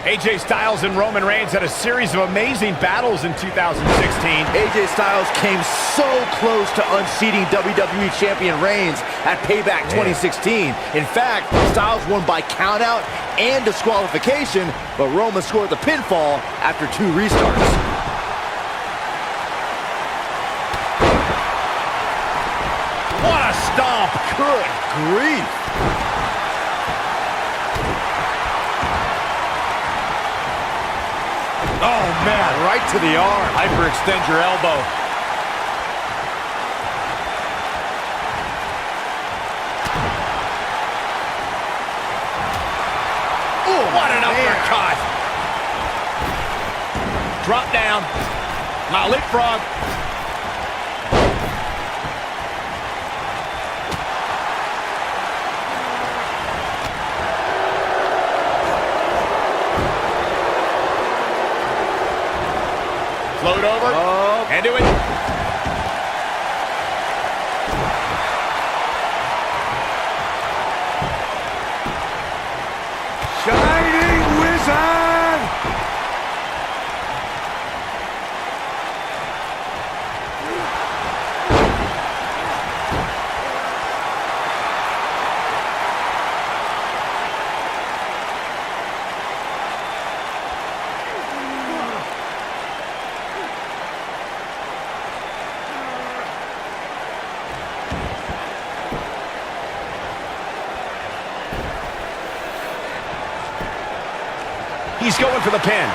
AJ Styles and Roman Reigns had a series of amazing battles in 2016. AJ Styles came so close to unseating WWE Champion Reigns at Payback 2016. In fact, Styles won by countout and disqualification, but Roman scored the pinfall after 2 restarts. What a stomp! Good grief! Oh, man, right to the arm. Hyperextend your elbow. Ooh, what an uppercut. Drop down. Now leapfrog. Float over, and do it. Shining Wizard! He's going for the pin.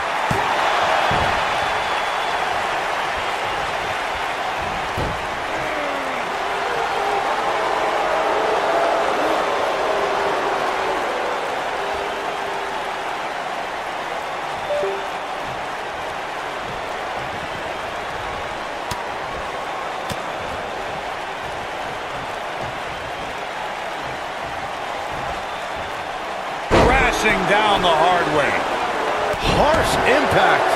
Crashing down the hard way. Harsh impact.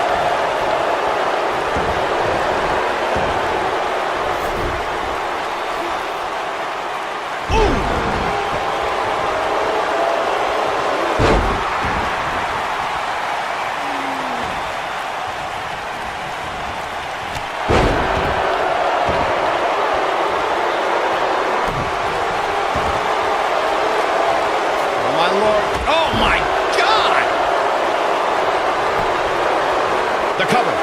Oh, my Lord. Oh, my God! The cover.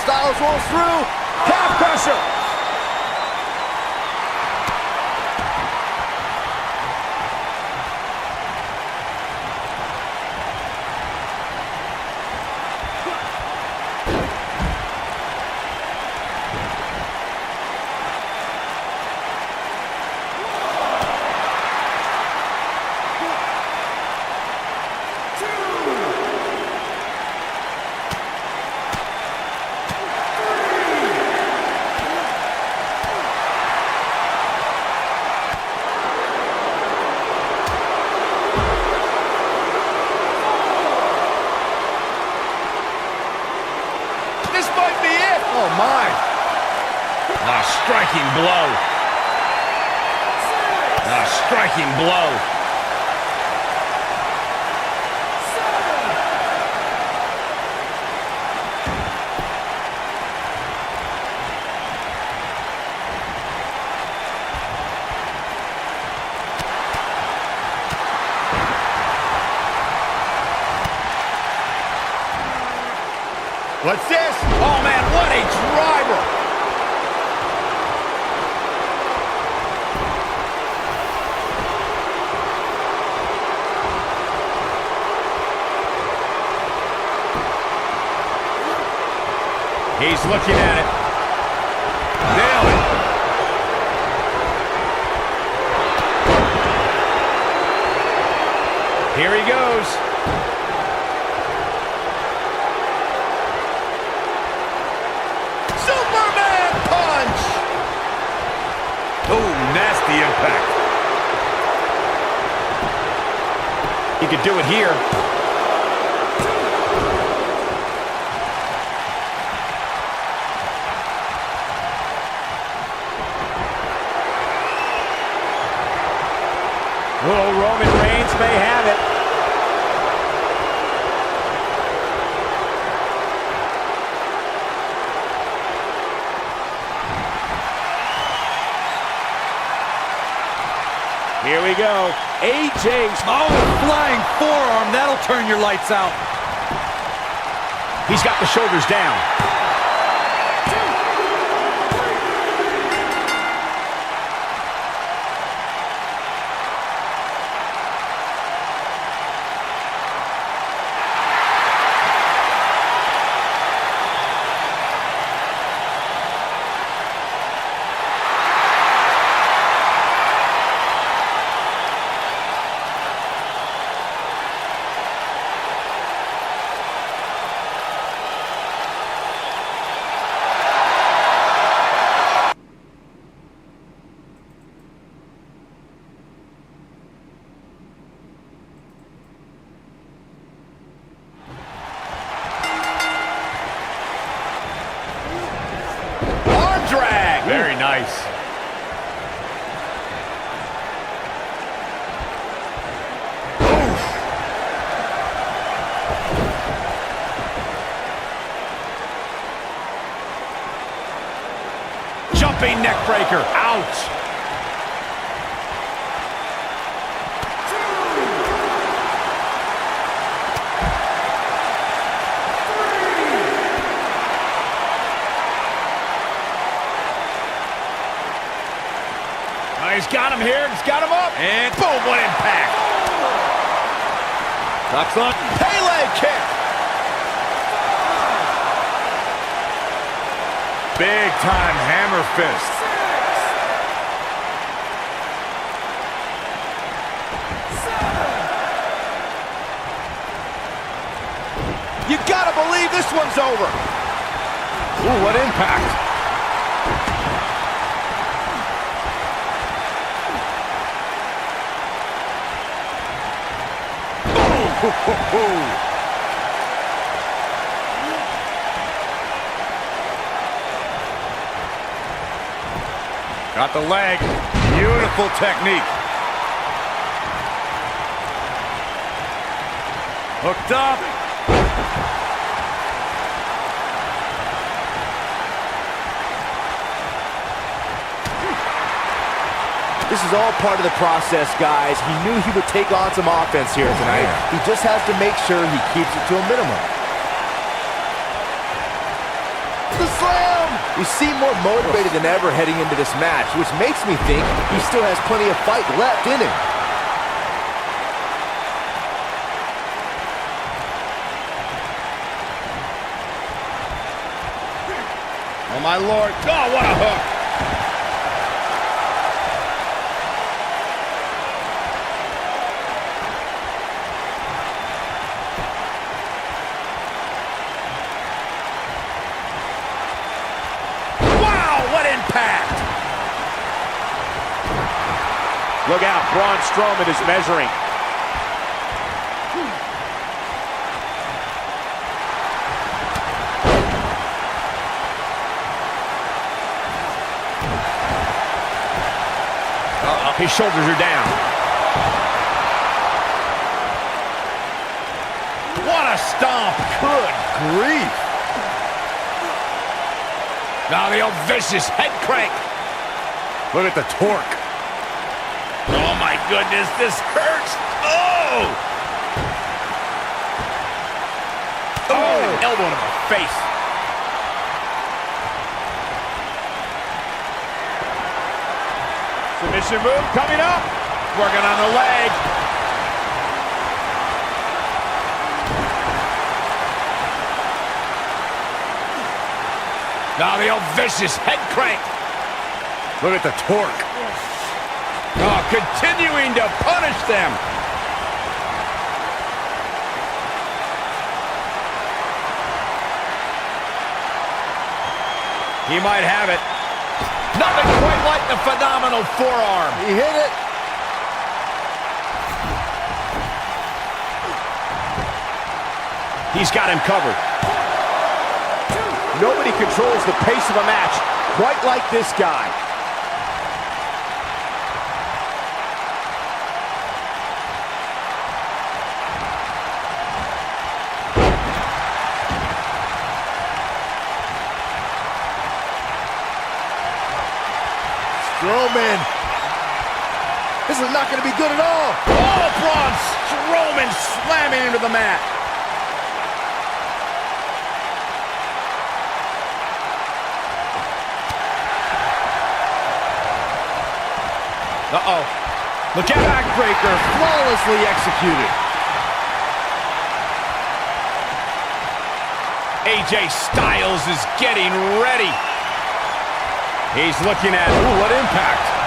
Styles rolls through. Calf crusher. Oh, my. A striking blow. A striking blow. What's this? Oh, man, what a driver. He's looking at it. Nailed it. Here he goes. Superman punch! Oh, nasty impact. He could do it here. Oh, Roman Reigns may have it. Here we go. AJ's. Oh, flying forearm. That'll turn your lights out. He's got the shoulders down. Drag. Very nice. Oof. Jumping neck breaker. Ouch. He's got him here. He's got him up. And boom, what impact. Ducks on. Pele kick. Big time hammer fist. You gotta believe this one's over. Ooh, what impact. Got the leg. Beautiful technique. Hooked up. This is all part of the process, guys. He knew he would take on some offense here tonight. He just has to make sure he keeps it to a minimum. The slam! He seemed more motivated than ever heading into this match, which makes me think he still has plenty of fight left in him. Oh, my Lord. Oh, what a hook. Impact. Look out, Braun Strowman is measuring. His shoulders are down. What a stomp. Good grief. Now the old vicious head crank. Look at the torque. Oh my goodness, this hurts. Oh! Oh! Elbow to the face. Submission move coming up. Working on the leg. Now the old vicious head crank. Look at the torque. Oh, continuing to punish them. He might have it. Nothing quite like the phenomenal forearm. He hit it. He's got him covered. Nobody controls the pace of a match quite like this guy. Strowman. This is not going to be good at all. Oh, Braun Strowman slamming into the mat. Uh-oh. Look at backbreaker, flawlessly executed. AJ Styles is getting ready. He's looking at, ooh, what impact.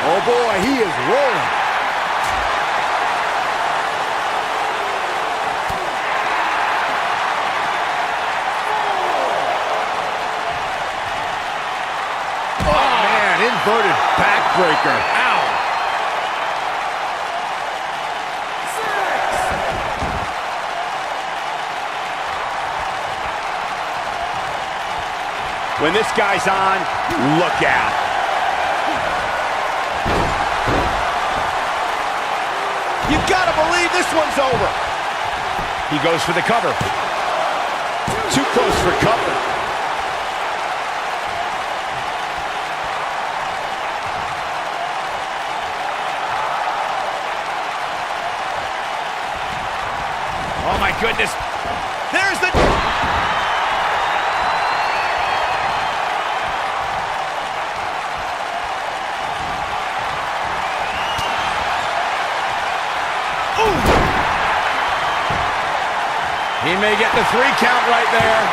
Oh boy, he is rolling. Oh man, inverted backbreaker. Ow. When this guy's on, look out. You've got to believe this one's over. He goes for the cover. Too close for cover. Oh my goodness. There's the... He may get the 3 count right there.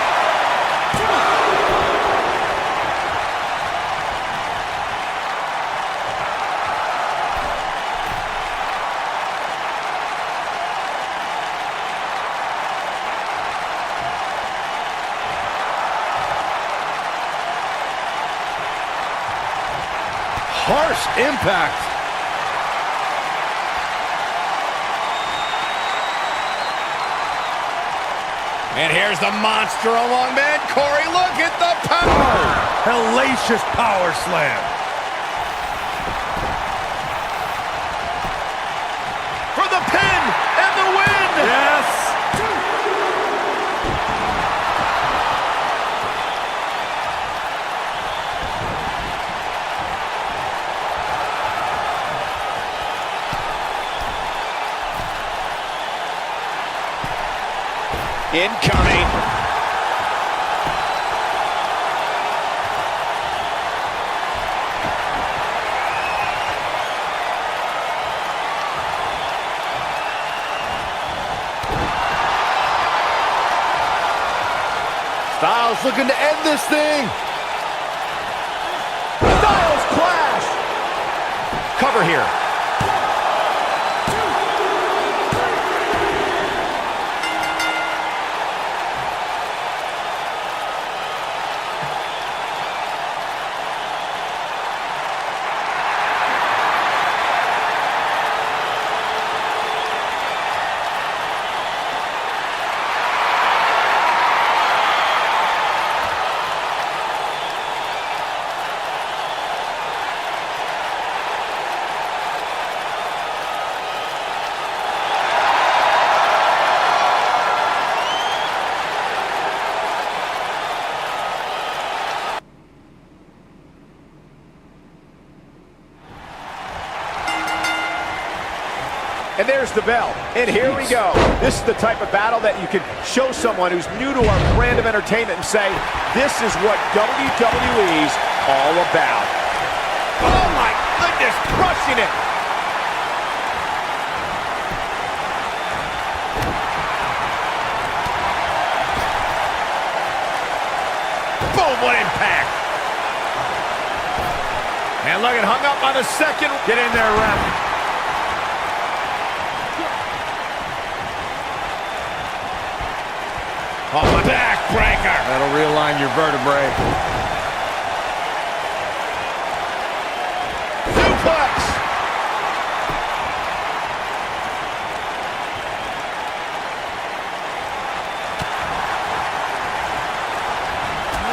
Harsh impact. And here's the monster among men. Corey, look at the power. Hellacious power slam. For the pin and the win. Yes. Incoming. Styles looking to end this thing. Styles clash. Cover here. And there's the bell. And here we go. This is the type of battle that you can show someone who's new to our brand of entertainment and say, this is what WWE's all about. Oh my goodness, crushing it. what impact. And look, it hung up on the second. Get in there, ref. Oh, my backbreaker. That'll realign your vertebrae. Suplex.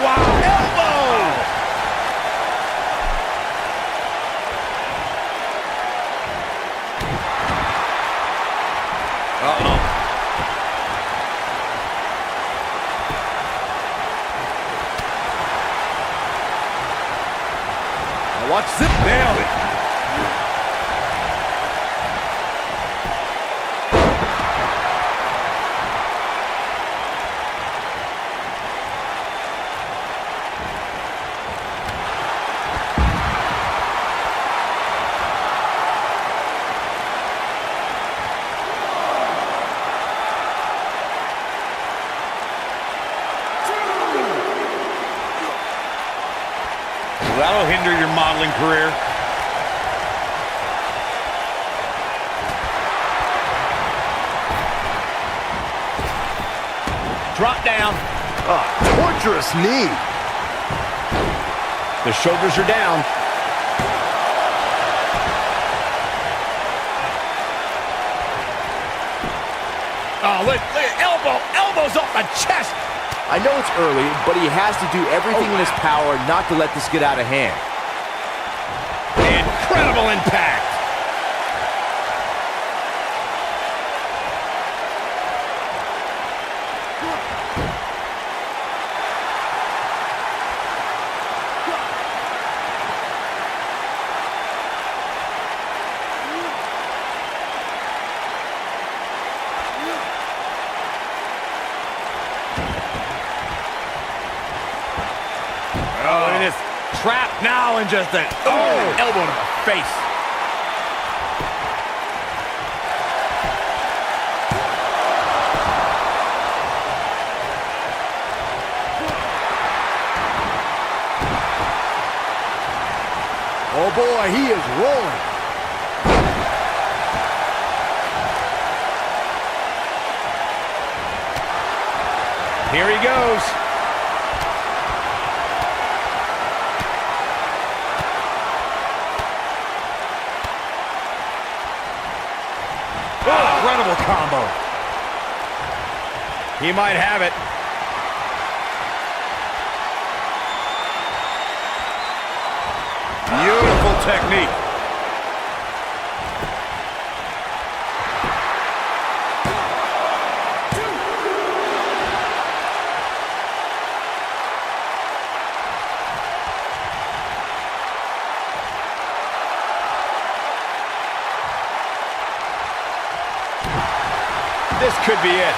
Wow, elbow. Uh-oh. Watch this. Nailed it. That'll hinder your modeling career. Drop down. Torturous knee. The shoulders are down. Oh, look, elbows off the chest. I know it's early, but he has to do everything in his power not to let this get out of hand. Incredible impact. Oh, it is trapped now and just an elbow to the face. Oh boy, he is rolling. Here he goes. Incredible combo. He might have it. Beautiful technique. This could be it.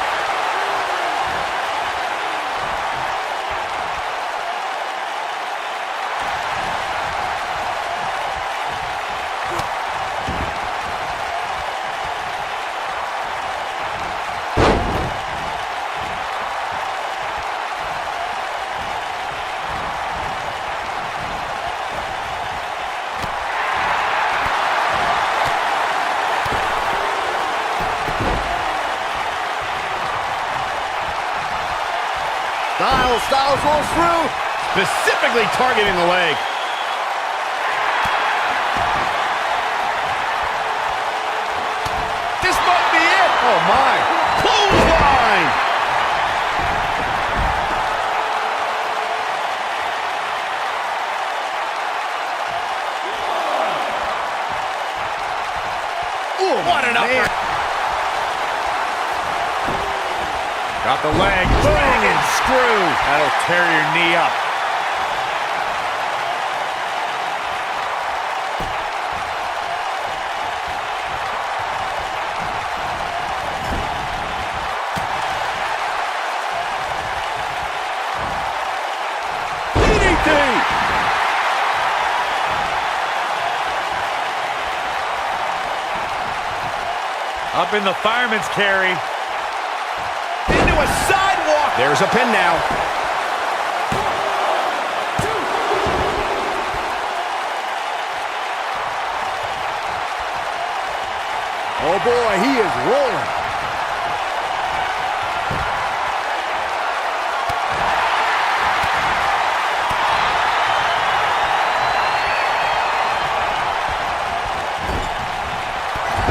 Styles rolls through. Specifically targeting the leg. This might be it. Oh my. Clothesline. Ooh, What an man. upper. Got the leg. Banging screw. That'll tear your knee up. DDT. Up in the fireman's carry. Into a sidewalk. There's a pin now. Oh boy, he is rolling.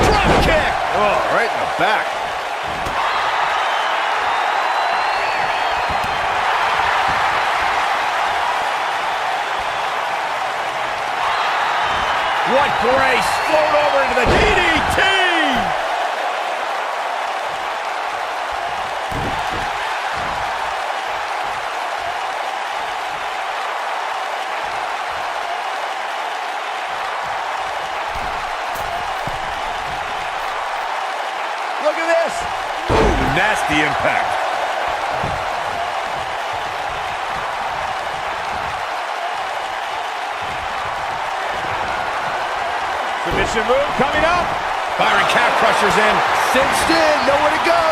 Drop kick! Oh, right in the back. What grace! Float over into the DDT! Look at this! Ooh, nasty impact. Submission move coming up. Byron calf crushers in. Cinched in, nowhere to go.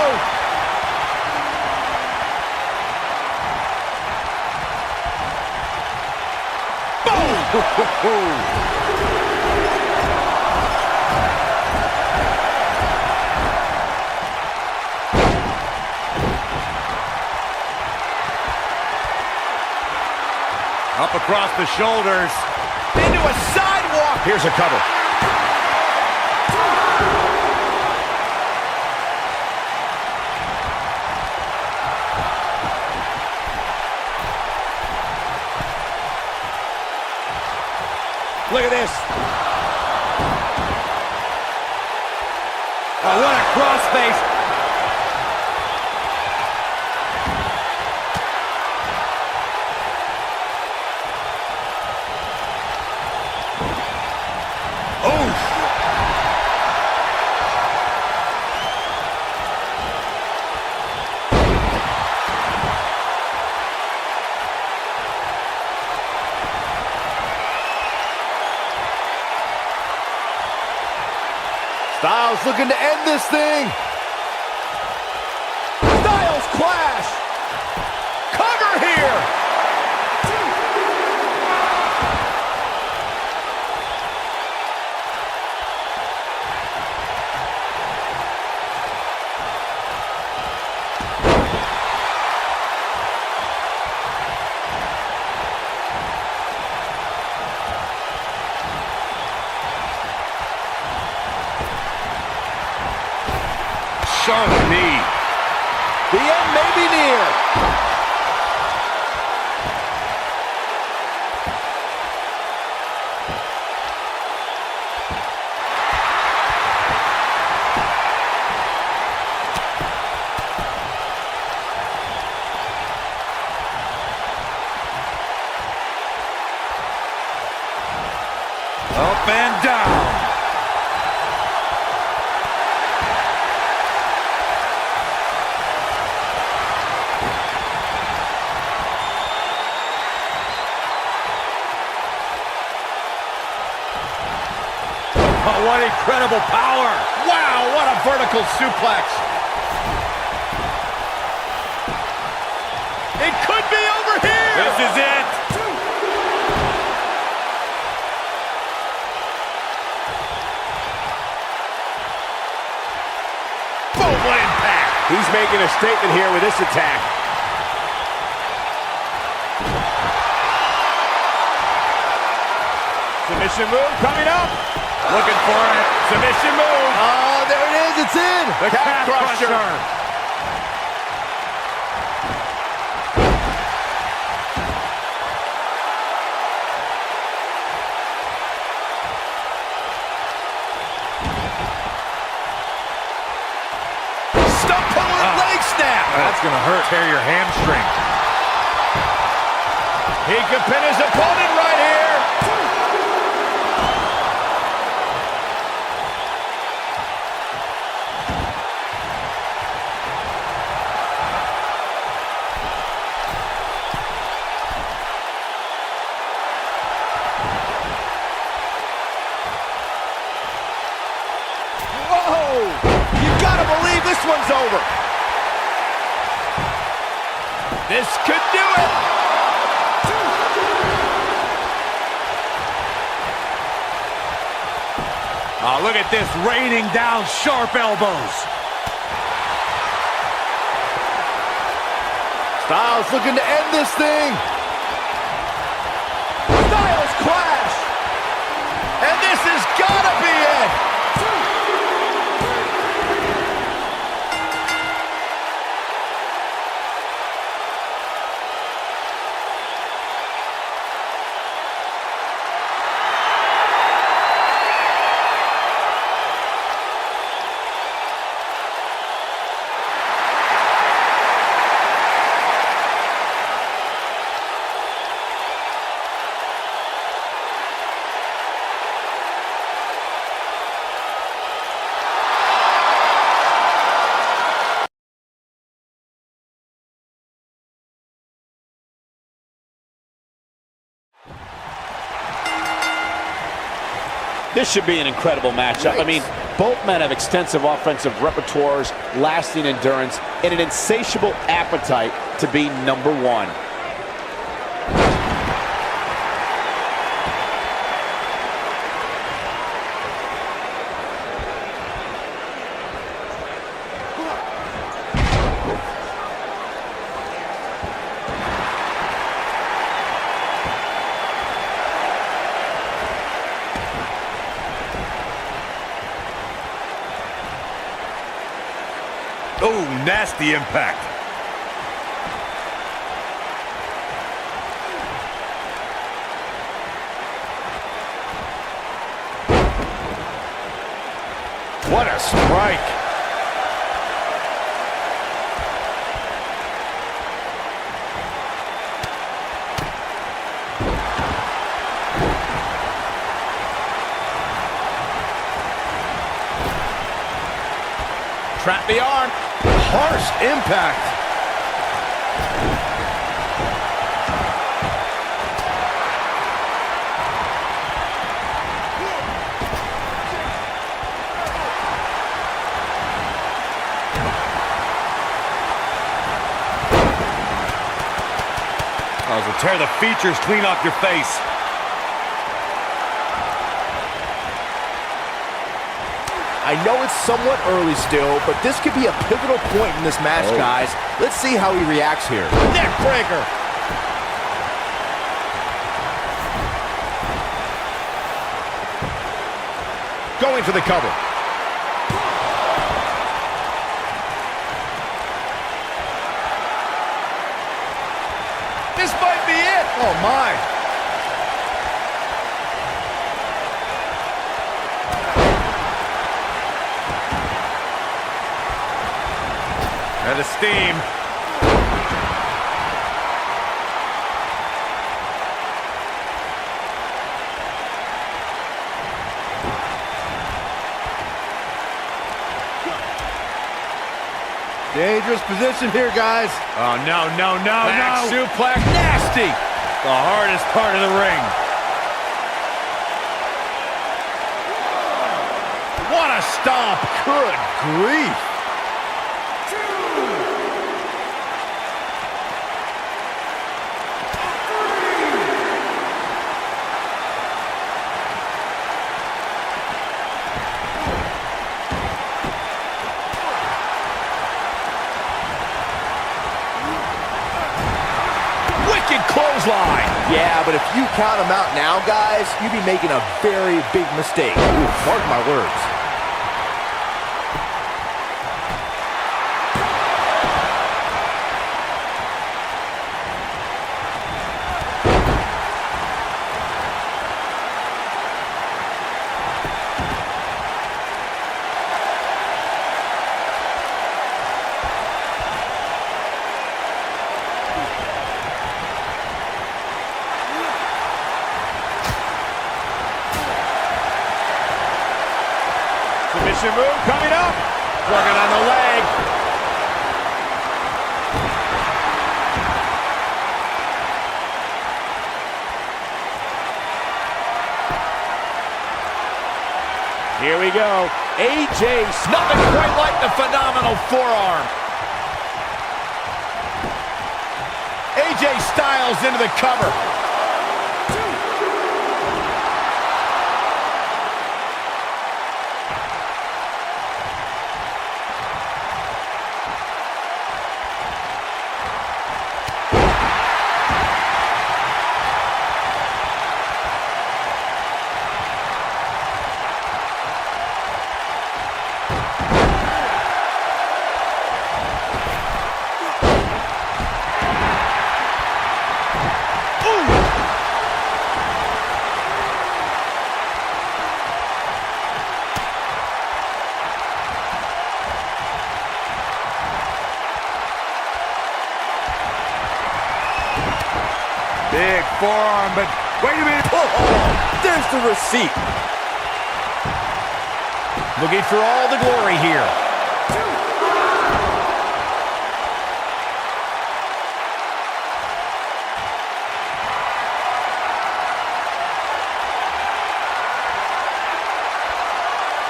Boom! Up across the shoulders. Into a sidewalk. Here's a cover. Look at this. Oh, what a crossface. Styles looking to end this thing. Styles clash. Cover here. Sharp knee. The end may be near. Up and down. Oh, what incredible power. Wow, what a vertical suplex. It could be over here. This is it. Boom, what impact. He's making a statement here with this attack. Submission move coming up. Looking for it. Submission move. Oh, there it is. It's in. The calf crusher. Stump pull and leg snap. That's going to hurt. Tear your hamstring. He can pin his opponent right here. Whoa! You gotta believe this one's over. This could do it. Oh, look at this, raining down sharp elbows. Styles looking to end this thing. Styles clash. And this has gotta be it. This should be an incredible matchup. I mean, both men have extensive offensive repertoires, lasting endurance, and an insatiable appetite to be number one. Oh, nasty impact. What a strike. Trap the arm. Harsh impact. Oh, so tear the features clean off your face. I know it's somewhat early still, but this could be a pivotal point in this match, guys. Let's see how he reacts here. Neck breaker. Going for the cover. This might be it. Oh, my. And a steam. Dangerous position here, guys. Oh, no, no, no, no. Suplex. Nasty. The hardest part of the ring. What a stomp. Good grief. Clothesline. Yeah, but if you count him out now, guys, you'd be making a very big mistake. Ooh, mark my words. Submission move coming up. Working on the leg. Here we go. AJ, nothing quite like the phenomenal forearm. AJ Styles into the cover. forearm, but wait a minute. Oh, there's the receipt. Looking for all the glory here.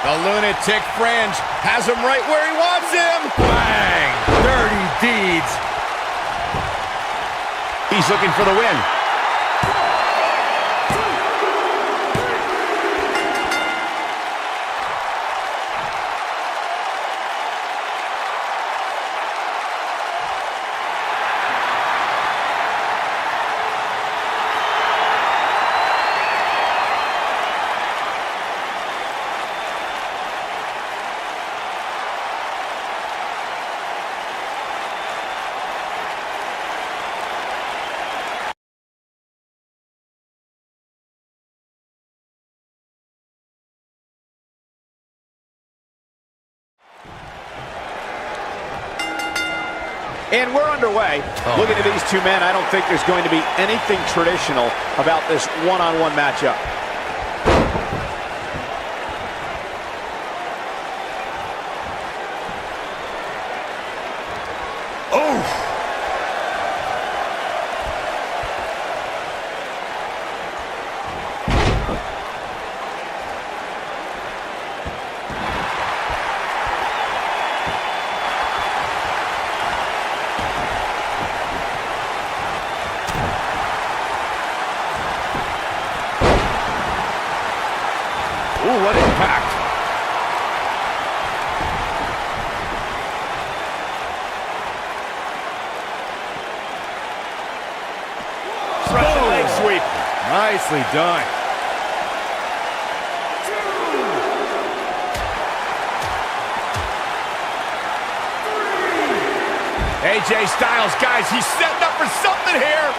The lunatic fringe has him right where he wants him. Bang! Dirty deeds. He's looking for the win. And we're underway. Looking at these two men, I don't think there's going to be anything traditional about this one-on-one matchup. Oh! Ooh, what impact. Russian leg sweep. Nicely done. AJ Styles, guys, he's setting up for something here.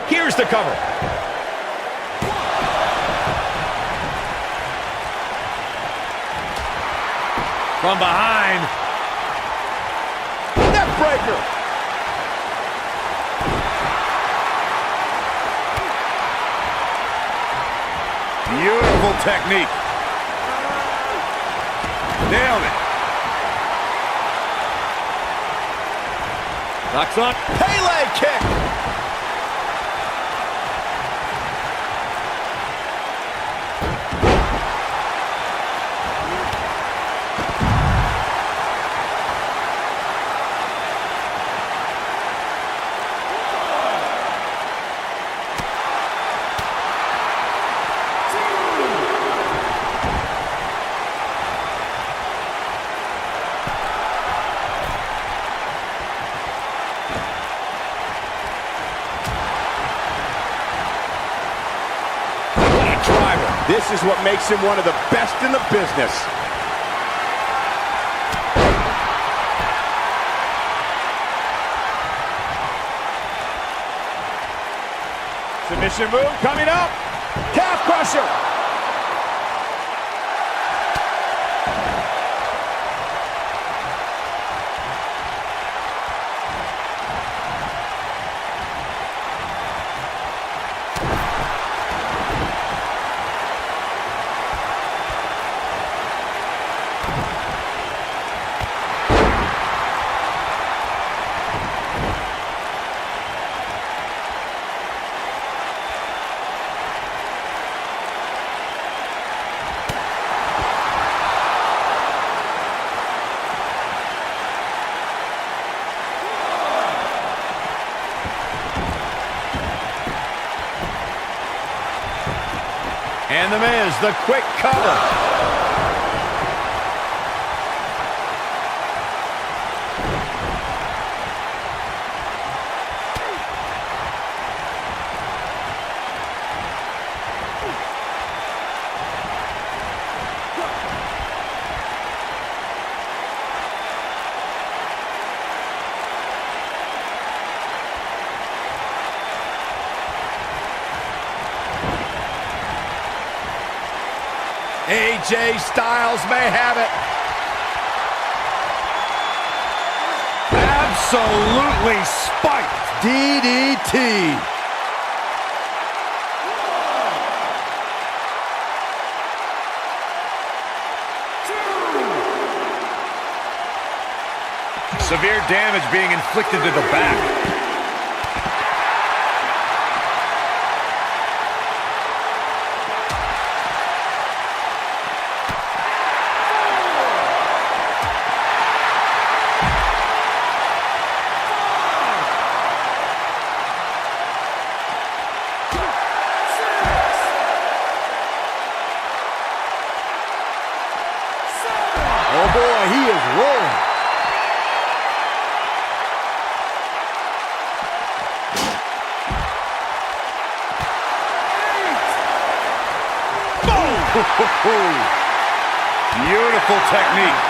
Here's the cover. From behind. Neck breaker. Beautiful technique. Nailed it. Knocks on. Pele kick. This is what makes him one of the best in the business. Submission move coming up. Calf crusher. And The Miz, the quick cover. AJ Styles may have it. Absolutely spiked. DDT. Severe damage being inflicted to the back. Oh boy, he is rolling. Beautiful technique.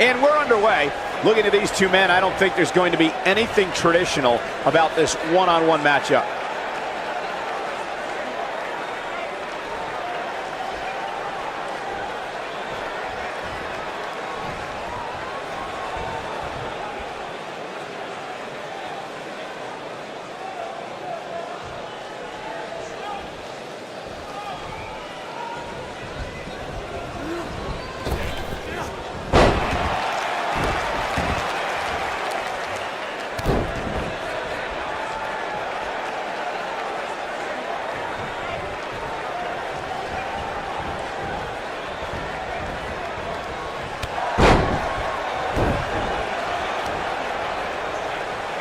And we're underway. Looking at these two men, I don't think there's going to be anything traditional about this one-on-one matchup.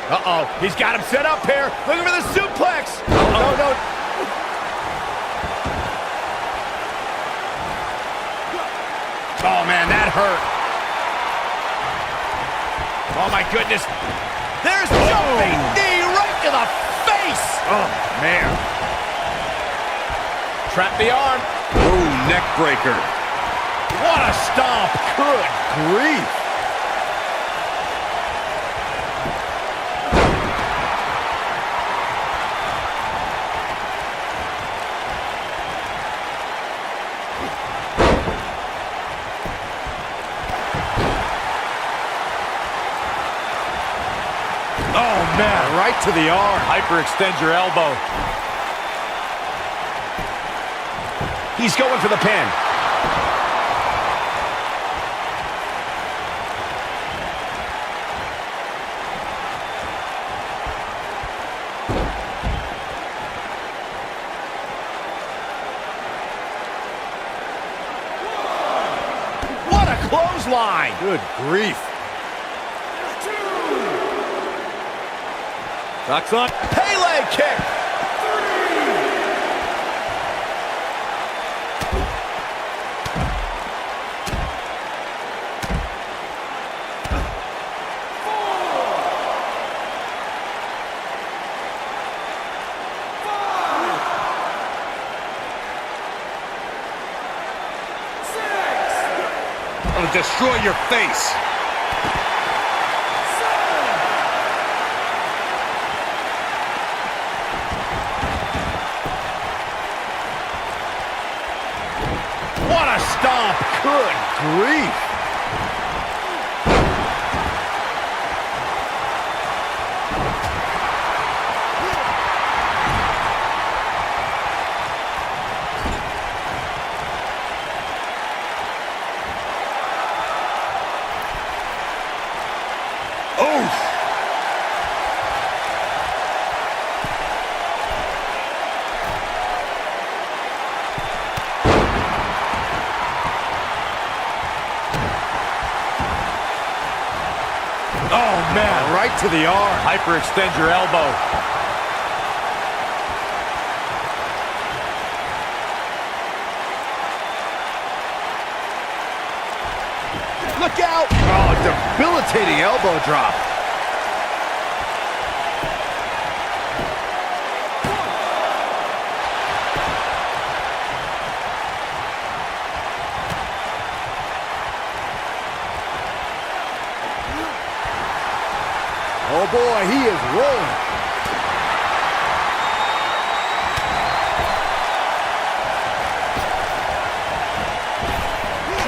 Uh-oh, he's got him set up here. Looking for the suplex. No, no. Oh, man, that hurt. Oh, my goodness. There's jumping knee right to the face. Oh, man. Trap the arm. Ooh, neck breaker. What a stomp. Good grief. Oh, man, right to the arm. Hyperextend your elbow. He's going for the pin. What a clothesline. Good grief. Ducks on. Pele kick. It'll destroy your face. What a stomp. Good grief. to the arm. Hyperextend your elbow. Look out! Oh, debilitating elbow drop. Oh boy, he is rolling.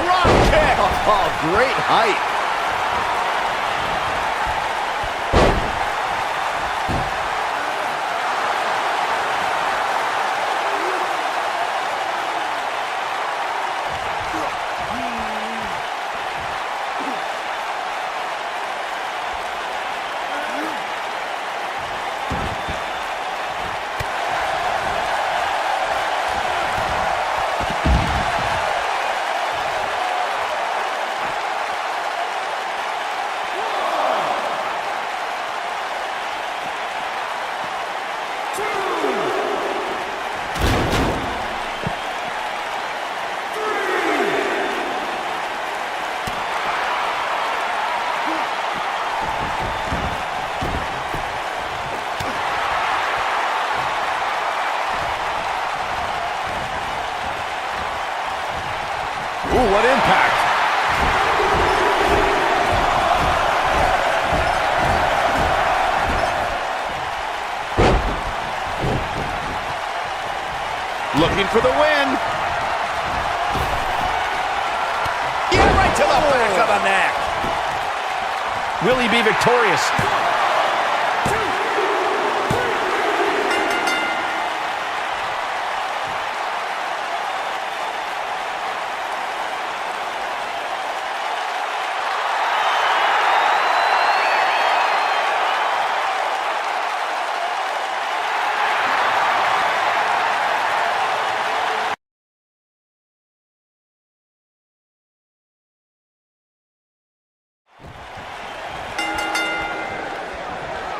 Drop kick. Oh, great height. Ooh, what impact. Looking for the win. Yeah, right to the back of the neck. Will he be victorious?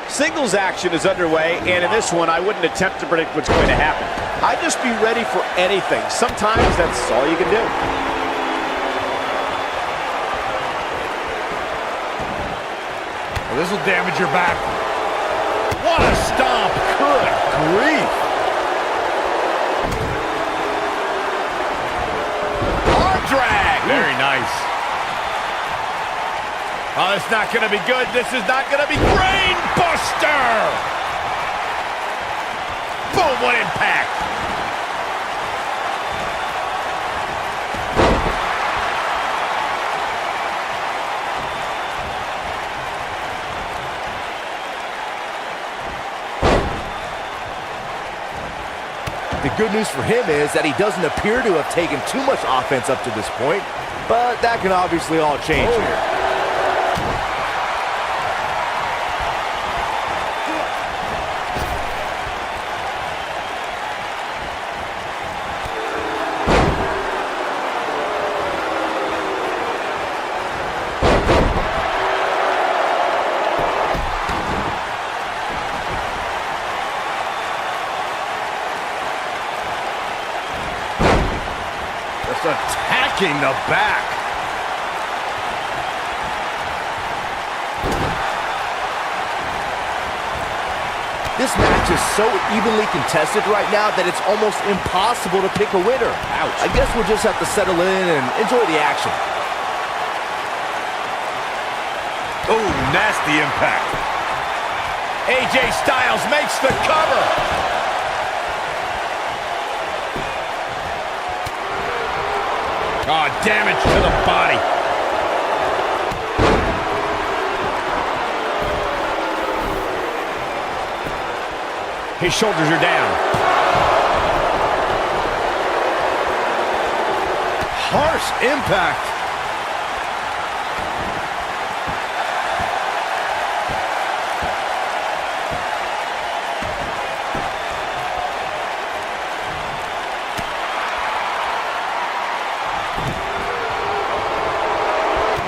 Singles action is underway, and in this one, I wouldn't attempt to predict what's going to happen. I'd just be ready for anything. Sometimes that's all you can do. Well, this will damage your back. What a stomp! Good grief! Arm drag! Very nice. Oh, it's not going to be good. This is not going to be brain buster. Boom, what impact. The good news for him is that he doesn't appear to have taken too much offense up to this point, but that can obviously all change here. Attacking the back. This match is so evenly contested right now that it's almost impossible to pick a winner. Ouch. I guess we'll just have to settle in and enjoy the action. Oh, nasty impact. AJ Styles makes the cover. Oh, damage to the body. His shoulders are down. Harsh impact.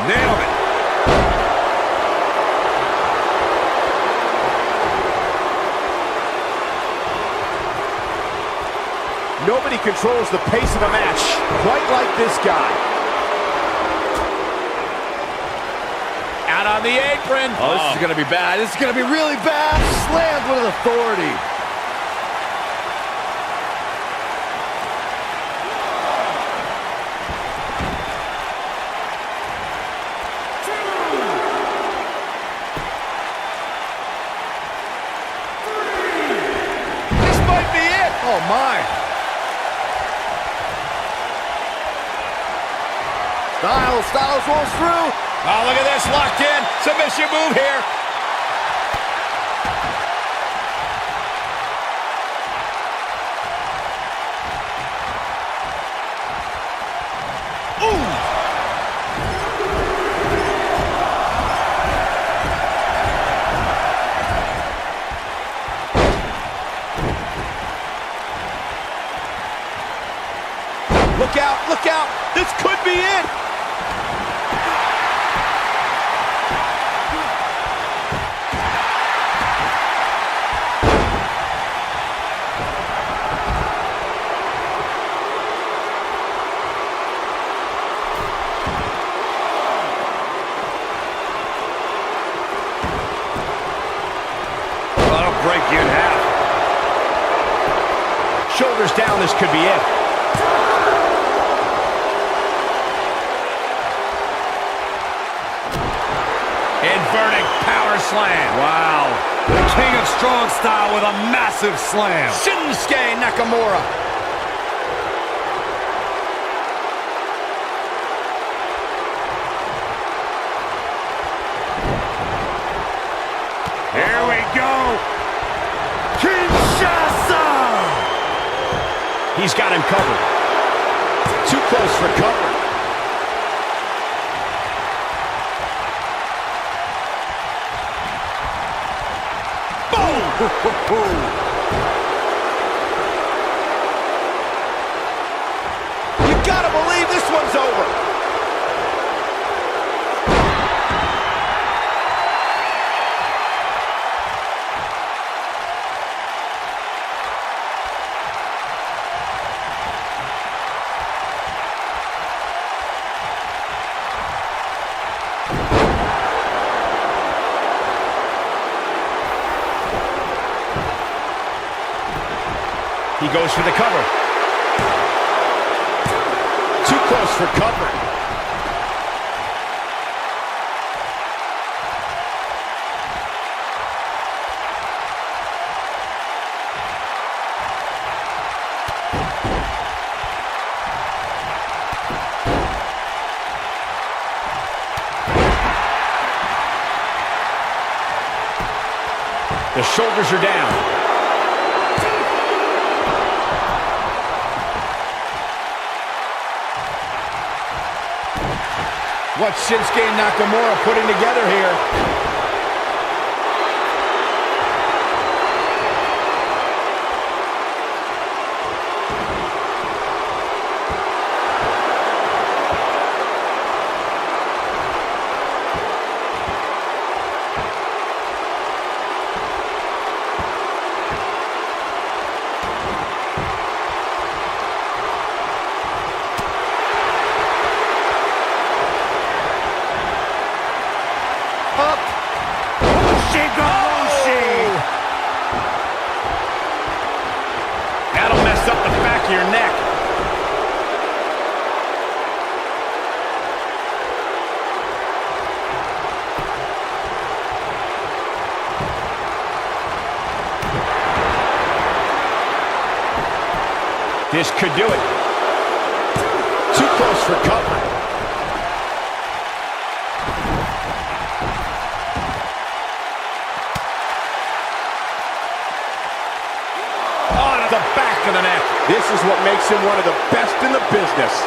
Nailed it. Nobody controls the pace of a match quite like this guy. Out on the apron. Oh, this is going to be bad. This is going to be really bad. Slammed with authority. This might be it. Oh, my. Styles rolls through. Oh, look at this, locked in. Submission move here. Look out, look out. This could be it. That'll break you in half. Shoulders down, this could be it. Inverting power slam. Wow. The king of strong style with a massive slam. Shinsuke Nakamura. Here we go. Kinshasa! He's got him covered. Too close for cover. You gotta believe this one's over. He goes for the cover. Too close for cover. The shoulders are down. What's Shinsuke Nakamura putting together here? That'll mess up the back of your neck. This could do it. Too close for cover. On the back of the neck. This is what makes him one of the best in the business.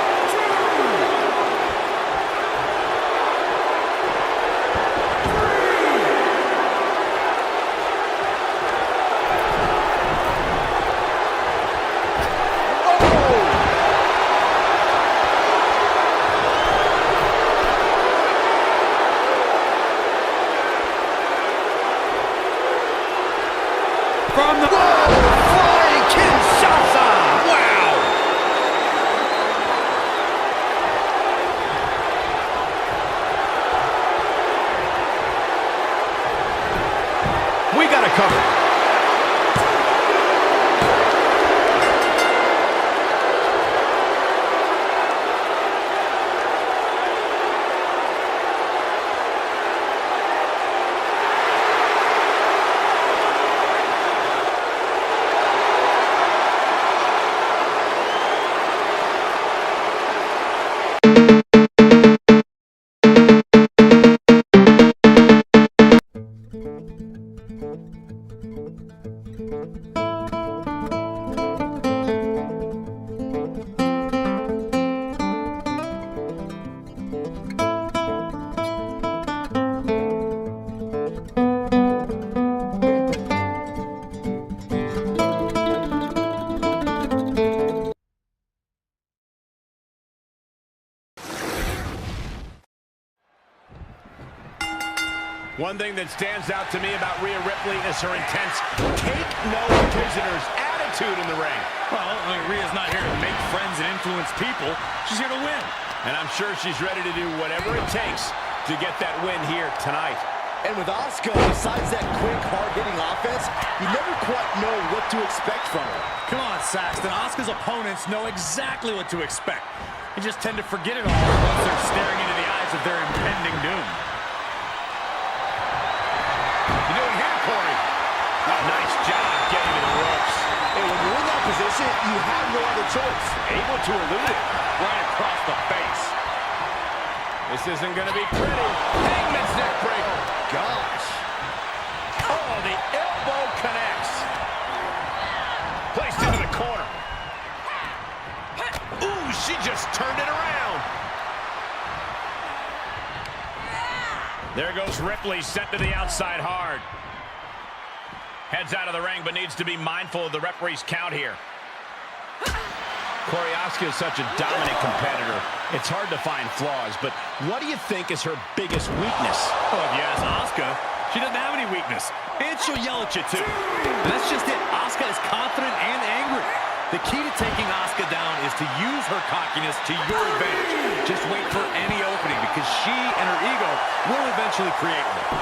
From the flying Kinshasa! Wow! One thing that stands out to me about Rhea Ripley is her intense take no prisoners attitude in the ring. Well, I mean, Rhea's not here to make friends and influence people. She's here to win. And I'm sure she's ready to do whatever it takes to get that win here tonight. And with Asuka, besides that quick, hard-hitting offense, you never quite know what to expect from her. Come on, Saxton. Asuka's opponents know exactly what to expect. They just tend to forget it all once they're staring into the eyes of their impending doom. You doing here, Corey? Nice job getting to the ropes. And when you're in that position, you have no other choice. Able to elude it right across the face. This isn't going to be pretty. Hangman's neck breaker. Gosh. Oh, the elbow connects. Placed into the corner. Ooh, she just turned it around. There goes Ripley, sent to the outside hard. Heads out of the ring, but needs to be mindful of the referee's count here. Corey, Asuka is such a dominant competitor. It's hard to find flaws, but what do you think is her biggest weakness? Oh, if you ask Asuka, she doesn't have any weakness. And she'll yell at you, too. And that's just it. Asuka is confident and angry. The key to taking Asuka down is to use her cockiness to your advantage. Just wait for any opening, because she and her ego will eventually create one.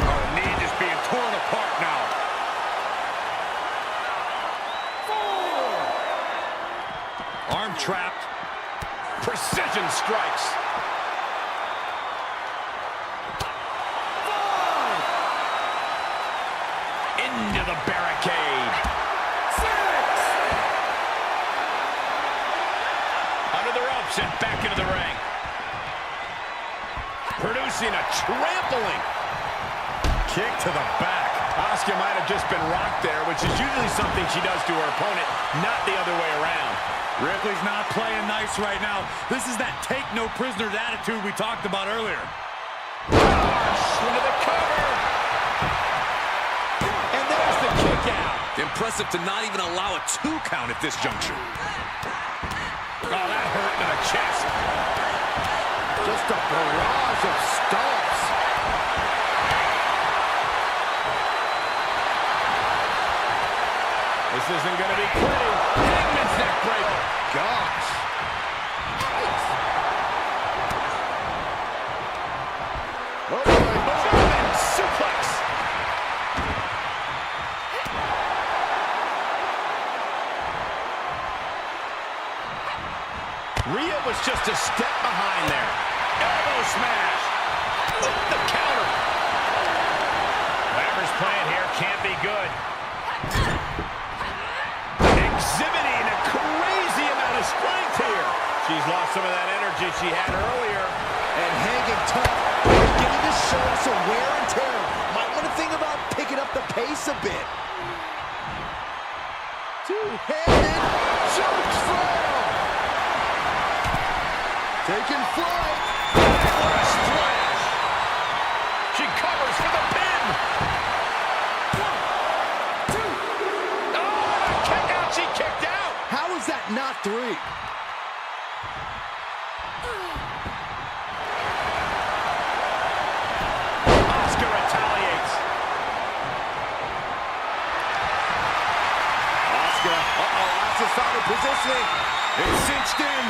Her knee just being torn apart now. Arm trapped. Precision strikes. Into the barricade. 6. Under the ropes and back into the ring. Producing a trampling. Kick to the back. Asuka might have just been rocked there, which is usually something she does to her opponent, not the other way around. Ripley's not playing nice right now. This is that take no prisoners attitude we talked about earlier. Into the cover. And there's the kick out. Impressive to not even allow a 2 count at this juncture. Oh, that hurt to the chest. Just a barrage of stomps. This isn't going to be pretty. Hangman's neck breaker. Gosh. Nice. Oh, German suplex. Rhea was just a step behind there. Elbow smash. The counter. Whatever's playing here can't be good. Exhibiting a crazy amount of strength here. She's lost some of that energy she had earlier. And hanging tough. Beginning to show some wear and tear. Might want to think about picking up the pace a bit. Two-handed choke slam. Taking flight. What a splash. She covers for the pin. 1, 2. Oh, kick out. She kicked out. How is that not 3? Asuka retaliates. Asuka. Uh-oh, Asuka's found her positioning. It's cinched in.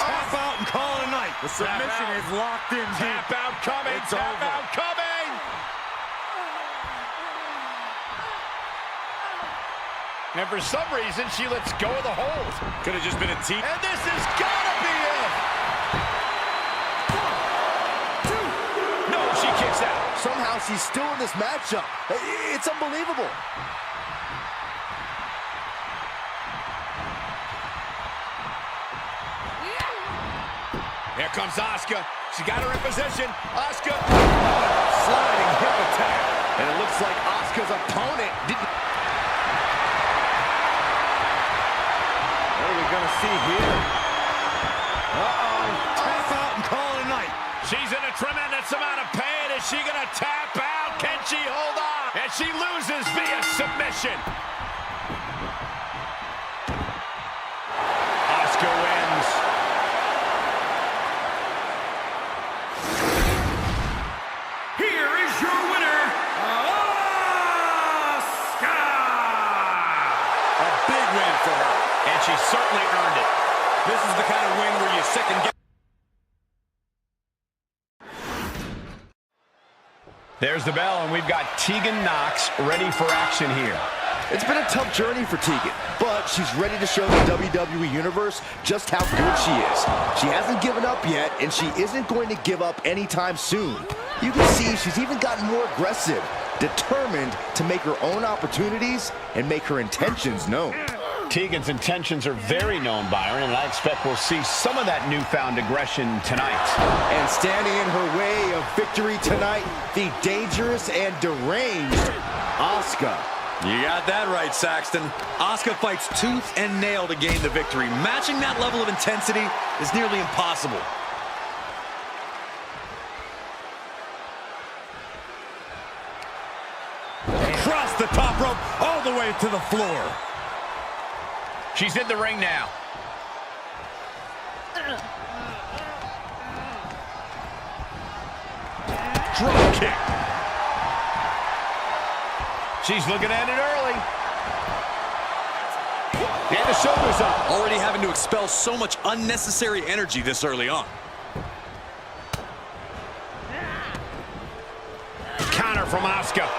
Tap out and call it a night. The submission out. is locked in deep. Tap out coming. It's Tap over. out coming. And for some reason, she lets go of the hold. Could have just been a T. And this has got to be it. 1, 2. No, she kicks out. Somehow she's still in this matchup. It's unbelievable. Here comes Asuka. She got her in position. Asuka. Sliding hip attack. And it looks like Asuka's opponent didn't... What are we going to see here? Uh-oh. Tap out and call it a night. She's in a tremendous amount of pain. Is she going to tap out? Can she hold on? And she loses via submission. Asuka wins. for her. And she certainly earned it. This is the kind of win where you second guess. There's the bell, and we've got Tegan Knox ready for action here. It's been a tough journey for Tegan, but she's ready to show the WWE Universe just how good she is. She hasn't given up yet, and she isn't going to give up anytime soon. You can see she's even gotten more aggressive, determined to make her own opportunities and make her intentions known. Tegan's intentions are very known, Byron, and I expect we'll see some of that newfound aggression tonight. And standing in her way of victory tonight, the dangerous and deranged Asuka. You got that right, Saxton. Asuka fights tooth and nail to gain the victory. Matching that level of intensity is nearly impossible. Across the top rope, all the way to the floor. She's in the ring now. Drop kick. She's looking at it early. And the shoulders up. Already having to expel so much unnecessary energy this early on. Counter from Asuka.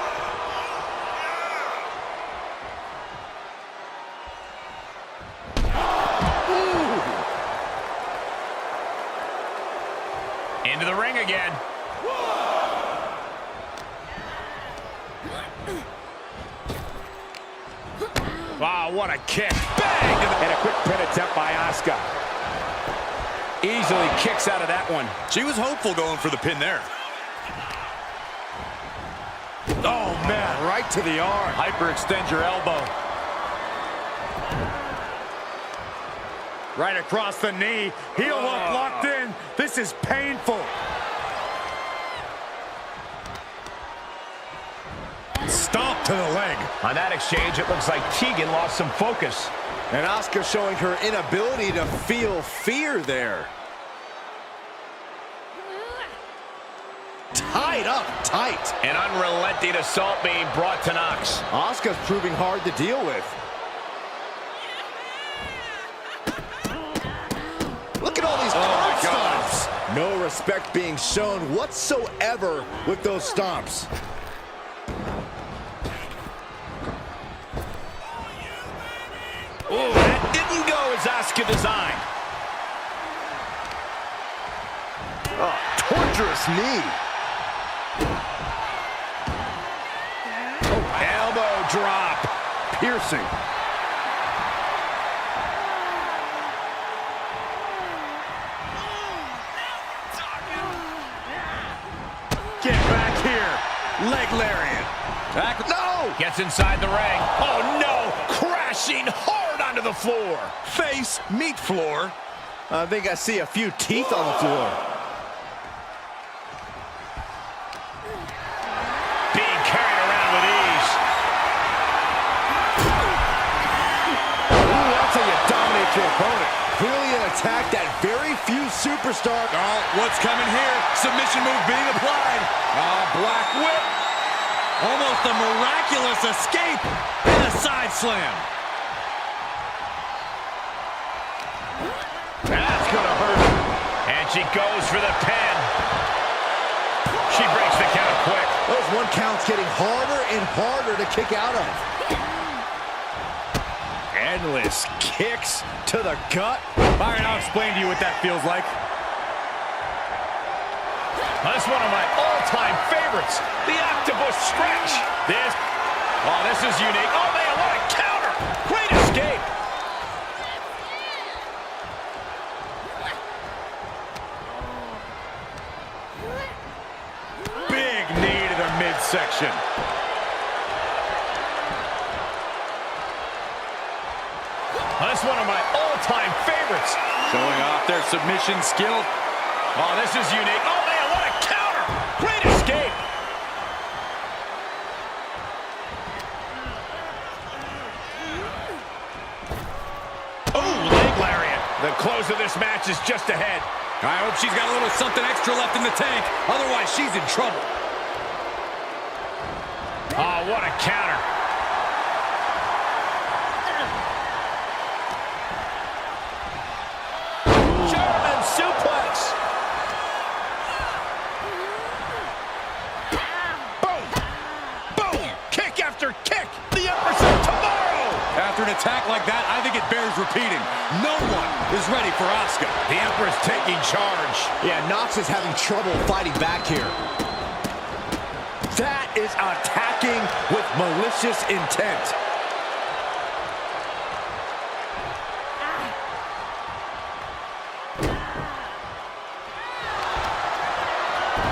Into the ring again. Wow, what a kick. Bang! And a quick pin attempt by Asuka. Easily kicks out of that one. She was hopeful going for the pin there. Oh, man, right to the arm. Hyperextend your elbow. Right across the knee. Heel hook locked in. This is painful. Stomp to the leg. On that exchange, it looks like Tegan lost some focus. And Asuka showing her inability to feel fear there. Tied up tight. An unrelenting assault being brought to Knox. Asuka's proving hard to deal with. Look at all these curb stomps. No respect being shown whatsoever with those stomps. Oh, that didn't go as Asuka designed. Oh, torturous knee. Oh, elbow drop. Piercing. Get back here. Leg lariat. Back. No! Gets inside the ring. Oh, no! Crashing hard onto the floor. Face, meat floor. I think I see a few teeth on the floor. Being carried around with ease. Ooh, that's how you dominate your opponent. Clearly an attack that very few superstars. Oh, what's coming here? Submission move being applied. Black whip. Almost a miraculous escape and a side slam. That's gonna hurt her. And she goes for the pin. She breaks the count quick. Those one counts getting harder and harder to kick out of. Endless kicks to the gut. Byron, I'll explain to you what that feels like. That's one of my all-time favorites, the octopus stretch. This is unique. Oh, man, what a counter. Great escape. Big knee to the midsection. That's one of my all-time favorites. Showing off their submission skill. Oh, this is unique. Oh, man, what a counter. Great escape. Oh, leg lariat. The close of this match is just ahead. I hope she's got a little something extra left in the tank. Otherwise, she's in trouble. Oh, what a counter. attack like that, I think it bears repeating. No one is ready for Asuka. The Emperor's taking charge. Yeah, Nox is having trouble fighting back here. That is attacking with malicious intent.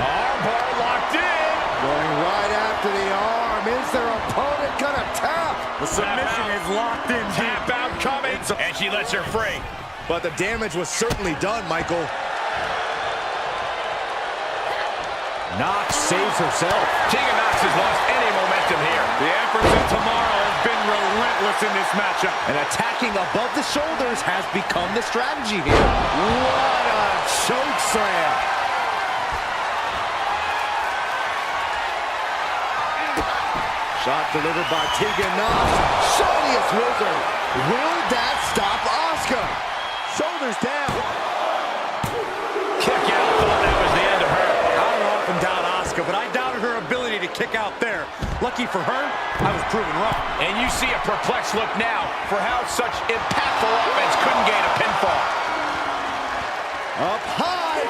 Armbar locked in. Going right after the arm. Is their opponent gonna tap? The submission is locked in. Tap out coming. And she lets her free. But the damage was certainly done, Michael. Nox saves herself. Tegan Nox has lost any momentum here. The Empress of Tomorrow has been relentless in this matchup. And attacking above the shoulders has become the strategy here. What a choke slam. Shot delivered by Tegan Nox. Shiniest wizard. Will that stop Asuka? Shoulders down. Kick out. Thought that was the end of her. I don't often doubt Asuka, but I doubted her ability to kick out there. Lucky for her, I was proven wrong. And you see a perplexed look now for how such impactful offense couldn't gain a pinfall. Up high.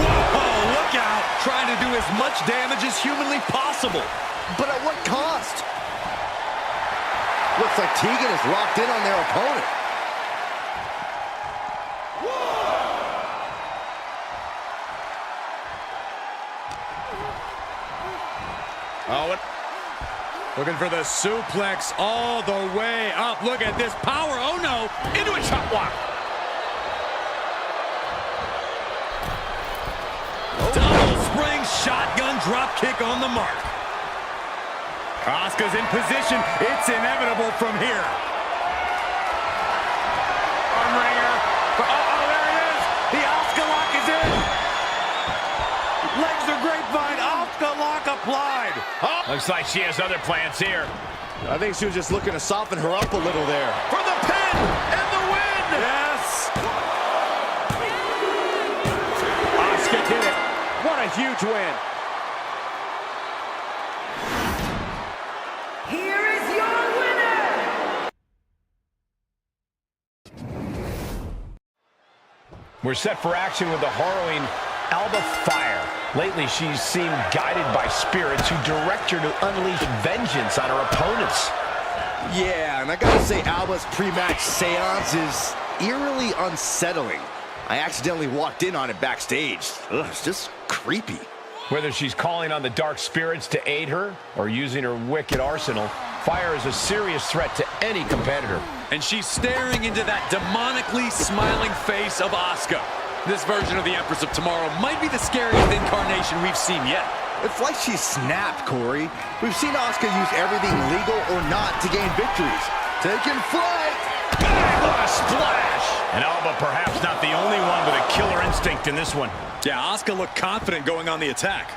Whoa, look out. Trying to do as much damage as humanly possible. But at what cost? Looks like Tegan is locked in on their opponent. Oh, Looking for the suplex all the way up. Look at this power. Oh, no. into a chop block. Double spring shotgun drop kick on the mark. Asuka's in position. It's inevitable from here. Arm wringer. Oh, there it is. The Asuka lock is in. Legs are grapevine. Asuka lock applied. Oh. Looks like she has other plans here. I think she was just looking to soften her up a little there. For the pin and the win. Yes. Asuka did it. What a huge win. Here is your winner! We're set for action with the harrowing Alba Fire. Lately, she's seemed guided by spirits who direct her to unleash vengeance on her opponents. Yeah, and I gotta say, Alba's pre-match seance is eerily unsettling. I accidentally walked in on it backstage. Ugh, it's just creepy. Whether she's calling on the dark spirits to aid her or using her wicked arsenal, Fire is a serious threat to any competitor. And she's staring into that demonically smiling face of Asuka. This version of the Empress of Tomorrow might be the scariest incarnation we've seen yet. It's like she snapped, Corey. We've seen Asuka use everything legal or not to gain victories. Taking flight. What a splash! And Alba perhaps not the only one with a killer instinct in this one. Yeah, Asuka looked confident going on the attack.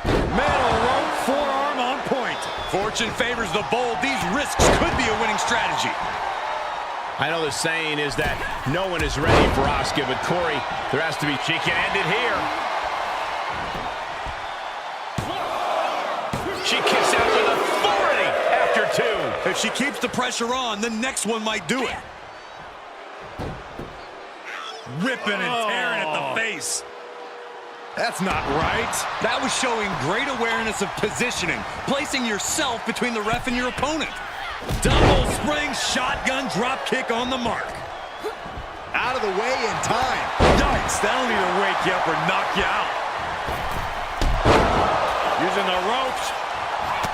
Metal rope forearm on point. Fortune favors the bold. These risks could be a winning strategy. I know the saying is that no one is ready for Asuka, but Corey, there has to be. She can end it here. She kicks out with authority after two. If she keeps the pressure on, the next one might do it. Ripping and tearing at the face. That's not right. That was showing great awareness of positioning, placing yourself between the ref and your opponent. Double spring shotgun drop kick on the mark. Out of the way in time. Yikes, that'll either wake you up or knock you out. Using the ropes.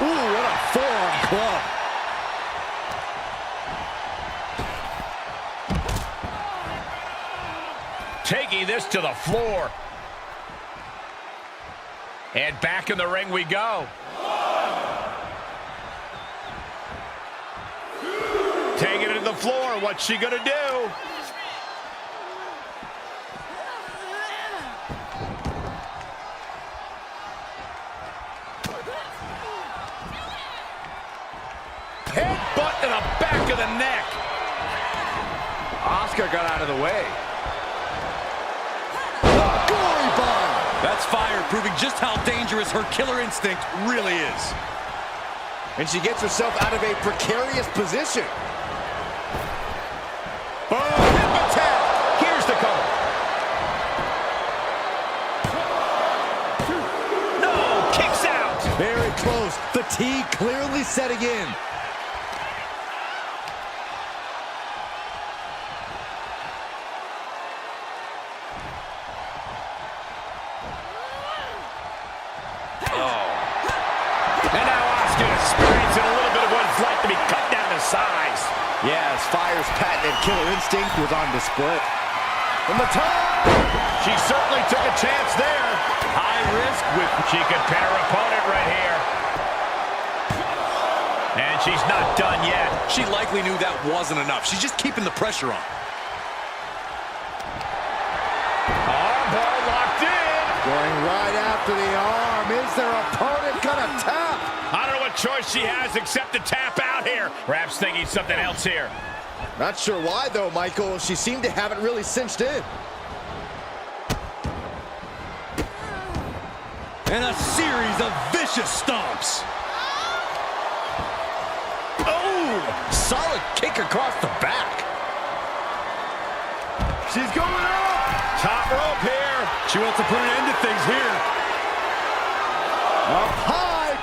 Ooh, what a forearm club. Taking this to the floor. And back in the ring we go. Taking it to the floor. What's she gonna do? Headbutt to the back of the neck. Asuka got out of the way. Gory bomb. That's Fire proving just how dangerous her killer instinct really is. And she gets herself out of a precarious position. Oh, hip attack. Here's the cover. No, kicks out. Very close. Fatigue clearly setting in. And now Asuka experiencing a little bit of what it's like to be cut down to size. Yes, Fire's patented killer instinct was on display. From the top! She certainly took a chance there. High risk with... She could pin her opponent right here. And she's not done yet. She likely knew that wasn't enough. She's just keeping the pressure on. Armbar locked in. Going right after the arm. Is their opponent gonna tap? I don't know what choice she has except to tap out here. Perhaps thinking something else here. Not sure why though, Michael. She seemed to have it really cinched in. And a series of vicious stomps. Oh, solid kick across the back. She's going up! Top rope here. She wants to put an end to things here. Up high!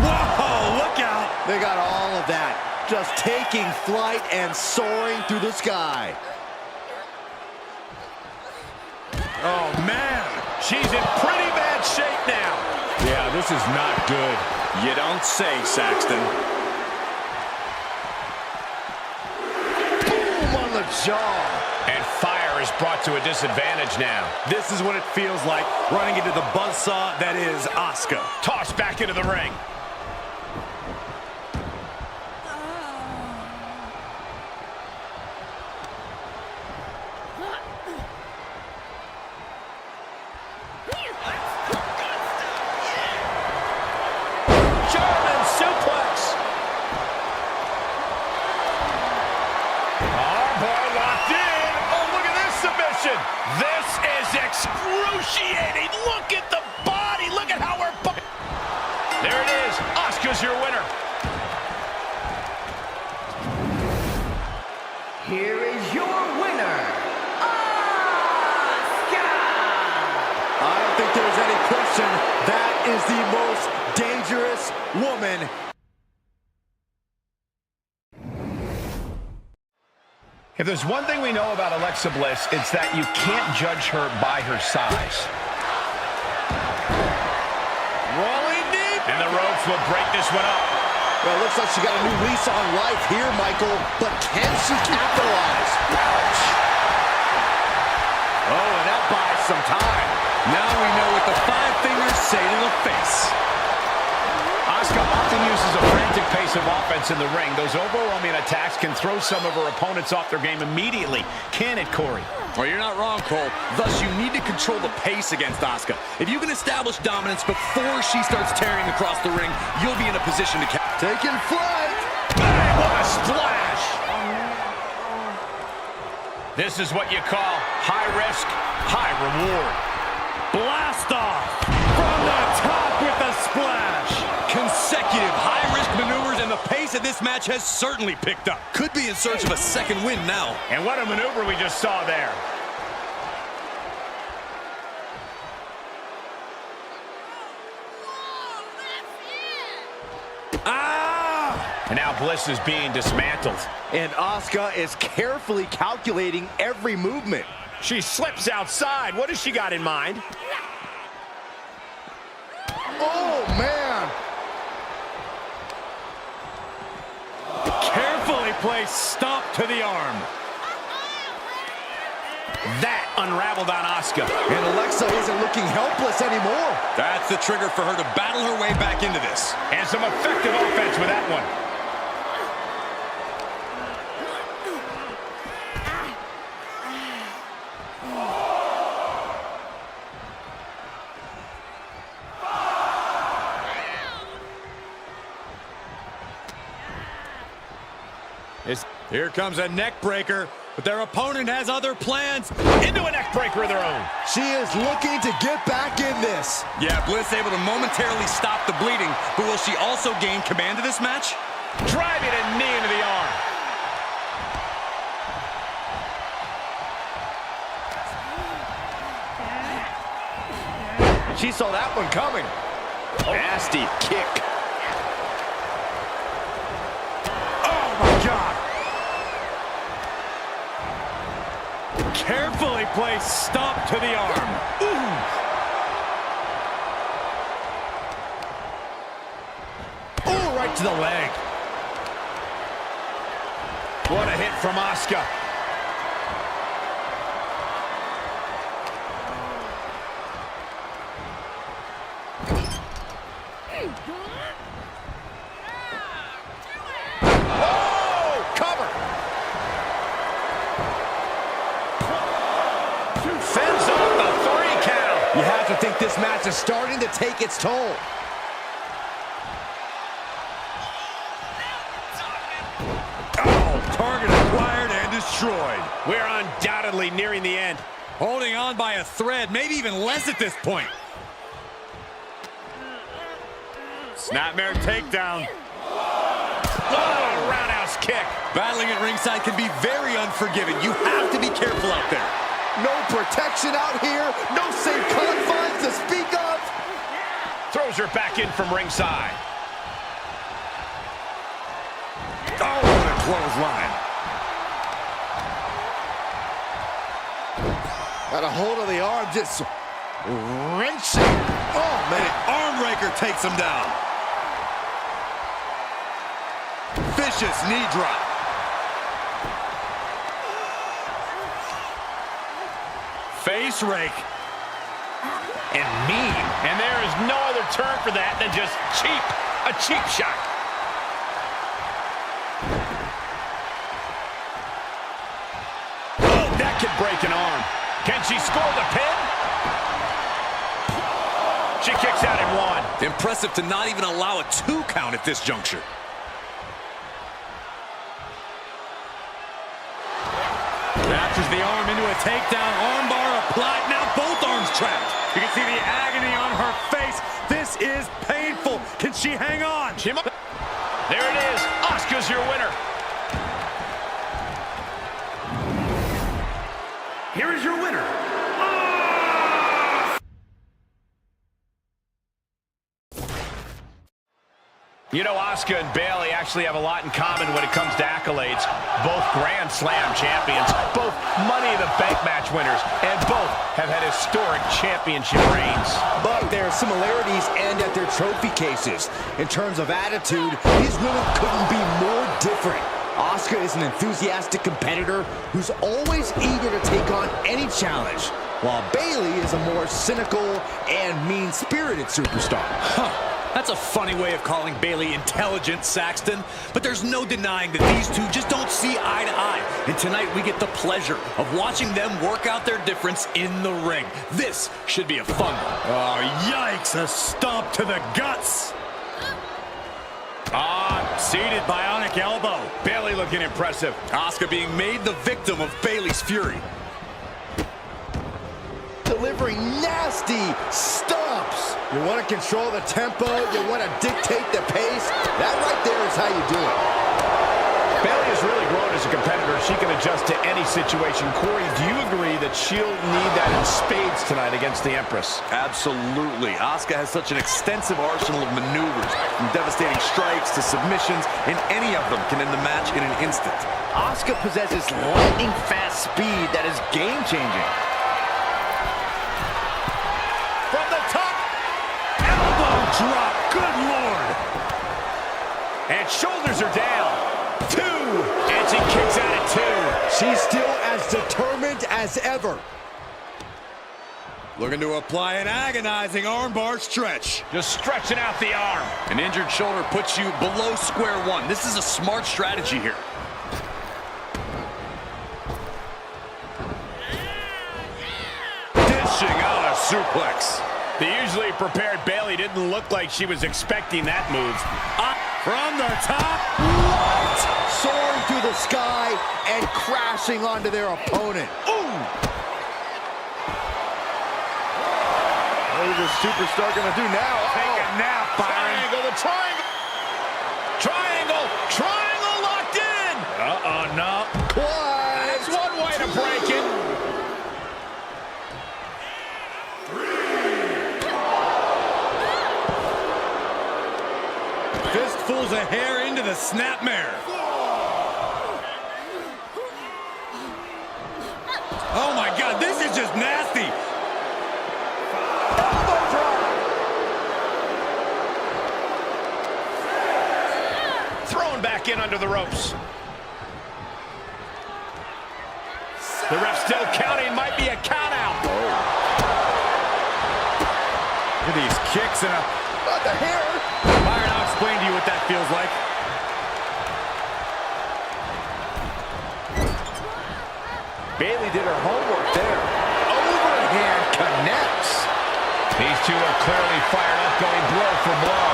Whoa, look out! They got all of that. Just taking flight and soaring through the sky. Oh, man. She's in pretty bad shape now. Yeah, this is not good. You don't say, Saxton. Boom on the jaw. And Fire is brought to a disadvantage now. This is what it feels like running into the buzzsaw that is Asuka. Tossed back into the ring. German suplex. Armbar locked in. Oh, look at this submission. This is excruciating. Look at the body. Look at how her body. There it is. Asuka's your winner. Here is your winner, Asuka! I don't think there's any question that is the most dangerous woman. If there's one thing we know about Alexa Bliss, it's that you can't judge her by her size. Rolling deep. And the ropes will break this one up. Well, it looks like she got a new lease on life here, Michael. But can she capitalize? Ouch. Oh, and that buys some time. Now we know what the five fingers say to the face. Asuka often uses a frantic pace of offense in the ring. Those overwhelming attacks can throw some of her opponents off their game immediately. Can it, Corey? Well, you're not wrong, Cole. Thus, you need to control the pace against Asuka. If you can establish dominance before she starts tearing across the ring, you'll be in a position to catch. Taking flight. Bang, what a splash! This is what you call high risk, high reward. Blast off from the top with a splash. Consecutive high-risk maneuvers, and the pace of this match has certainly picked up. Could be in search of a second win now. And what a maneuver we just saw there. And now Bliss is being dismantled. And Asuka is carefully calculating every movement. She slips outside. What has she got in mind? Oh, man. Carefully placed stomp to the arm. That unraveled on Asuka. And Alexa isn't looking helpless anymore. That's the trigger for her to battle her way back into this. And some effective offense with that one. Here comes a neck breaker. but their opponent has other plans. Into a neck breaker of their own. She is looking to get back in this. Yeah, Bliss able to momentarily stop the bleeding, but will she also gain command of this match? Driving a knee into the arm. She saw that one coming. Nasty kick. Oh, my God. Carefully placed stomp to the arm. Ooh, right to the leg. What a hit from Asuka. Oh, cover. Fends off the 3 count. You have to think this match is starting to take its toll. Oh, target acquired and destroyed. We're undoubtedly nearing the end. Holding on by a thread, maybe even less at this point. Snapmare takedown. Oh, roundhouse kick. Battling at ringside can be very unforgiving. You have to be careful out there. No protection out here. No safe confines to speak of. Throws her back in from ringside. Oh, what a clothesline. Got a hold of the arm, just wrenching. Oh, man. Arm breaker takes him down. Vicious knee drop. Face rake. And mean. And there is no other term for that than just cheap. A cheap shot. Oh, that could break an arm. Can she score the pin? She kicks out in 1. Impressive to not even allow a 2 count at this juncture. Captures the arm into a takedown. Armbar applied. Now both arms trapped. You can see the agony on her face. This is painful. Can she hang on? There it is. Asuka's your winner. Here is your winner. You know, Asuka and Bayley actually have a lot in common when it comes to accolades. Both Grand Slam champions, both Money in the Bank match winners, and both have had historic championship reigns. But there are similarities and at their trophy cases. In terms of attitude, these women couldn't be more different. Asuka is an enthusiastic competitor who's always eager to take on any challenge, while Bayley is a more cynical and mean-spirited superstar. That's a funny way of calling Bayley intelligent, Saxton. But there's no denying that these two just don't see eye to eye. And tonight we get the pleasure of watching them work out their difference in the ring. This should be a fun one. Oh, yikes! A stomp to the guts. Seated bionic elbow. Bayley looking impressive. Asuka being made the victim of Bayley's fury. Delivering nasty stomps. You want to control the tempo, you want to dictate the pace. That right there is how you do it. Bayley has really grown as a competitor. She can adjust to any situation. Corey, do you agree that she'll need that in spades tonight against the Empress? Absolutely. Asuka has such an extensive arsenal of maneuvers, from devastating strikes to submissions, and any of them can end the match in an instant. Asuka possesses lightning-fast speed that is game-changing. From the top. Elbow drop. Good Lord. And shoulders are down. 2. And she kicks out at 2. She's still as determined as ever. Looking to apply an agonizing armbar stretch. Just stretching out the arm. An injured shoulder puts you below square one. This is a smart strategy here. Dishing out a suplex. The usually prepared Bayley didn't look like she was expecting that move. From the top. What? soaring through the sky and crashing onto their opponent. Ooh! What is this superstar gonna do now? Take a nap, Byron. Triangle, the triangle. Triangle, triangle locked in. No. That's one way to break it. Fistfuls of hair into the snapmare. Oh my God, this is just nasty. Thrown back in under the ropes. The ref still counting, might be a count out. Look at these kicks and Not the hair. Byron, I'll explain to you what that feels like. Bayley did her homework there. Overhand connects. These two are clearly fired up, going blow for blow.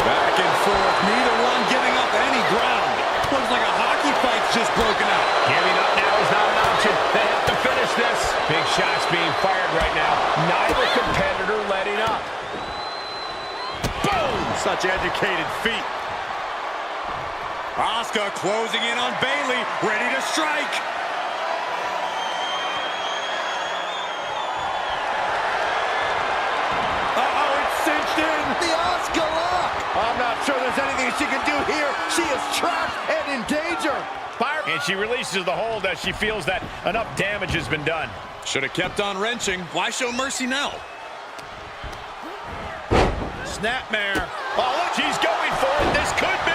Back and forth, neither one giving up any ground. Looks like a hockey fight's just broken out. Giving up now is not an option. They have to finish this. Big shots being fired right now. Neither competitor letting up. Boom! Such educated feet. Asuka closing in on Bayley, ready to strike. Uh-oh, it's cinched in. The Asuka lock. I'm not sure there's anything she can do here. She is trapped and in danger. And she releases the hold as she feels that enough damage has been done. Should have kept on wrenching. Why show mercy now? Snapmare. Oh, look, she's going for it. This could be.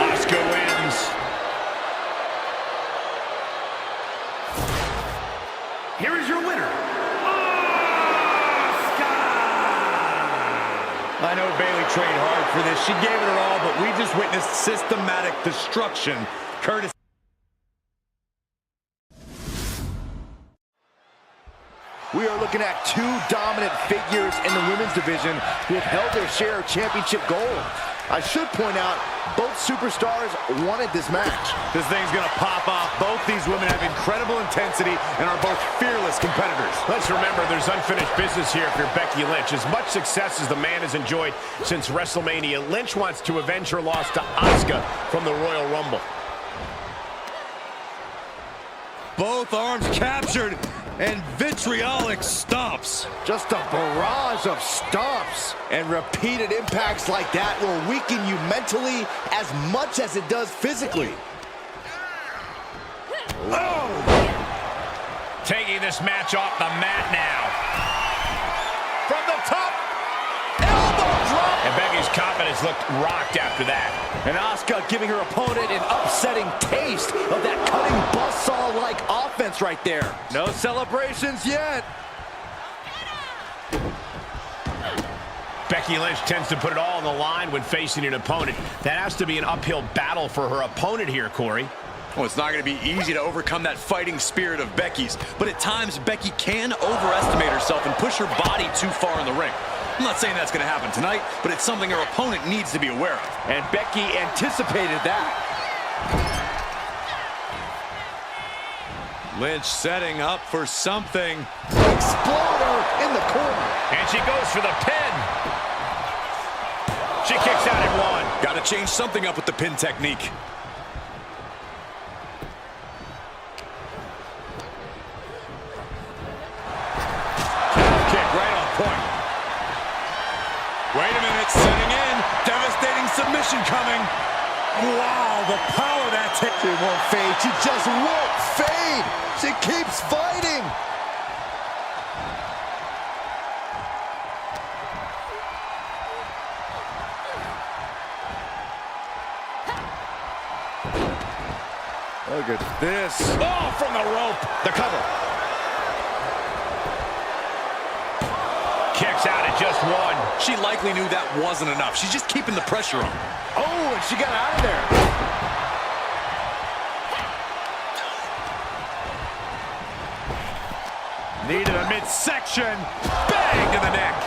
Asuka wins. Here is your winner, I know Bayley trained hard for this. She gave it her all, but we just witnessed systematic destruction. Curtis. We are looking at two dominant figures in the women's division who have held their share of championship gold. I should point out, both superstars wanted this match. This thing's gonna pop off. Both these women have incredible intensity and are both fearless competitors. Let's remember, there's unfinished business here if you're Becky Lynch. As much success as the man has enjoyed since WrestleMania, Lynch wants to avenge her loss to Asuka from the Royal Rumble. Both arms captured, and vitriolic stomps. Just a barrage of stomps. And repeated impacts like that will weaken you mentally as much as it does physically. Oh! Taking this match off the mat now. From the top. Elbow drop. And Becky's confidence looked rocked after that. And Asuka giving her opponent an upsetting taste of that cutting buzzsaw-like offense right there. No celebrations yet. Becky Lynch tends to put it all on the line when facing an opponent. That has to be an uphill battle for her opponent here, Corey. Well, it's not going to be easy to overcome that fighting spirit of Becky's, but at times Becky can overestimate herself and push her body too far in the ring. I'm not saying that's going to happen tonight, but it's something her opponent needs to be aware of. And Becky anticipated that. Lynch setting up for something. Exploder in the corner. And she goes for the pin. She kicks out at one. Got to change something up with the pin technique. Kick right on point. Wait a minute, setting in. Devastating submission coming. Wow, the power of that hit. She won't fade. She just won't fade. She keeps fighting. Look at this. Oh, from the rope. The cover. Kicks out at just one. She likely knew that wasn't enough. She's just keeping the pressure on. Oh, and she got out of there. Knee to the midsection. Bang to the neck.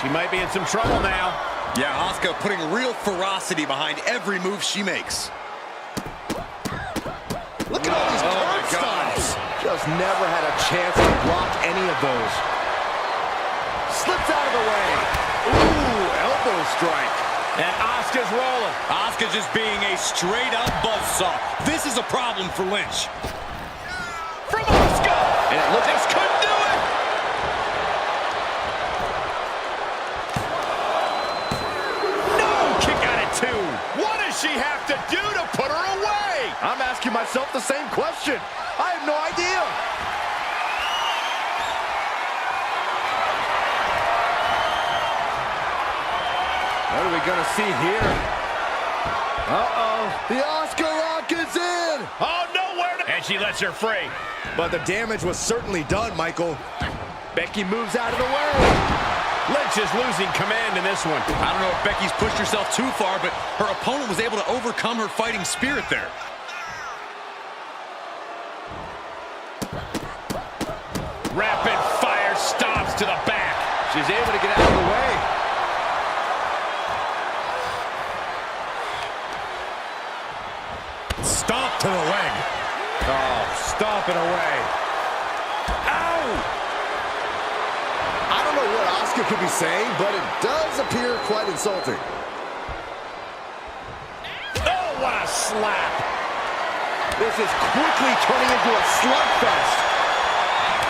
She might be in some trouble now. Yeah, Asuka putting real ferocity behind every move she makes. Look at all these curb stops. Just never had a chance to block any of those. Slips out of the way. Ooh, elbow strike. And Asuka's rolling. Asuka just being a straight-up buzzsaw. This is a problem for Lynch. From Asuka! And it looks This could do it! No! Kick out at 2. What does she have to do to put her away? I'm asking myself the same question. I have no idea. What are we going to see here? Uh-oh. The Asuka lock is in. Oh, nowhere to... And she lets her free. But the damage was certainly done, Michael. Becky moves out of the way. Lynch is losing command in this one. I don't know if Becky's pushed herself too far, but her opponent was able to overcome her fighting spirit there. Rapid fire stomps to the back. She's able to get out of the way. Stomp to the leg. Oh, stomping away. Ow! I don't know what Asuka could be saying, but it does appear quite insulting. Oh, what a slap. This is quickly turning into a slugfest.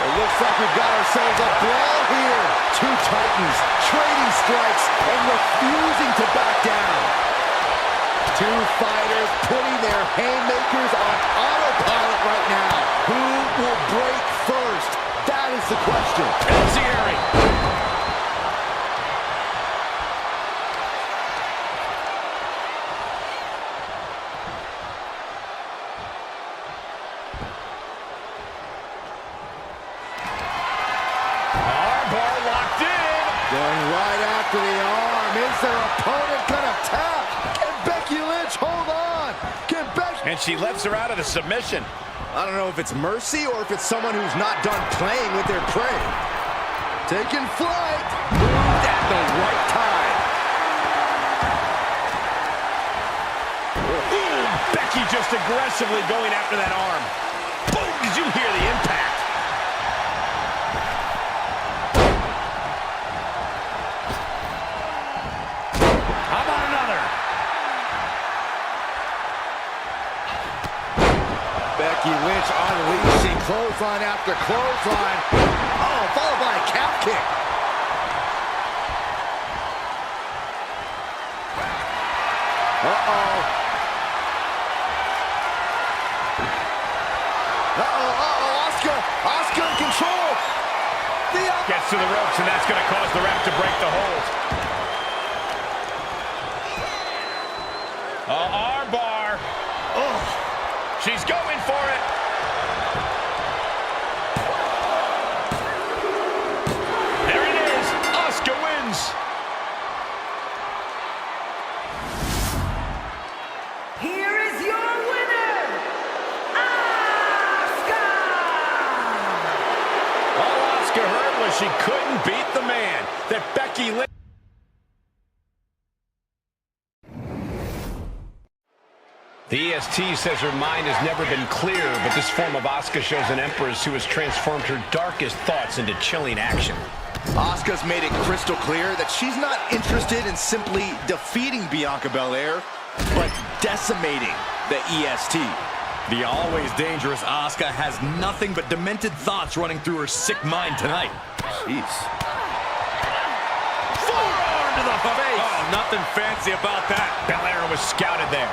It looks like we've got ourselves a brawl here. Two titans trading strikes and refusing to back down. Two fighters putting their haymakers on autopilot right now. Who will break first? That is the question. Jerry. Armbar locked in. Going right after the arm. Is their opponent gonna tap? Can Becky Lynch hold on? Can Becky... And she lets her out of the submission. I don't know if it's mercy or if it's someone who's not done playing with their prey. Taking flight. Moved at the right time. Ooh, Becky just aggressively going after that arm. Boom, did you hear the impact? How about another? Becky Lynch unleashing clothesline after clothesline. Oh, followed by a calf kick. Uh-oh. Asuka. Asuka in control. Gets to the ropes, and that's going to cause the ref to break the hold. Armbar. Oh, she's going for it. There it is. Asuka wins. Here is your winner, Asuka! All Asuka heard was she couldn't beat the man. That Becky Lynch. The EST says her mind has never been clear, but this form of Asuka shows an empress who has transformed her darkest thoughts into chilling action. Asuka's made it crystal clear that she's not interested in simply defeating Bianca Belair, but decimating the EST. The always dangerous Asuka has nothing but demented thoughts running through her sick mind tonight. Jeez. Forearm to the face. Oh, nothing fancy about that. Belair was scouted there.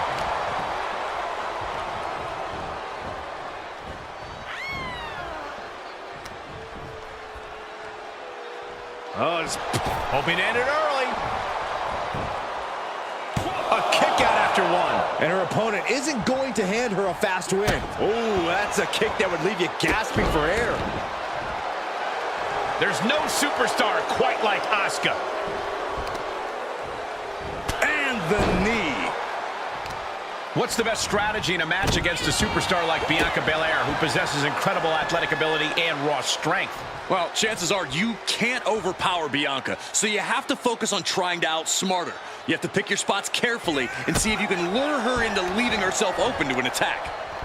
Oh, it's hoping to end it early. A kick out after one. And her opponent isn't going to hand her a fast win. Oh, that's a kick that would leave you gasping for air. There's no superstar quite like Asuka. And the knee. What's the best strategy in a match against a superstar like Bianca Belair, who possesses incredible athletic ability and raw strength? Well, chances are you can't overpower Bianca, so you have to focus on trying to outsmart her. You have to pick your spots carefully and see if you can lure her into leaving herself open to an attack.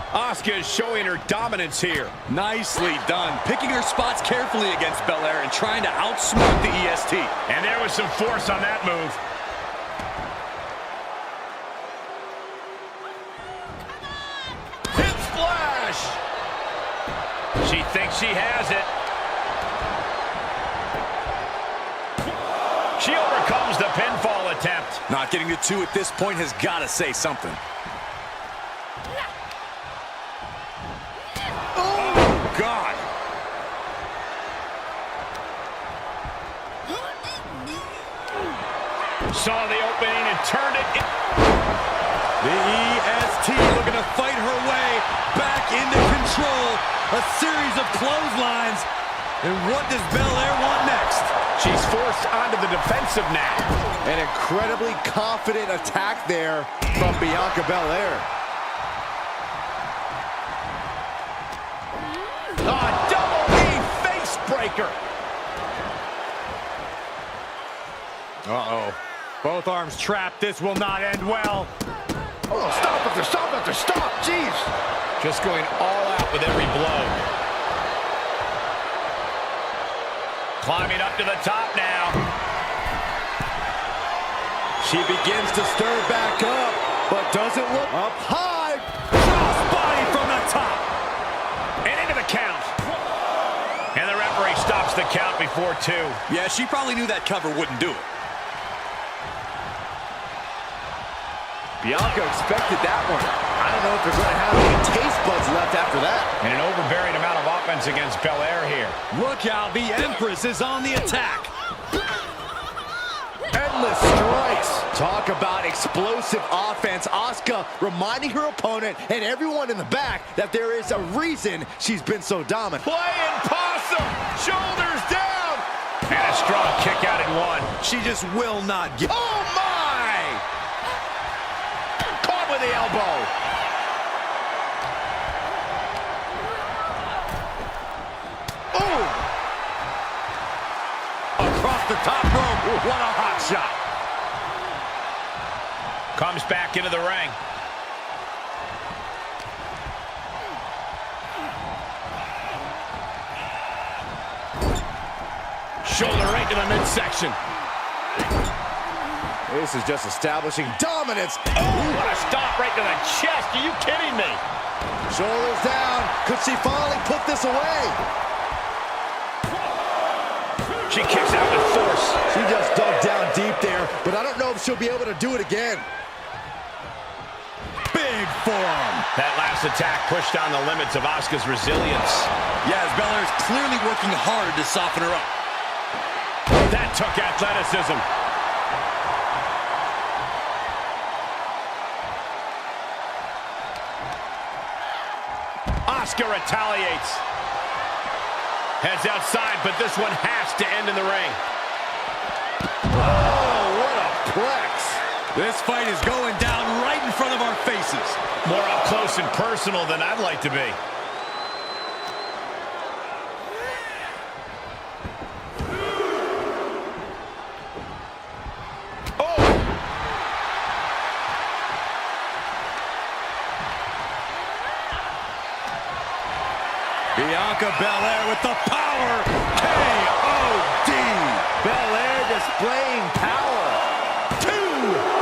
Asuka is showing her dominance here. Nicely done. Picking her spots carefully against Belair and trying to outsmart the EST. And there was some force on that move. Hip splash! She thinks she has it. She overcomes the pinfall attempt. Not getting to 2 at this point has got to say something. Oh, God. Saw the opening and turned it. The EST looking to fight her way back into control. A series of clotheslines. And what does Belair want next? She's forced onto the defensive now. An incredibly confident attack there from Bianca Belair. A double knee face breaker. Uh-oh. Both arms trapped. This will not end well. Oh, stop after stop after stop. Jeez. Just going all out with every blow. Climbing up to the top now. She begins to stir back up, but doesn't look up high. Crossbody from the top. And into the count. And the referee stops the count before 2. Yeah, she probably knew that cover wouldn't do it. Bianca expected that one. I don't know if they're going to have any taste buds left after that. And an overbearing amount of offense against Belair here. Look out, the Empress is on the attack. Endless strikes. Talk about explosive offense. Asuka reminding her opponent and everyone in the back that there is a reason she's been so dominant. Playing possum. Shoulders down. And a strong kick out in 1. She just will not give. Oh, my! Caught with the elbow. Ooh! Across the top rope. What a hot shot. Comes back into the ring. Shoulder right to the midsection. This is just establishing dominance. Oh, what a stop right to the chest. Are you kidding me? Shoulders down. Could she finally put this away? She kicks out with force. She just dug down deep there, but I don't know if she'll be able to do it again. Big forearm. That last attack pushed down the limits of Asuka's resilience. Yeah, as Belair is clearly working hard to soften her up. That took athleticism. Asuka retaliates. Heads outside, but this one has to end in the ring. Oh, what a plex. This fight is going down right in front of our faces. More up close and personal than I'd like to be. Bianca Belair with the power. K.O.D. Belair displaying power. 2!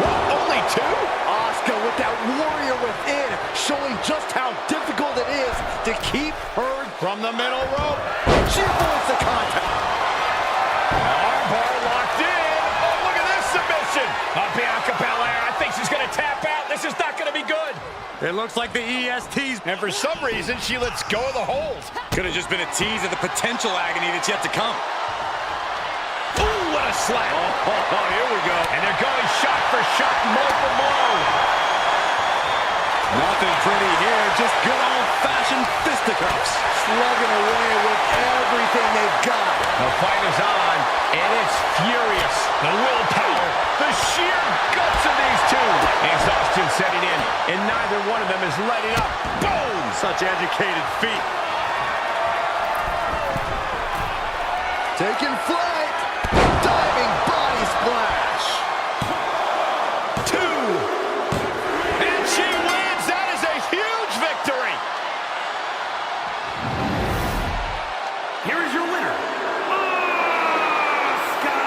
What, only 2? Asuka with that warrior within, showing just how difficult it is to keep her From the middle rope. She avoids the contact. Armbar locked in. Oh, look at this submission. Bianca Belair, I think she's going to tap out. This is not going to be good. It looks like the EST's. And for some reason, she lets go of the hold. Could have just been a tease of the potential agony that's yet to come. Ooh, what a slap. Here we go. And they're going shot for shot, blow for blow. Nothing pretty here. just good old-fashioned fisticuffs. Slugging away with everything they've got. The fight is on, and it's furious. The willpower, the sheer guts of these two. Exhaustion setting in, and neither one of them is letting up. Boom! Such educated feet. Taking flight. Diving body splash. 2. And she wins. That is a huge victory. Here is your winner, Asuka!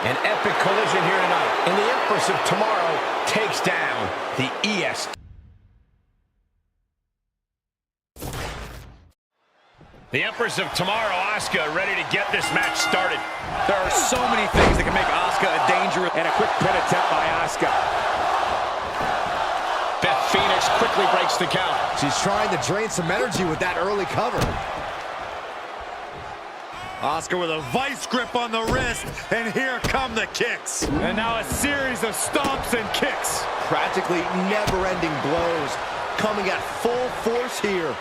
An epic collision here tonight. And the Empress of Tomorrow takes down the ES. The Empress of Tomorrow, Asuka, ready to get this match started. There are so many things that can make Asuka a dangerous. And a quick pin attempt by Asuka. Beth Phoenix quickly breaks the count. She's trying to drain some energy with that early cover. Asuka with a vice grip on the wrist, and here come the kicks. And now a series of stomps and kicks. Practically never-ending blows coming at full force here.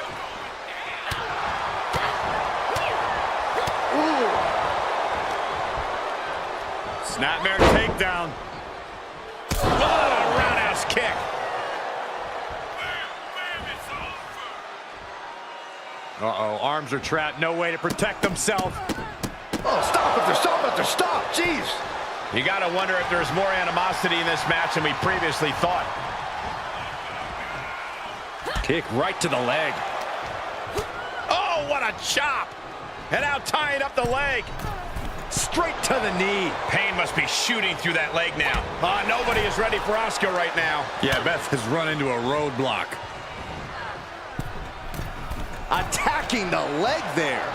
Snapmare takedown. Oh, a roundhouse kick. Uh-oh, arms are trapped, no way to protect themselves. Oh, stop after stop after stop. Jeez. You got to wonder if there's more animosity in this match than we previously thought. Kick right to the leg. Oh, what a chop. And now tying up the leg. Straight to the knee. Pain must be shooting through that leg now. Nobody is ready for Asuka right now. Yeah, Beth has run into a roadblock. Attacking the leg there.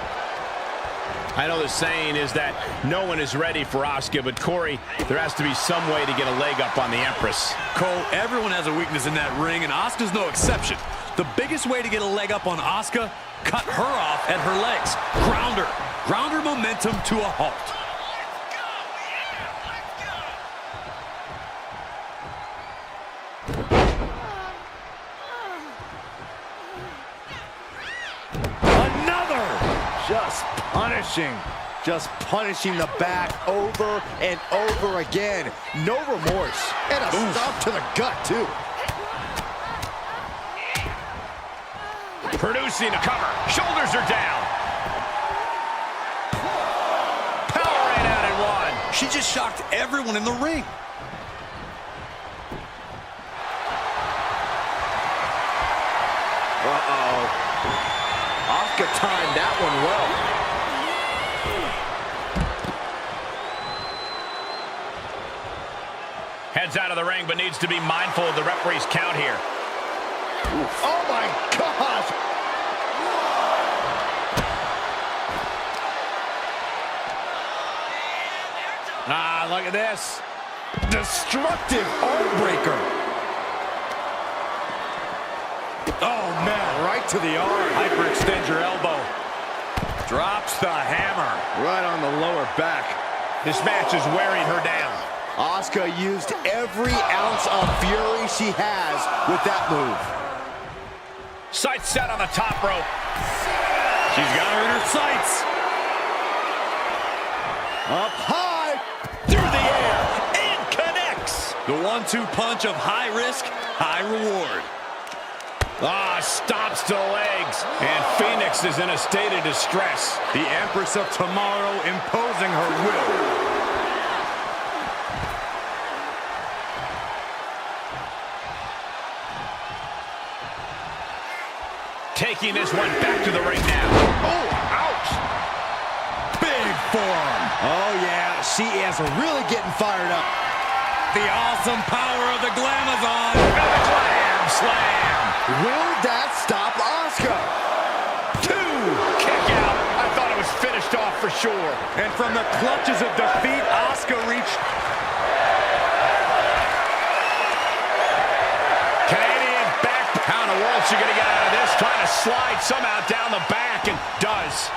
I know the saying is that no one is ready for Asuka, but Corey, there has to be some way to get a leg up on the Empress. Cole, everyone has a weakness in that ring, and Asuka's no exception. The biggest way to get a leg up on Asuka, cut her off at her legs. Ground her. Ground her momentum to a halt. Another. Just punishing the back over and over again. No remorse. And a stomp to the gut, too. Producing a cover. Shoulders are down. Power ran out and one. She just shocked everyone in the ring. Uh-oh. Asuka timed that one well. Heads out of the ring, but needs to be mindful of the referee's count here. Oh, my gosh. Look at this. Destructive arm breaker. Oh, man, right to the arm. Hyperextend your elbow. Drops the hammer. Right on the lower back. This match is wearing her down. Asuka used every ounce of fury she has with that move. Sights set on the top rope. She's got her in her sights. Up high. Through the air. And connects. The 1-2 punch of high risk, high reward. Stomps to the legs. And Phoenix is in a state of distress. The Empress of Tomorrow imposing her will. Taking this one back to the ring now. Oh, ouch. Big forearm. Oh, yeah. She is really getting fired up. The awesome power of the Glamazon. And the Glam Slam. Will that stop Asuka? 2. Kick out. I thought it was finished off for sure. And from the clutches of defeat, Asuka reached. Canadian back. How in the world is she going to get out of this? Trying to slide somehow down the back, and does.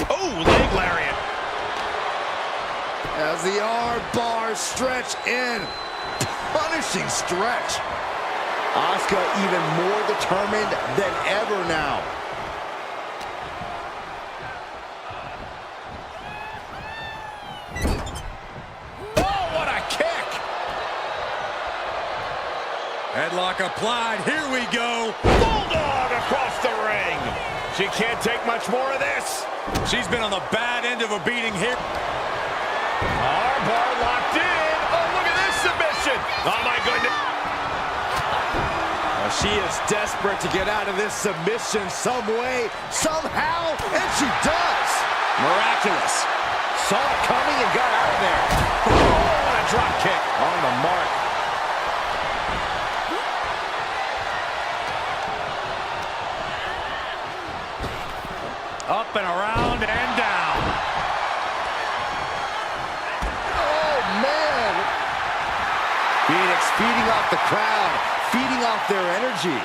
Oh, leg lariat. as the arm bars stretch in. Punishing stretch. Asuka even more determined than ever now. Oh, what a kick! Headlock applied. Here we go. Bulldog across the ring. She can't take much more of this. She's been on the bad end of a beating here. Armbar locked in. Oh, look at this submission. Oh, my goodness. She is desperate to get out of this submission some way, somehow, and she does. Miraculous. Saw it coming and got out of there. Oh, what a drop kick. On the mark. Up and around and down. Oh, man. Phoenix feeding off the crowd, feeding off their energy.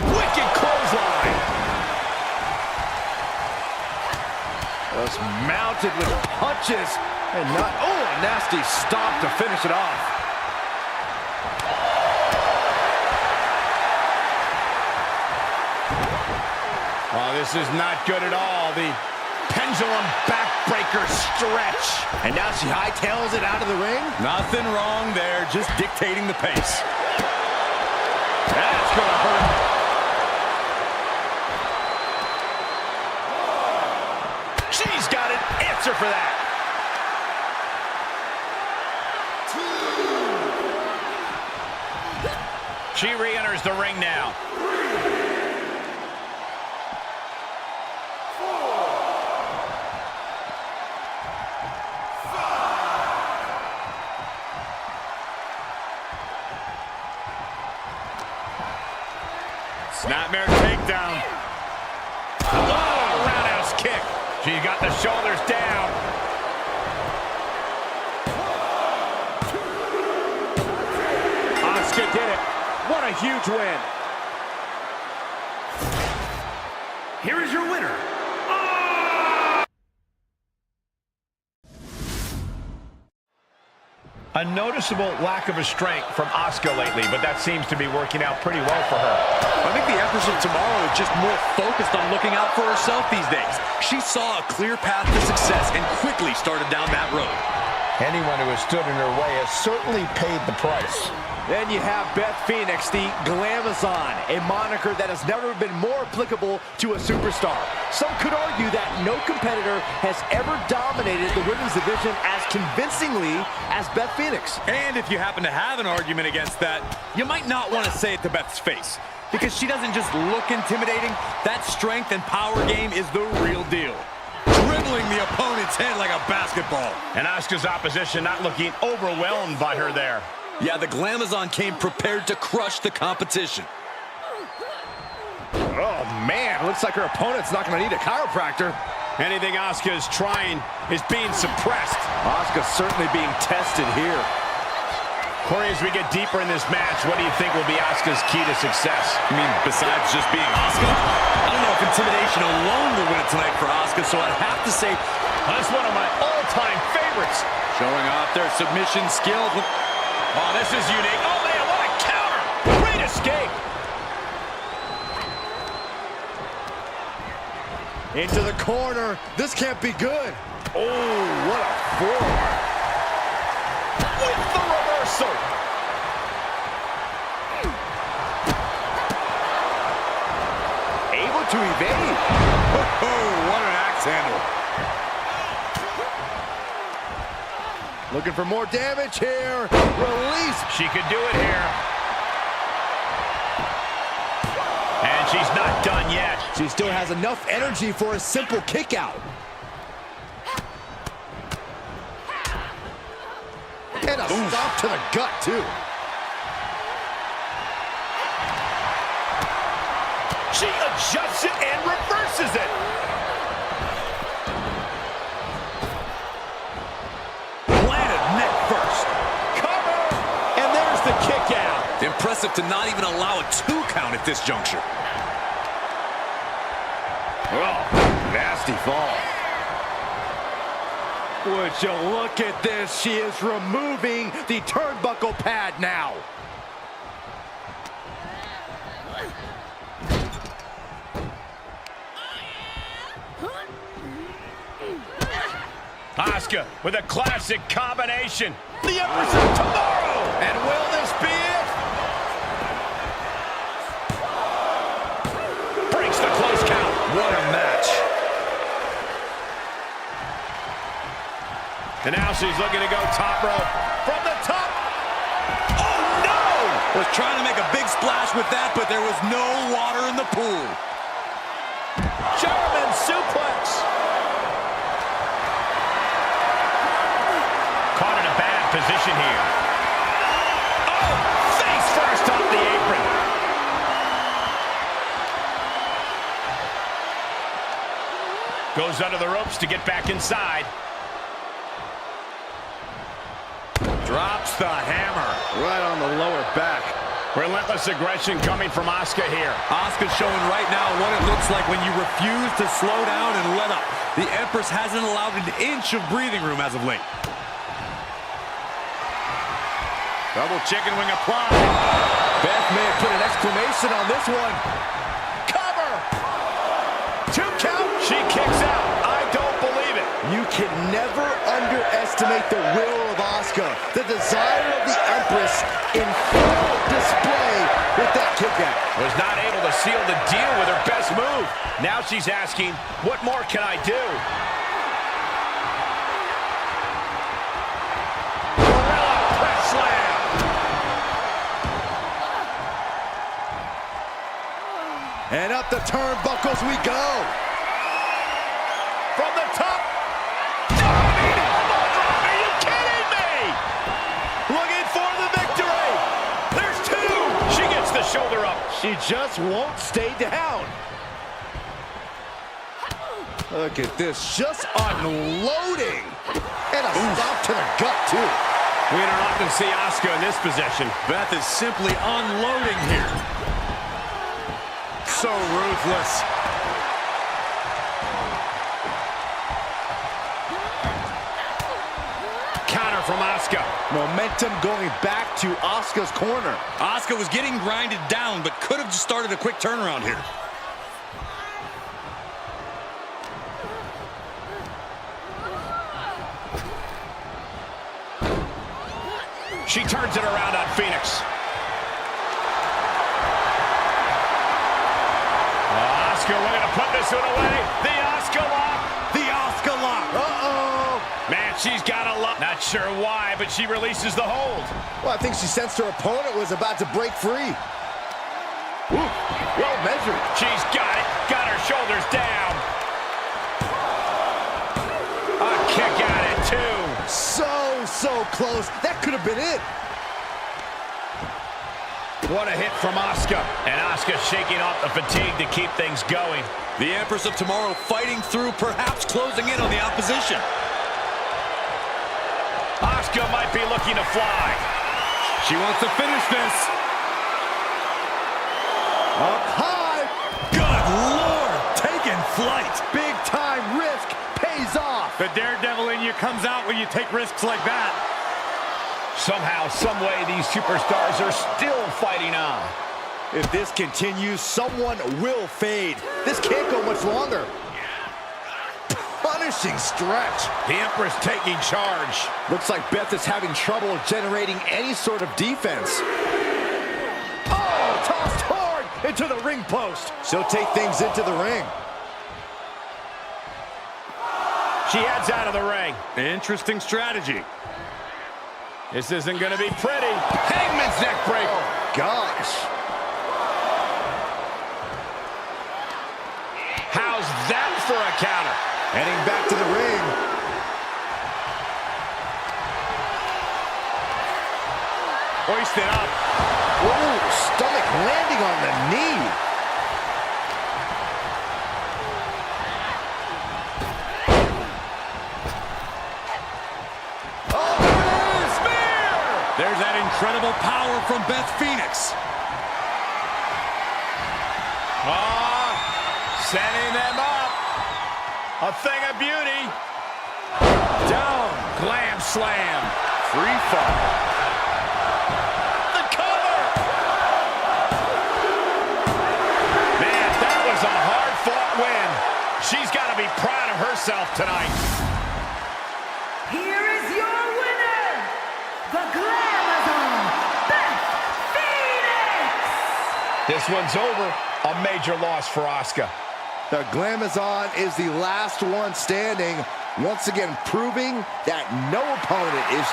Wicked clothesline. Just mounted with punches and not, oh, a nasty stop to finish it off. Oh, this is not good at all. The pendulum backbreaker stretch. And now she hightails it out of the ring. Nothing wrong there, just dictating the pace. That's gonna hurt. She's got an answer for that. She re-enters the ring now. Snapmare takedown. Oh, roundhouse kick. She got the shoulders down. Asuka did it. What a huge win. Here is your winner. A noticeable lack of strength from Asuka lately, but that seems to be working out pretty well for her. I think the Empress of Tomorrow is just more focused on looking out for herself these days. She saw a clear path to success and quickly started down that road. Anyone who has stood in her way has certainly paid the price. Then you have Beth Phoenix, the Glamazon, a moniker that has never been more applicable to a superstar. Some could argue that no competitor has ever dominated the women's division as convincingly as Beth Phoenix. And if you happen to have an argument against that, you might not want to say it to Beth's face, because she doesn't just look intimidating. That strength and power game is the real deal. Dribbling the opponent's head like a basketball. And Asuka's opposition not looking overwhelmed by her there. Yeah, the Glamazon came prepared to crush the competition. Oh, man, looks like her opponent's not going to need a chiropractor. Anything Asuka is trying is being suppressed. Asuka's certainly being tested here. Corey, as we get deeper in this match, what do you think will be Asuka's key to success? I mean, besides just being Asuka, I don't know if intimidation alone will win it tonight for Asuka, so I'd have to say That's one of my all-time favorites. showing off their submission skills. Oh, this is unique. Oh, man, what a counter. Great escape. Into the corner. This can't be good. Oh, what a forearm. With the reversal. Able to evade. Oh, what an axe handle. Looking for more damage here. Release. She could do it here. And she's not done yet. She still has enough energy for a simple kick out. And a stop to the gut, too. She adjusts it and reverses it. Planted neck first. Cover. And there's the kick out. Impressive to not even allow a 2 count at this juncture. Oh, nasty fall. Would you look at this? She is removing the turnbuckle pad now. Asuka with a classic combination. The Empress of Tomorrow! And will this be it? Breaks the close count. What a match. And now she's looking to go top rope. From the top. Oh, no! Was trying to make a big splash with that, but there was no water in the pool. German suplex. Caught in a bad position here. Oh, face first off the apron. Goes under the ropes to get back inside. Drops the hammer. Right on the lower back. Relentless aggression coming from Asuka here. Asuka's showing right now what it looks like when you refuse to slow down and let up. The Empress hasn't allowed an inch of breathing room as of late. Double chicken wing applied. Beth may have put an exclamation on this one. Cover. 2 count. She kicks out. I don't believe it. You can never underestimate the will of Asuka, the desire of the Empress in full display with that kick out. Was not able to seal the deal with her best move. Now she's asking, what more can I do? Gorilla press slam. And up the turnbuckles we go. From the top. Diving elbow drop. Are you kidding me? Looking for the victory. There's 2. She gets the shoulder up. She just won't stay down. Look at this, just unloading. And a stop to the gut, too. We don't often see Asuka in this position. Beth is simply unloading here. So ruthless. Counter from Asuka. Momentum going back to Asuka's corner. Asuka was getting grinded down, but could have just started a quick turnaround here. She turns it around on Phoenix. Asuka looking to put this one away. The Asuka lock. The Asuka lock. Uh-oh. Man, she's got a lock. Not sure why, but she releases the hold. Well, I think she sensed her opponent was about to break free. Ooh, well measured. She's got it. Got her shoulders down. A kick out at 2. So close. That could have been it. What a hit from Asuka. And Asuka shaking off the fatigue to keep things going. The Empress of Tomorrow fighting through, perhaps closing in on the opposition. Asuka might be looking to fly. She wants to finish this. Up high. Good Lord, taking flight. Big time risk pays off. The daredevil in you comes out when you take risks like that. Somehow, someway, these superstars are still fighting on. If this continues, someone will fade. This can't go much longer. Punishing stretch. The Empress taking charge. Looks like Beth is having trouble generating any sort of defense. Oh, tossed hard into the ring post. She'll take things into the ring. She heads out of the ring. Interesting strategy. This isn't going to be pretty. Hangman's neck breaker. Oh, gosh. How's that for a counter? Heading back to the ring. Hoisted up. Ooh, stomach landing on the knee. Oh, there it is! Spear! There's that incredible power from Beth Phoenix. Sending them up. A thing of beauty. Down. Glam slam. Free fall. The cover. Man, that was a hard-fought win. She's got to be proud of herself tonight. Here is your winner, the Glamazon, Beth Phoenix! This one's over. A major loss for Asuka. The Glamazon is the last one standing, once again proving that no opponent is...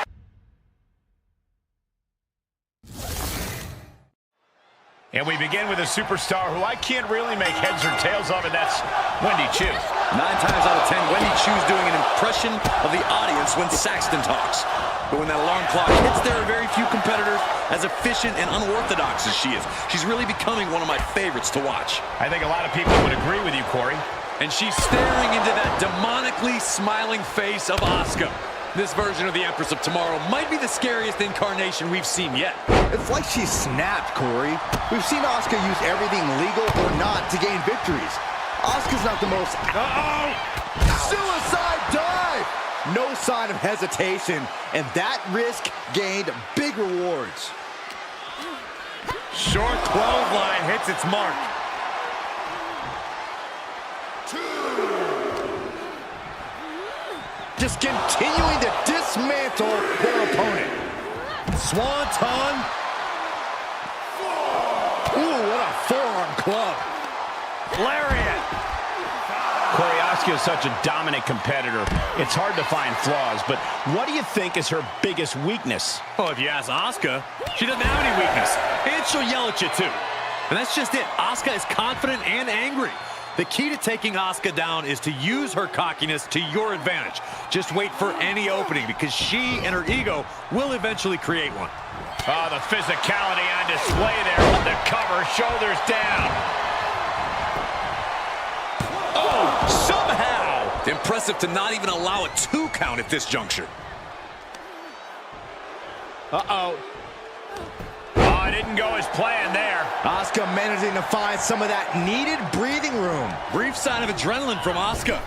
And we begin with a superstar who I can't really make heads or tails of, and that's Wendy Chu. 9 times out of 10, Wendy Chu's doing an impression of the audience when Saxton talks. But when that alarm clock hits, there are very few competitors as efficient and unorthodox as she is. She's really becoming one of my favorites to watch. I think a lot of people would agree with you, Corey. And she's staring into that demonically smiling face of Asuka. This version of the Empress of Tomorrow might be the scariest incarnation we've seen yet. It's like she snapped, Corey. We've seen Asuka use everything legal or not to gain victories. Asuka's not the most... Uh-oh! Suicide dive! No sign of hesitation, and that risk gained big rewards. Short clothesline hits its mark. 2. Just continuing to dismantle their opponent. Swanton. Ooh, what a forearm club. Lariat. Corey, Asuka is such a dominant competitor. It's hard to find flaws, but what do you think is her biggest weakness? Well, if you ask Asuka, she doesn't have any weakness. And she'll yell at you, too. And that's just it. Asuka is confident and angry. The key to taking Asuka down is to use her cockiness to your advantage. Just wait for any opening, because she and her ego will eventually create one. Oh, the physicality on display there. The cover, shoulders down. Oh, somehow! Impressive to not even allow a 2 count at this juncture. Uh-oh. Oh, it didn't go as planned there. Asuka managing to find some of that needed breathing room. Brief sign of adrenaline from Asuka.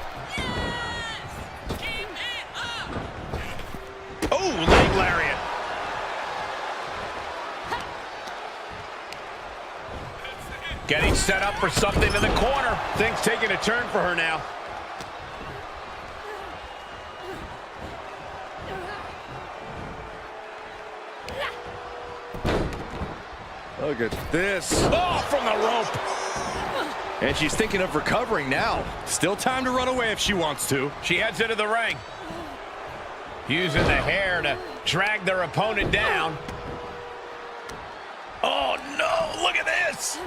Oh, leg lariat. Getting set up for something in the corner. Things taking a turn for her now. Look at this. Oh, from the rope. And she's thinking of recovering now. Still time to run away if she wants to. She heads into the ring. Using the hair to drag their opponent down. Oh, no. Look at this.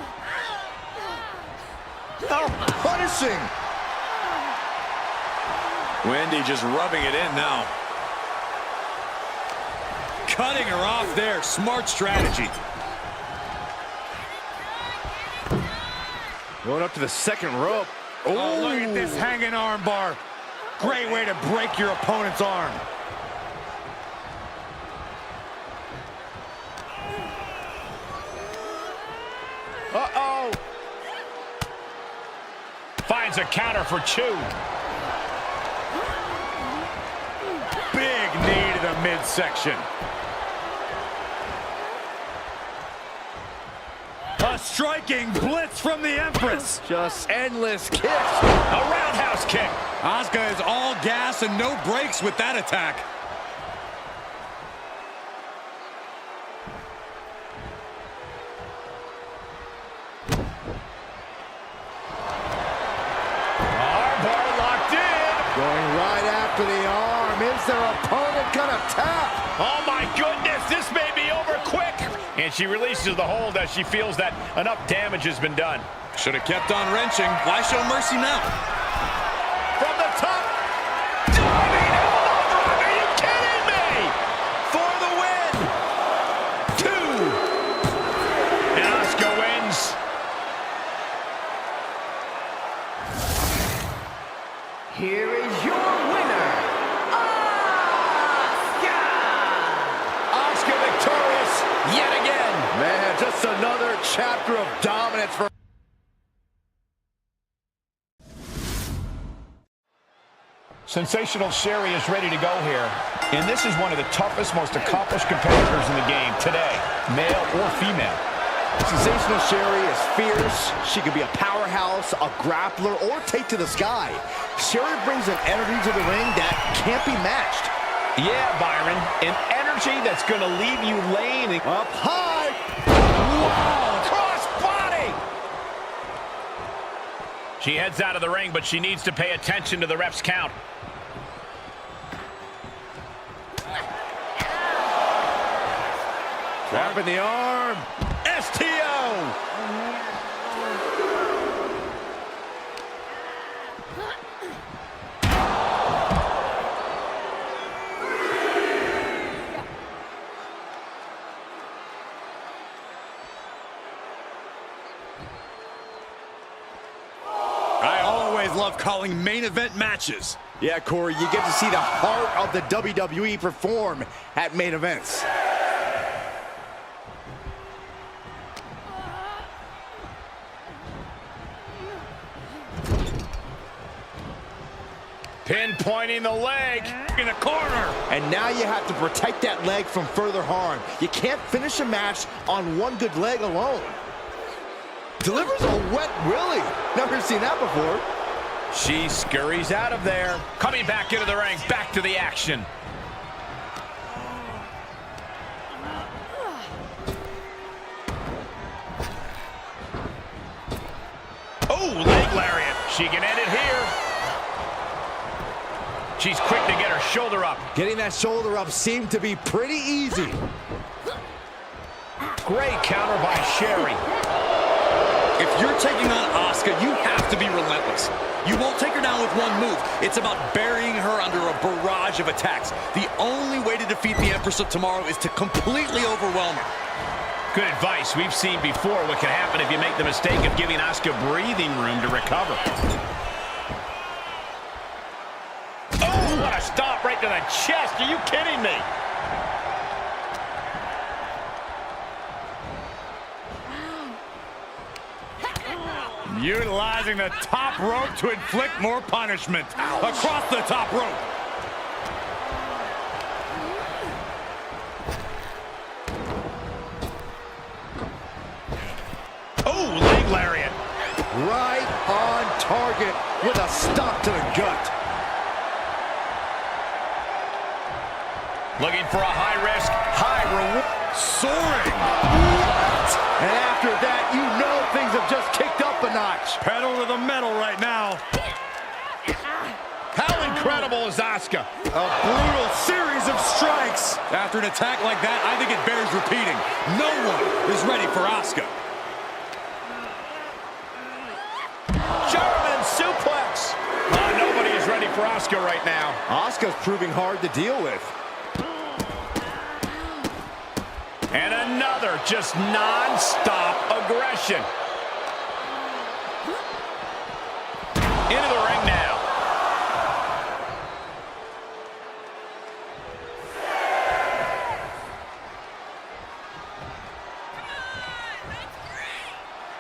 Oh, punishing. Wendy just rubbing it in now. Cutting her off there. Smart strategy. Going up to the second rope. Oh, look at this hanging arm bar. Great way to break your opponent's arm. Uh-oh. Finds a counter for Chu. Big knee to the midsection. A striking blitz from the Empress. Just endless kicks. A roundhouse kick. Asuka is all gas and no brakes with that attack. Armbar locked in. Going right after the arm. Is their opponent gonna tap? Oh my goodness, this may be over quick. And she releases the hold as she feels that enough damage has been done. Should have kept on wrenching. Why show mercy now? From the top. Diving elbow drop. Are you kidding me? For the win. 2. And Asuka wins. Here is your winner, Asuka! Asuka victorious yet again. Man, just another chapter of dominance for... Sensational Sherri is ready to go here. And this is one of the toughest, most accomplished competitors in the game today, male or female. Sensational Sherri is fierce. She can be a powerhouse, a grappler, or take to the sky. Sherri brings an energy to the ring that can't be matched. Yeah, Byron, an energy that's going to leave you laying Up high. Wow, cross body! She heads out of the ring, but she needs to pay attention to the ref's count. Grabbing the arm. STO! I always love calling main event matches. Yeah, Corey, you get to see the heart of the WWE perform at main events. Pinpointing the leg in the corner. And now you have to protect that leg from further harm. You can't finish a match on one good leg alone. Delivers a wet willy. Never seen that before. She scurries out of there. Coming back into the ring, back to the action. Oh, leg lariat. She can end it here. She's quick to get her shoulder up. Getting that shoulder up seemed to be pretty easy. Great counter by Sherri. If you're taking on Asuka, you have to be relentless. You won't take her down with one move. It's about burying her under a barrage of attacks. The only way to defeat the Empress of Tomorrow is to completely overwhelm her. Good advice. We've seen before what can happen if you make the mistake of giving Asuka breathing room to recover. Oh, what a stomp right to the chest. Are you kidding me? Utilizing the top rope to inflict more punishment. Across the top rope. Oh, leg lariat. Right on target with a stop to the gut. Looking for a high risk, high reward. Soaring. And after that, you know things have just kicked up a notch. Pedal to the metal right now. How incredible is Asuka? A brutal series of strikes. After an attack like that, I think it bears repeating. No one is ready for Asuka. German suplex. Nobody is ready for Asuka right now. Asuka's proving hard to deal with. And another just non-stop aggression. Into the ring now.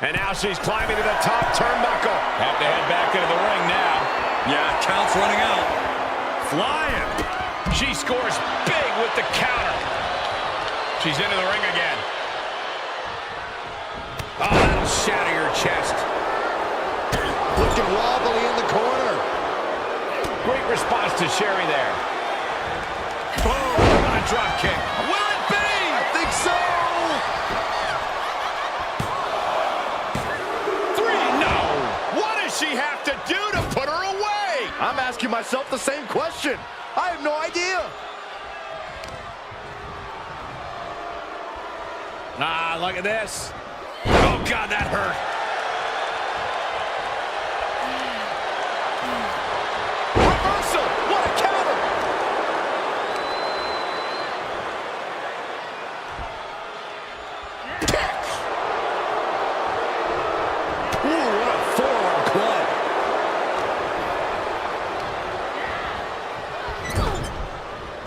And now she's climbing to the top turnbuckle. Have to head back into the ring now. Yeah, count's running out. Flying. She scores big with the counter. She's into the ring again. Oh, that'll shatter your chest. Looking wobbly in the corner. Great response to Sherri there. Boom, what a drop kick. Will it be? I think so. 3, no. What does she have to do to put her away? I'm asking myself the same question. I have no idea. Ah, look at this. Oh, God, that hurt. Reversal. What a counter. Kick. Ooh, what a forearm club.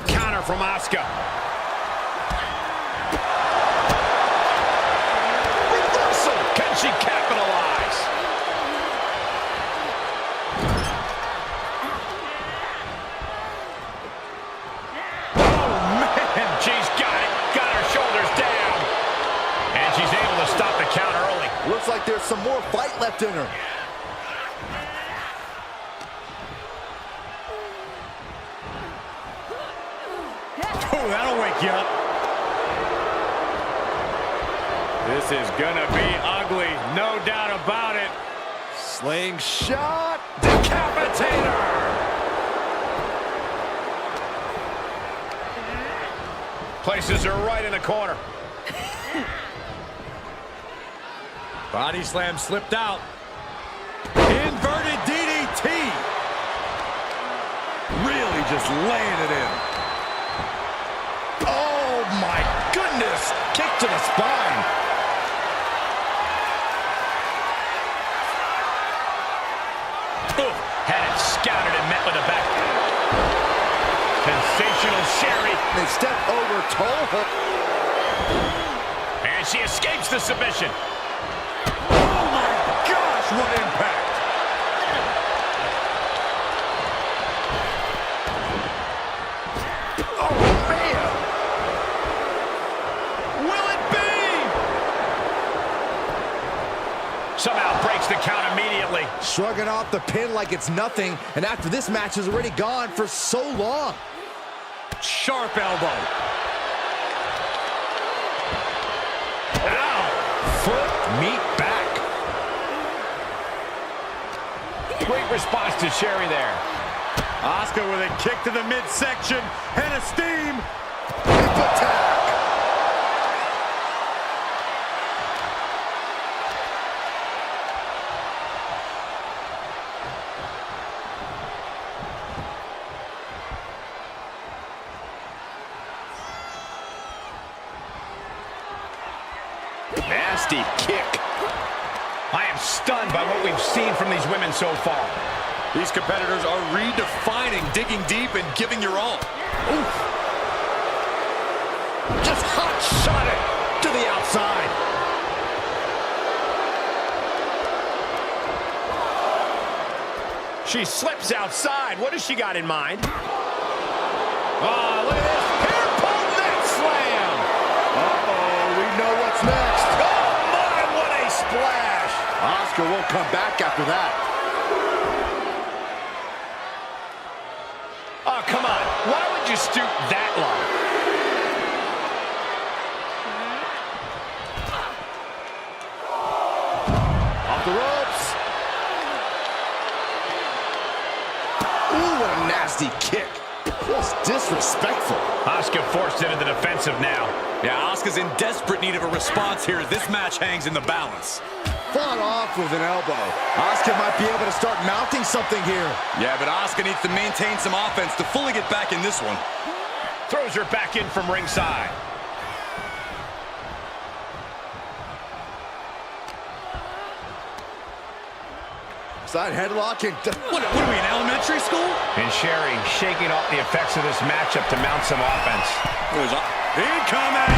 Counter from Asuka. Can she capitalize? some more fight left in her. Oh, that'll wake you up. This is gonna be ugly, no doubt about it. Slingshot, decapitator. Places her right in the corner. Body slam slipped out. Inverted DDT. Really just laying it in. Oh my goodness! Kick to the spine. Ooh, had it scouted and met with a back. Sensational Sherry. They step over toe. And she escapes the submission. Oh my gosh, what impact. Oh man. Will it be? Somehow breaks the count immediately. Shrugging off the pin like it's nothing, and after this match is already gone for so long. Sharp elbow. Ow! Foot meet back. Great response to Sherry there. Asuka with a kick to the midsection and a steam. Hip attack. Nasty kick. I am stunned by what we've seen from these women so far. These competitors are redefining digging deep and giving your all. Oof. Just hot shot it to the outside. She slips outside. What has she got in mind? Oh, look at this. Hair pull net slam. Uh-oh, we know what's next. Oh my, what a splash. Asuka won't come back after that. Oh, come on. Why would you stoop that low? Off the ropes. Ooh, what a nasty kick. Just disrespectful. Asuka forced into the defensive now. Yeah, Asuka's in desperate need of a response here. This match hangs in the balance. Fought off with an elbow. Asuka might be able to start mounting something here. Yeah, but Asuka needs to maintain some offense to fully get back in this one. Throws her back in from ringside. Side headlock and... What are we, in elementary school? And Sherry shaking off the effects of this matchup to mount some offense. Incoming!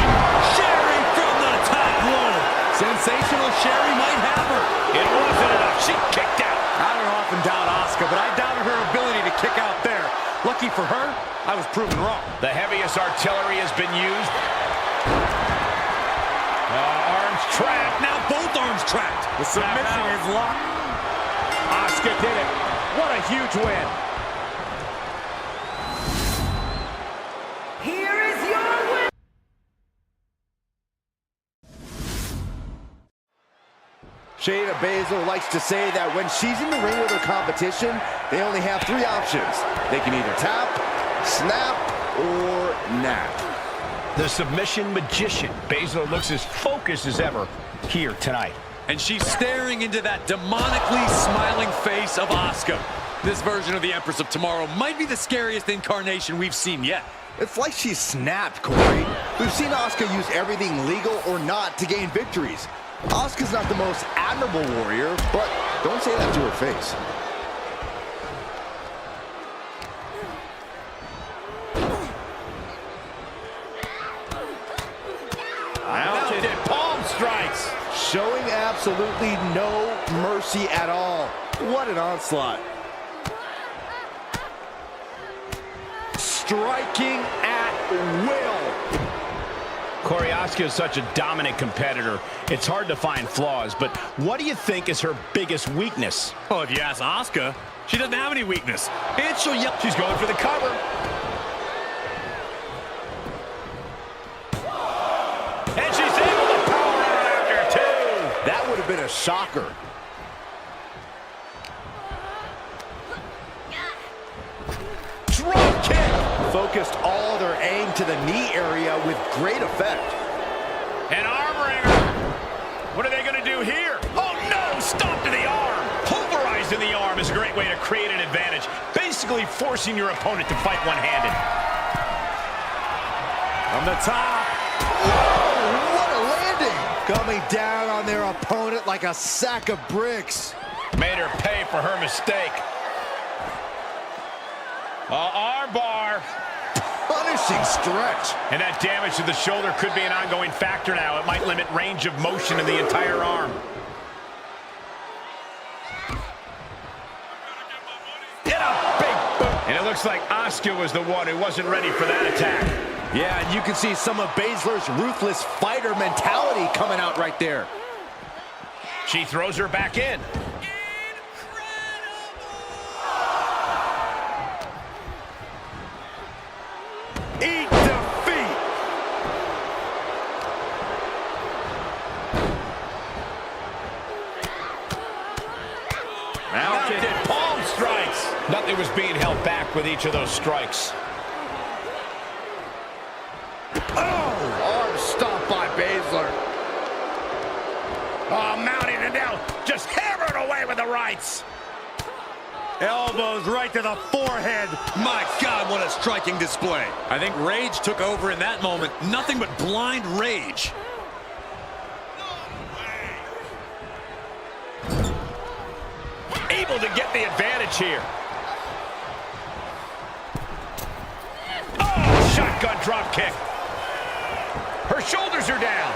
Sherry from the top rope. Sensational Sherry might have her. It wasn't enough. She kicked out. I don't often doubt Asuka, but I doubted her ability to kick out there. Lucky for her, I was proven wrong. The heaviest artillery has been used. Arms trapped. Now both arms trapped. The submission is locked. Asuka did it. What a huge win. Here is your winner. Shayna Baszler likes to say that when she's in the ring with her competition, they only have three options. They can either tap, snap, or nap. The submission magician. Baszler looks as focused as ever here tonight. And she's staring into that demonically smiling face of Asuka. This version of the Empress of Tomorrow might be the scariest incarnation we've seen yet. It's like she's snapped, Corey. We've seen Asuka use everything legal or not to gain victories. Asuka's not the most admirable warrior, but don't say that to her face. Mounted palm strikes. Showing absolutely no mercy at all. What an onslaught. Striking at will. Corey, Asuka is such a dominant competitor. It's hard to find flaws, but what do you think is her biggest weakness? Well, if you ask Asuka, she doesn't have any weakness. And she'll yell. She's going for the cover. And she's able to power out after two. That would have been a shocker. Drop kick. Focused all their aim to the knee area with great effect. An arm wringer. What are they going to do here? Oh, no! Stomp to the arm. Pulverizing the arm is a great way to create an advantage. Basically forcing your opponent to fight one-handed. From the top. Whoa, what a landing! Coming down on their opponent like a sack of bricks. Made her pay for her mistake. Arm bar. Punishing stretch. And that damage to the shoulder could be an ongoing factor now. It might limit range of motion in the entire arm. Get a big boot. And it looks like Asuka was the one who wasn't ready for that attack. Yeah, and you can see some of Baszler's ruthless fighter mentality coming out right there. She throws her back in. Eat defeat. Mounted palm strikes. Nothing was being held back with each of those strikes. Arm stomp by Baszler. Oh, mounting it down. Just hammered away with the rights. Elbows right to the forehead. My God, what a striking display. I think rage took over in that moment. Nothing but blind rage. Able to get the advantage here. Oh, shotgun drop kick. Her shoulders are down.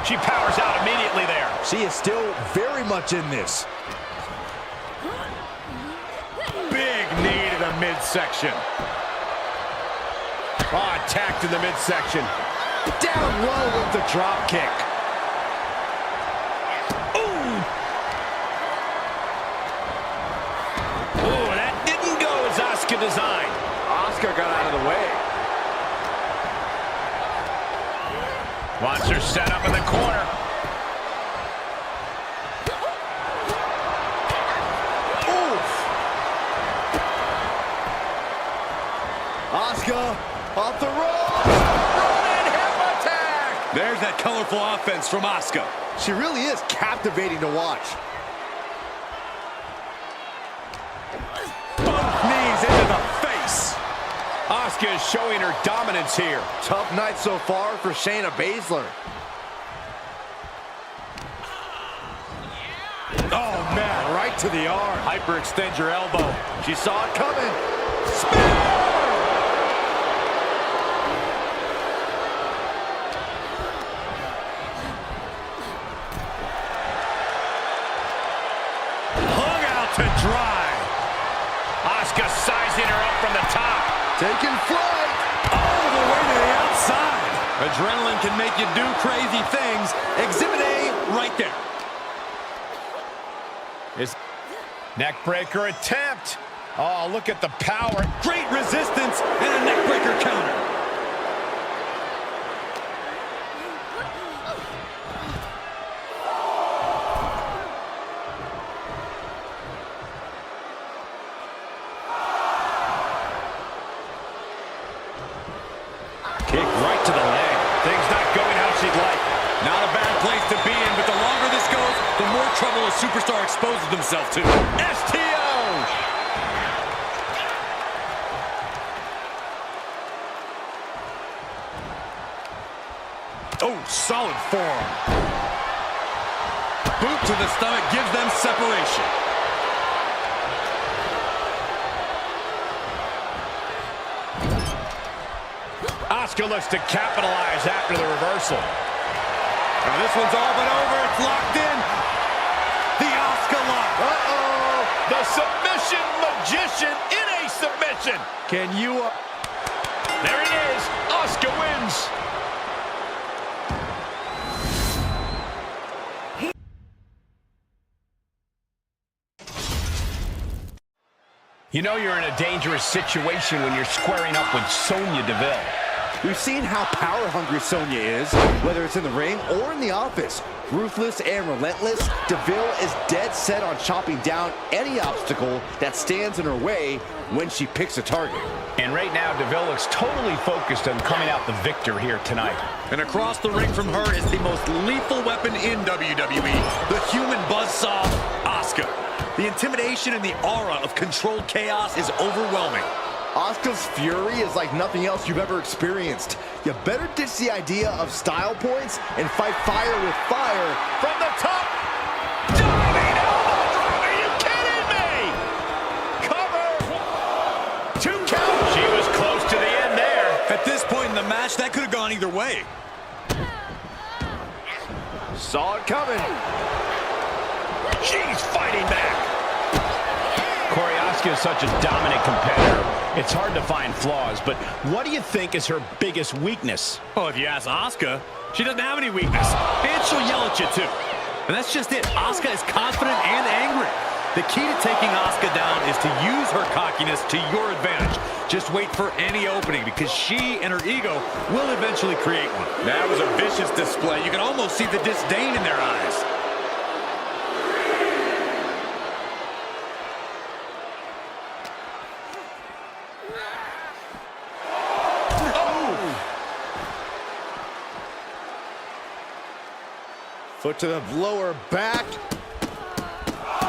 She powers out immediately there. She is still very much in this. Big knee to the midsection. Oh, attacked in the midsection. Down low with the drop kick. Ooh, that didn't go as Asuka designed. Asuka got out of the way. Wants her set up in the corner. Asuka off the ropes. Running hip attack. There's that colorful offense from Asuka. She really is captivating to watch. Both knees into the face. Asuka is showing her dominance here. Tough night so far for Shayna Baszler. Oh, man, right to the arm. Hyperextend your elbow. She saw it coming. Spin! Hung out to dry. Asuka sizing her up from the top. Taking flight. All the way to the outside. Adrenaline can make you do crazy things. Exhibit A right there. Neckbreaker attempt. Oh, look at the power. Great resistance and a neckbreaker counter. Kick right to the leg. Things not going how she'd like. Not a bad place to be in, but the longer this goes, the more trouble a superstar exposes himself to. STO! Oh, solid forearm. Boot to the stomach gives them separation. Asuka looks to capitalize after the reversal. Now this one's all but over. It's locked in. The Asuka lock. Uh-oh! The submission magician in a submission. Can you... There it is. Asuka wins. You know you're in a dangerous situation when you're squaring up with Sonya Deville. We've seen how power-hungry Sonya is, whether it's in the ring or in the office. Ruthless and relentless, Deville is dead set on chopping down any obstacle that stands in her way when she picks a target. And right now, Deville looks totally focused on coming out the victor here tonight. And across the ring from her is the most lethal weapon in WWE, the human buzzsaw, Asuka. The intimidation and the aura of controlled chaos is overwhelming. Asuka's fury is like nothing else you've ever experienced. You better ditch the idea of style points and fight fire with fire from the top. Diving elbow drop, are you kidding me? Cover. 2 count. She was close to the end there. At this point in the match, that could have gone either way. Saw it coming. She's fighting back. Corey, Asuka is such a dominant competitor. It's hard to find flaws, but what do you think is her biggest weakness? Well, if you ask Asuka, she doesn't have any weakness. And she'll yell at you, too. And that's just it. Asuka is confident and angry. The key to taking Asuka down is to use her cockiness to your advantage. Just wait for any opening, because she and her ego will eventually create one. That was a vicious display. You can almost see the disdain in their eyes. Foot to the lower back.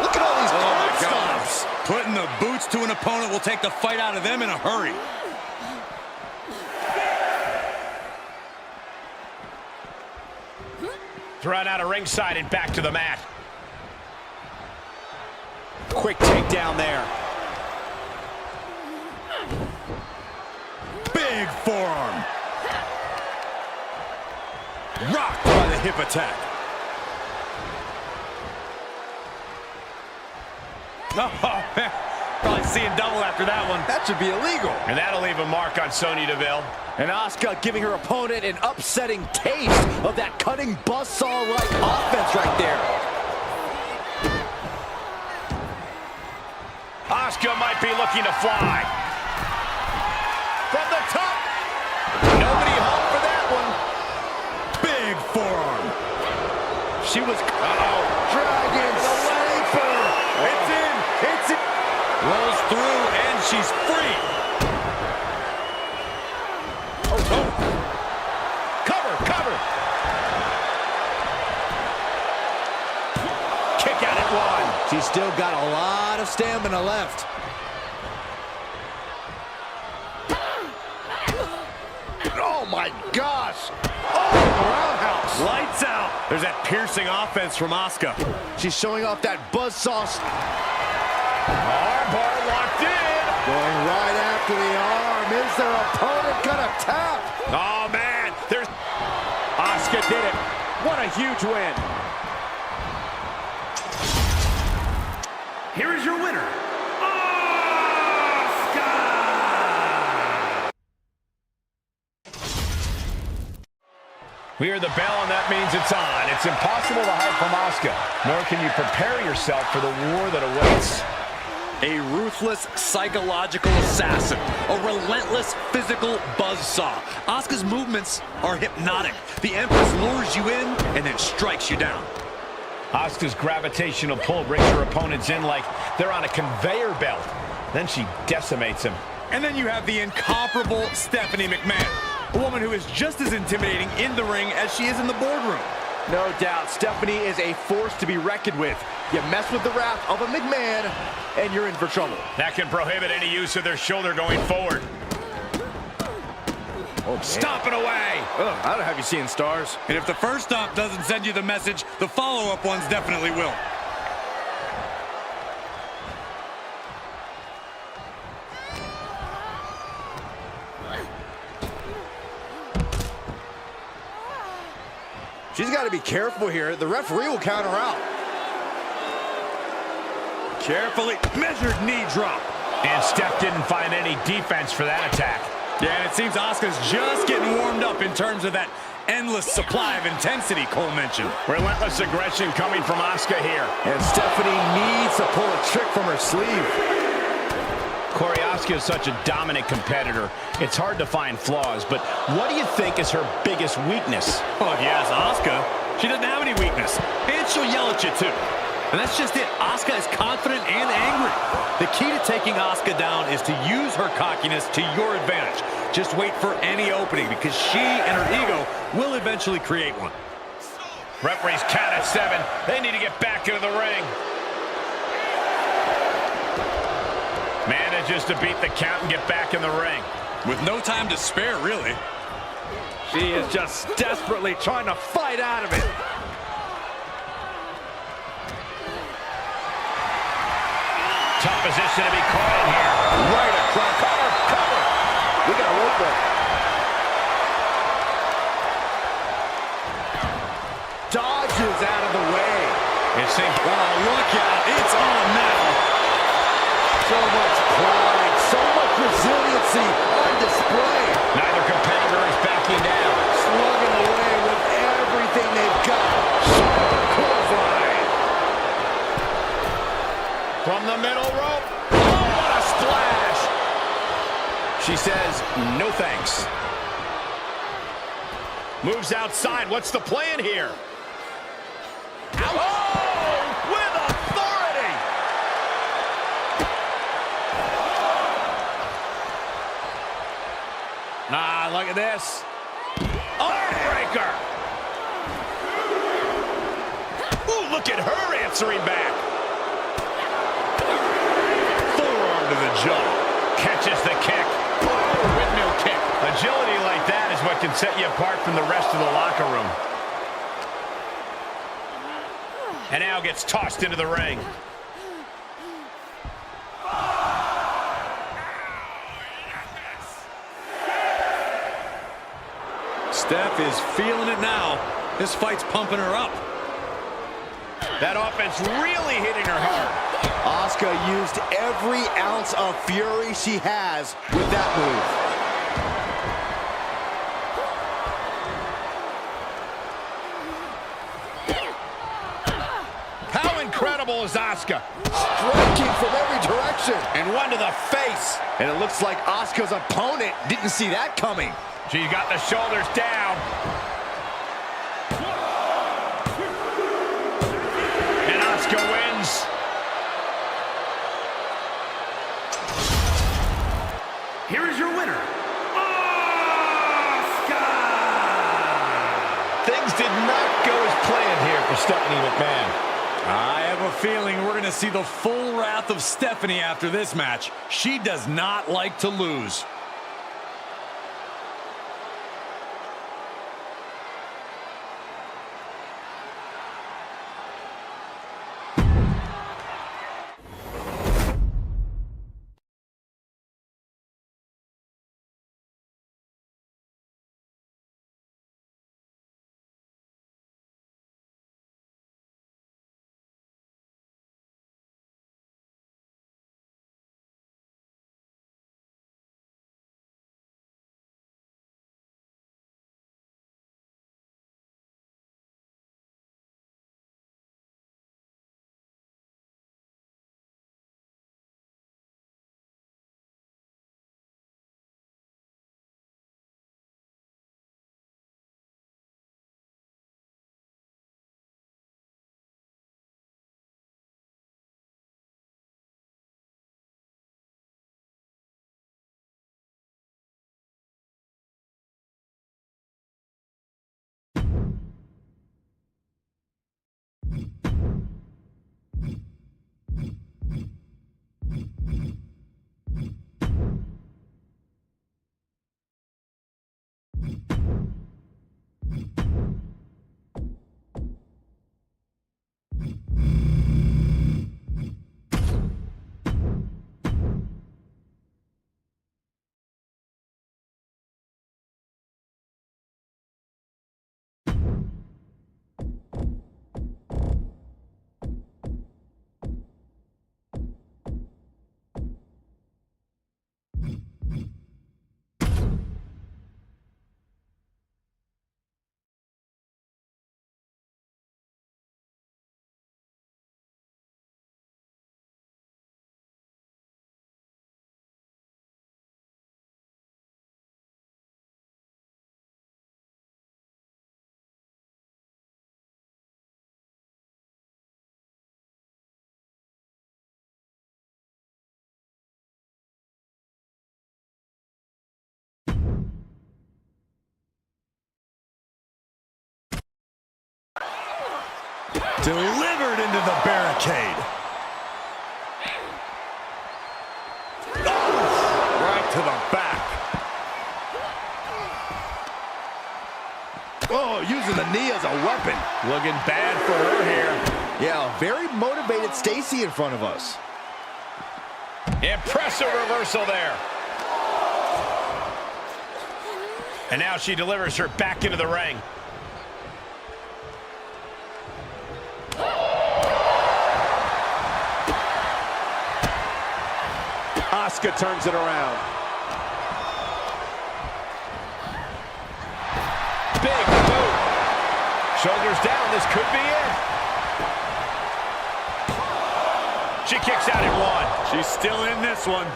Look at all these Oh, my God. stomps. Putting the boots to an opponent will take the fight out of them in a hurry. Thrown out of ringside and back to the mat. Quick takedown there. Big forearm. Rocked by the hip attack. Oh, probably seeing double after that one. That should be illegal. And that'll leave a mark on Sonya Deville. And Asuka giving her opponent an upsetting taste of that cutting buzzsaw-like offense right there. Asuka might be looking to fly. From the top. Nobody home for that one. Big forearm. She was... Dragon Sleeper. It's in. It's in. Rolls through, and she's free. Oh. Cover. Kick out at 1. She's still got a lot of stamina left. Oh, my gosh. Oh, roundhouse. Lights out. There's that piercing offense from Asuka. She's showing off that buzzsaw. Armbar locked in. Going right after the arm. Is their opponent gonna tap? Oh, man. There's... Asuka did it. What a huge win. Here is your winner, Asuka! We hear the bell, and that means it's on. It's impossible to hide from Asuka, nor can you prepare yourself for the war that awaits. A ruthless psychological assassin. A relentless physical buzzsaw. Asuka's movements are hypnotic. The Empress lures you in and then strikes you down. Asuka's gravitational pull brings her opponents in like they're on a conveyor belt. Then she decimates him. And then you have the incomparable Stephanie McMahon, a woman who is just as intimidating in the ring as she is in the boardroom. No doubt, Stephanie is a force to be reckoned with. You mess with the wrath of a McMahon, and you're in for trouble. That can prohibit any use of their shoulder going forward. Oh, Stomping away. Ugh, I don't have you seeing stars. And if the first stop doesn't send you the message, the follow-up ones definitely will. She's got to be careful here. The referee will count her out. Carefully measured knee drop. And Steph didn't find any defense for that attack. Yeah, and it seems Asuka's just getting warmed up in terms of that endless supply of intensity Cole mentioned. Relentless aggression coming from Asuka here. And Stephanie needs to pull a trick from her sleeve. Corey, Asuka is such a dominant competitor. It's hard to find flaws, but what do you think is her biggest weakness? Well, if you ask Asuka, she doesn't have any weakness. And she'll yell at you, too. And that's just it. Asuka is confident and angry. The key to taking Asuka down is to use her cockiness to your advantage. Just wait for any opening, because she and her ego will eventually create one. Referees count at 7. They need to get back into the ring. Manages to beat the count and get back in the ring. With no time to spare, really. She is just desperately trying to fight out of it. Tough position to be caught in here. Right across. Cover, cover. We got a rope break. Dodges out of the way. It seems. Oh, look out. It's on now. So much pride, so much resiliency on display. Neither competitor is backing down. Slugging away with everything they've got. Sharp clothesline. From the middle rope. Oh, what a splash. She says, no thanks. Moves outside. What's the plan here? Oh, with authority. Ah, look at this. Armbreaker. Ooh, look at her answering back. Forearm to the jaw. Catches the kick. Windmill kick. Agility like that is what can set you apart from the rest of the locker room. And now gets tossed into the ring. Steph is feeling it now. This fight's pumping her up. That offense really hitting her hard. Asuka used every ounce of fury she has with that move. How incredible is Asuka? Striking from every direction. And one to the face. And it looks like Asuka's opponent didn't see that coming. She's got the shoulders down. And Asuka wins. Here is your winner, Asuka! Things did not go as planned here for Stephanie McMahon. I have a feeling we're going to see the full wrath of Stephanie after this match. She does not like to lose. Delivered into the barricade. Oh, right to the back. Oh, using the knee as a weapon. Looking bad for her here. Yeah, very motivated Stacy in front of us. Impressive reversal there. And now she delivers her back into the ring. Asuka turns it around. Big boot. Shoulders down, this could be it. She kicks out at one. She's still in this one.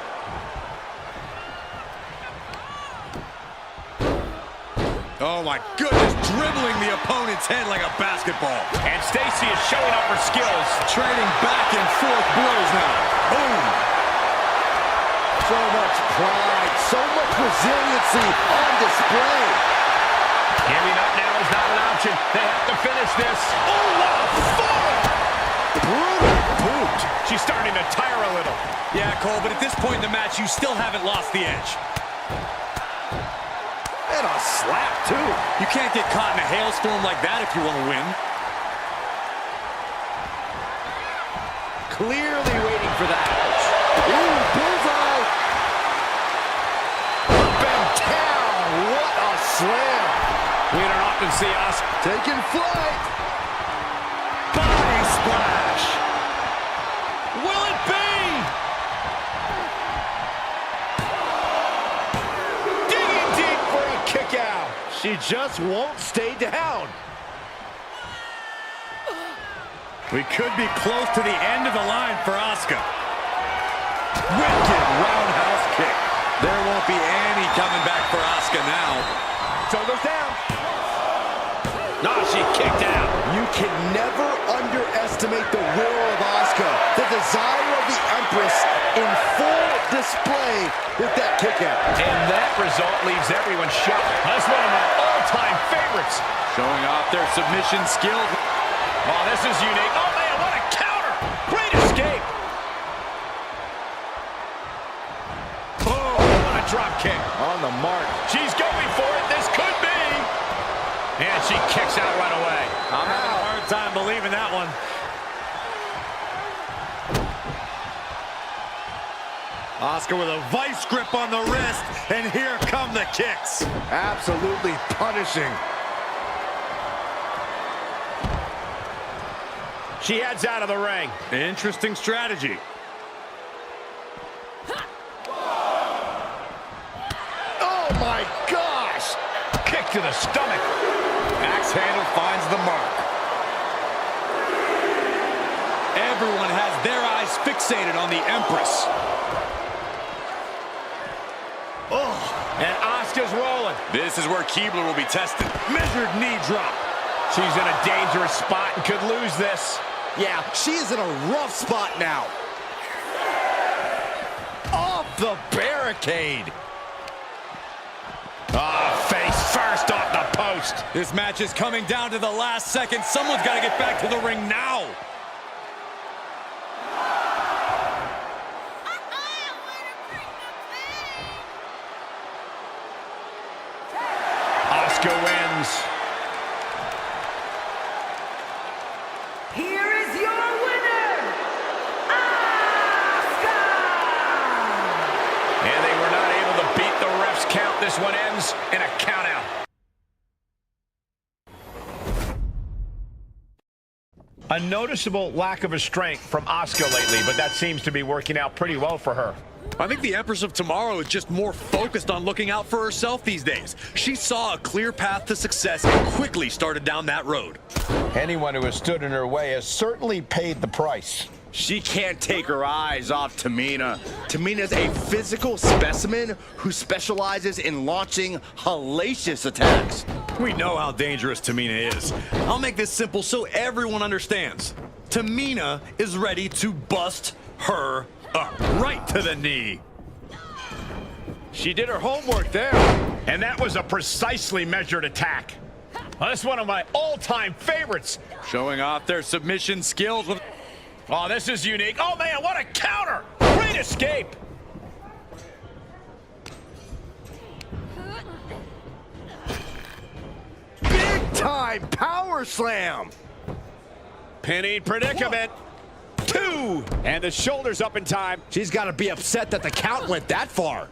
Oh my goodness, dribbling the opponent's head like a basketball. And Stacy is showing off her skills. Trading back and forth blows now. Boom. So much pride, so much resiliency on display. Giving up now is not an option. They have to finish this. Oh, what a fall! Brutal boot. She's starting to tire a little. Yeah, Cole, but at this point in the match, you still haven't lost the edge. And a slap, too. You can't get caught in a hailstorm like that if you want to win. Clearly waiting for that. Ooh, bullseye. Up and down. What a slam. We don't often see us Taking flight. Body splash. Will it be? Digging deep for a kick out. She just won't stay down. We could be close to the end of the line for Asuka. Wicked roundhouse kick. There won't be any coming back for Asuka now. Shoulders down. No, she kicked out. You can never underestimate the will of Asuka. The desire of the Empress in full display with that kick out. And that result leaves everyone shocked. That's one of my all-time favorites. Showing off their submission skill. Oh, this is unique. Oh, man, what a counter. Great escape. Oh, what a drop kick. On the mark. She's going for it. This could be. And she kicks out right away. I'm having a hard time believing that one. Asuka with a vice grip on the wrist, and here come the kicks. Absolutely punishing. She heads out of the ring. Interesting strategy. Oh my gosh! Kick to the stomach. Axe handle finds the mark. Everyone has their eyes fixated on the Empress. And Asuka's rolling. This is where Keebler will be tested. Measured knee drop. She's in a dangerous spot and could lose this. Yeah, she is in a rough spot now. Off the barricade. Face first off the post. This match is coming down to the last second. Someone's got to get back to the ring now. Asuka wins. Here is your winner, Asuka! And they were not able to beat the ref's count. This one ends in a countout. A noticeable lack of a strength from Asuka lately, but that seems to be working out pretty well for her. I think the Empress of Tomorrow is just more focused on looking out for herself these days. She saw a clear path to success and quickly started down that road. Anyone who has stood in her way has certainly paid the price. She can't take her eyes off Tamina. Tamina's a physical specimen who specializes in launching hellacious attacks. We know how dangerous Tamina is. I'll make this simple so everyone understands. Tamina is ready to bust her up. Right to the knee. She did her homework there. And that was a precisely measured attack. Well, this is one of my all-time favorites. Showing off their submission skills. Oh, this is unique. Oh, man, what a counter. Great escape. Big time power slam. Pinning predicament. 2. And the shoulders up in time. She's got to be upset that the count went that far.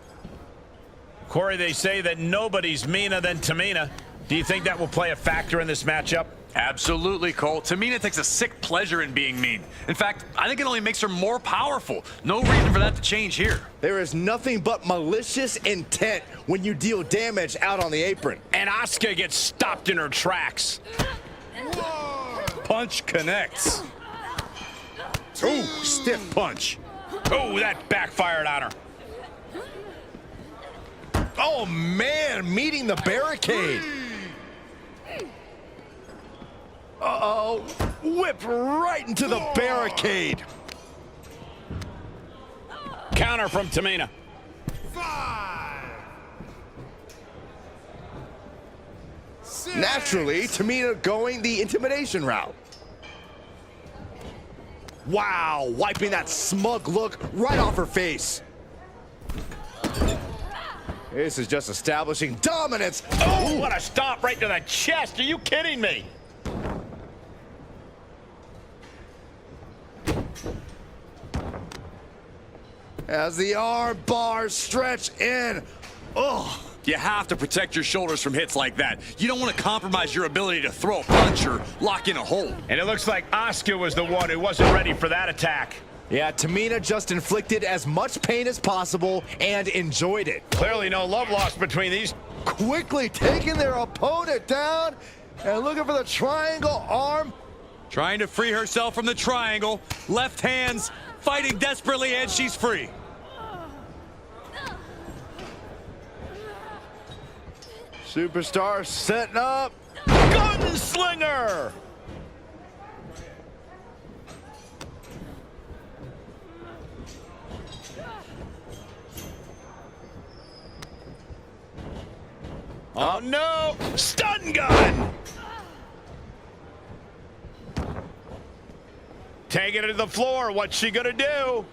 Corey, they say that nobody's meaner than Tamina. Do you think that will play a factor in this matchup? Absolutely, Cole. Tamina takes a sick pleasure in being mean. In fact, I think it only makes her more powerful. No reason for that to change here. There is nothing but malicious intent when you deal damage out on the apron. And Asuka gets stopped in her tracks. Punch connects. Ooh, stiff punch. Oh, that backfired on her. Oh, man, meeting the barricade. Uh-oh, whipped right into the barricade. Counter from Tamina. 5. Naturally, Tamina going the intimidation route. Wow, wiping that smug look right off her face. This is just establishing dominance. Oh, what a stomp right to the chest. Are you kidding me? As the arm bars stretch in. Ugh. You have to protect your shoulders from hits like that. You don't want to compromise your ability to throw a punch or lock in a hold. And it looks like Asuka was the one who wasn't ready for that attack. Yeah, Tamina just inflicted as much pain as possible and enjoyed it. Clearly no love lost between these. Quickly taking their opponent down and looking for the triangle arm. Trying to free herself from the triangle. Left hands fighting desperately, and she's free. Superstar setting up. Gunslinger! Oh no! Stun gun! Taking it to the floor. What's she gonna do?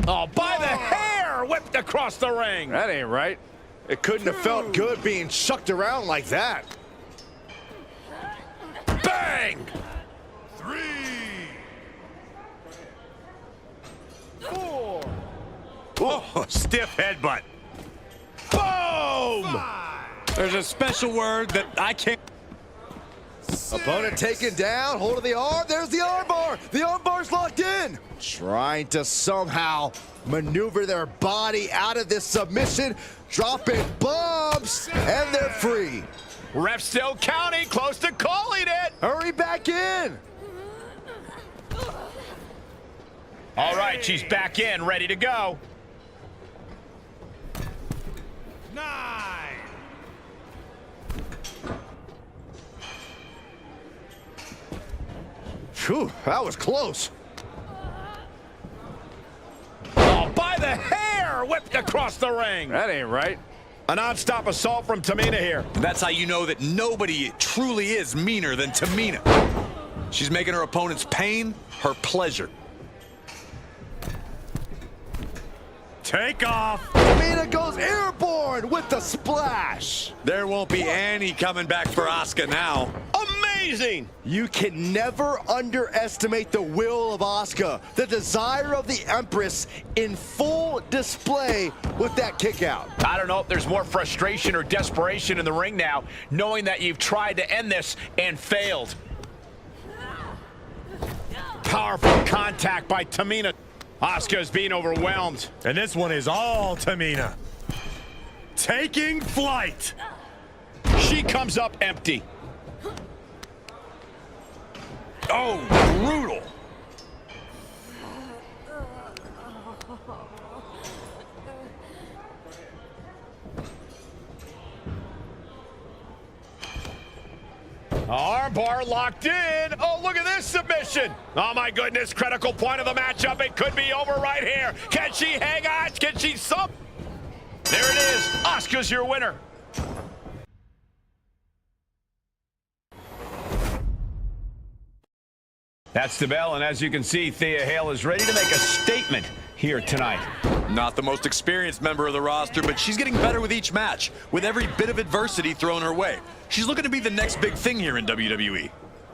Oh, by the hair! Whipped across the ring. That ain't right. It couldn't have felt good being chucked around like that. Bang! 3. 4. Oh, stiff headbutt. Boom! 5. There's a special word that I can't. Opponent taken down, hold of the arm, there's the arm bar! The arm bar's locked in! Trying to somehow maneuver their body out of this submission, dropping bombs, and they're free. Ref still counting, close to calling it. Hurry back in! All right, she's back in, ready to go. 9. Phew, that was close. Oh, by the hair! Whipped across the ring. That ain't right. A non-stop assault from Tamina here. That's how you know that nobody truly is meaner than Tamina. She's making her opponent's pain her pleasure. Take off. Tamina goes airborne with the splash. There won't be any coming back for Asuka now. Amazing! You can never underestimate the will of Asuka, the desire of the Empress in full display with that kick out. I don't know if there's more frustration or desperation in the ring now, knowing that you've tried to end this and failed. Powerful contact by Tamina. Asuka's being overwhelmed. And this one is all Tamina. Taking flight. She comes up empty. Oh, brutal. Armbar locked in. Oh, look at this submission. Oh, my goodness. Critical point of the matchup. It could be over right here. Can she hang on? Can she sub? There it is. Asuka's your winner. That's the bell, and as you can see, Thea Hale is ready to make a statement here tonight. Not the most experienced member of the roster, but she's getting better with each match, with every bit of adversity thrown her way. She's looking to be the next big thing here in WWE.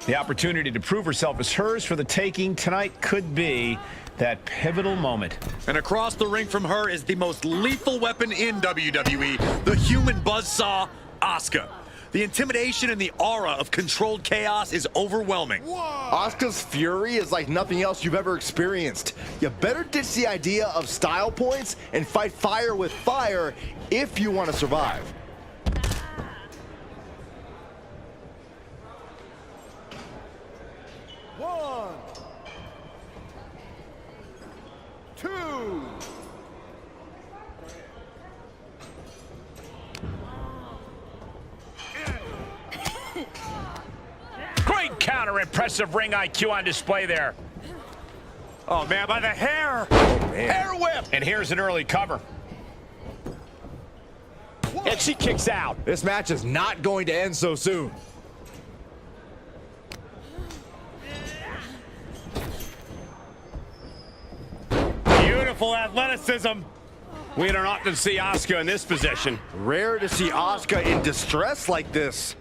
The opportunity to prove herself is hers for the taking tonight could be that pivotal moment. And across the ring from her is the most lethal weapon in WWE, the human buzzsaw, Asuka. The intimidation and the aura of controlled chaos is overwhelming. Asuka's fury is like nothing else you've ever experienced. You better ditch the idea of style points and fight fire with fire if you want to survive. One, two. Great counter, impressive ring IQ on display there. Oh, man, by the hair. Hair whip. And here's an early cover. And she kicks out. This match is not going to end so soon. Beautiful athleticism. We don't often see Asuka in this position. Rare to see Asuka in distress like this.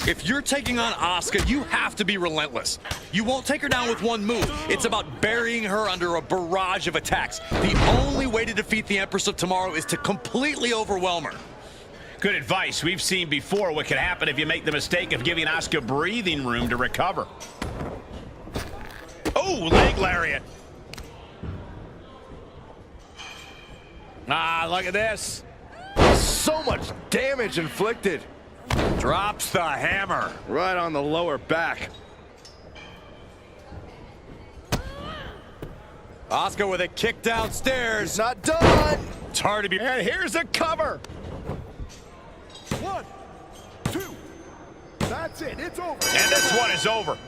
If you're taking on Asuka, you have to be relentless. You won't take her down with one move. It's about burying her under a barrage of attacks. The only way to defeat the Empress of Tomorrow is to completely overwhelm her. Good advice. We've seen before what can happen if you make the mistake of giving Asuka breathing room to recover. Oh, leg lariat. Ah, look at this. So much damage inflicted. Drops the hammer. Right on the lower back. Asuka with a kick downstairs. It's not done. It's hard to be. And here's a cover. 1, 2. That's it. It's over. And this one is over.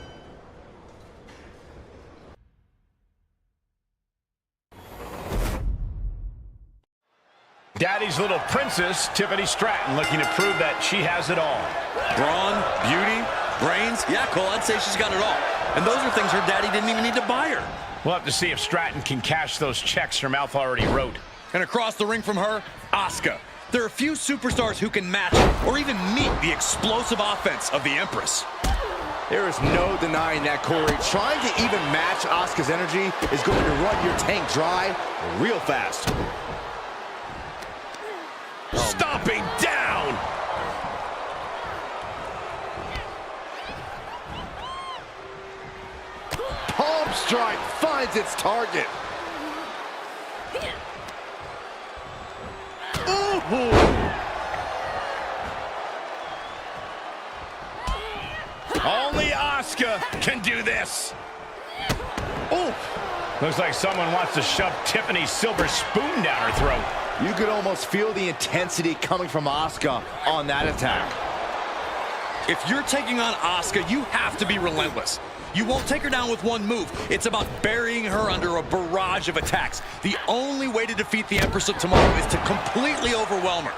Daddy's little princess, Tiffany Stratton, looking to prove that she has it all. Brawn, beauty, brains. Yeah, Cole, I'd say she's got it all. And those are things her daddy didn't even need to buy her. We'll have to see if Stratton can cash those checks her mouth already wrote. And across the ring from her, Asuka. There are few superstars who can match or even meet the explosive offense of the Empress. There is no denying that, Corey. Trying to even match Asuka's energy is going to run your tank dry real fast. Stomping down. Palm strike finds its target. Ooh. Only Asuka can do this. Ooh. Looks like someone wants to shove Tiffany's silver spoon down her throat. You could almost feel the intensity coming from Asuka on that attack. If you're taking on Asuka, you have to be relentless. You won't take her down with one move. It's about burying her under a barrage of attacks. The only way to defeat the Empress of Tomorrow is to completely overwhelm her.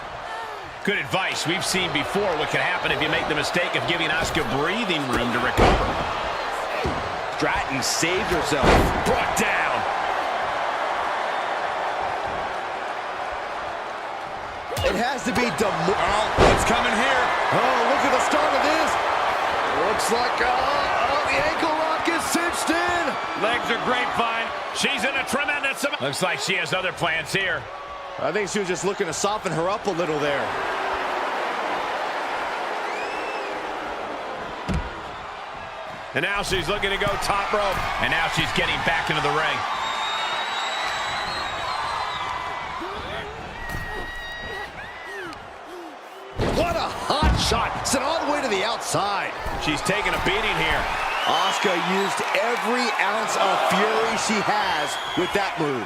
Good advice. We've seen before what can happen if you make the mistake of giving Asuka breathing room to recover. Stratton saved herself. Brought down. It has to be What's coming here? Oh, look at the start of this. Looks like the ankle lock is cinched in. Legs are grapevine. She's in a tremendous amount. Looks like she has other plans here. I think she was just looking to soften her up a little there. And now she's looking to go top rope. And now she's getting back into the ring. What a hot shot. Sent all the way to the outside. She's taking a beating here. Asuka used every ounce of fury she has with that move.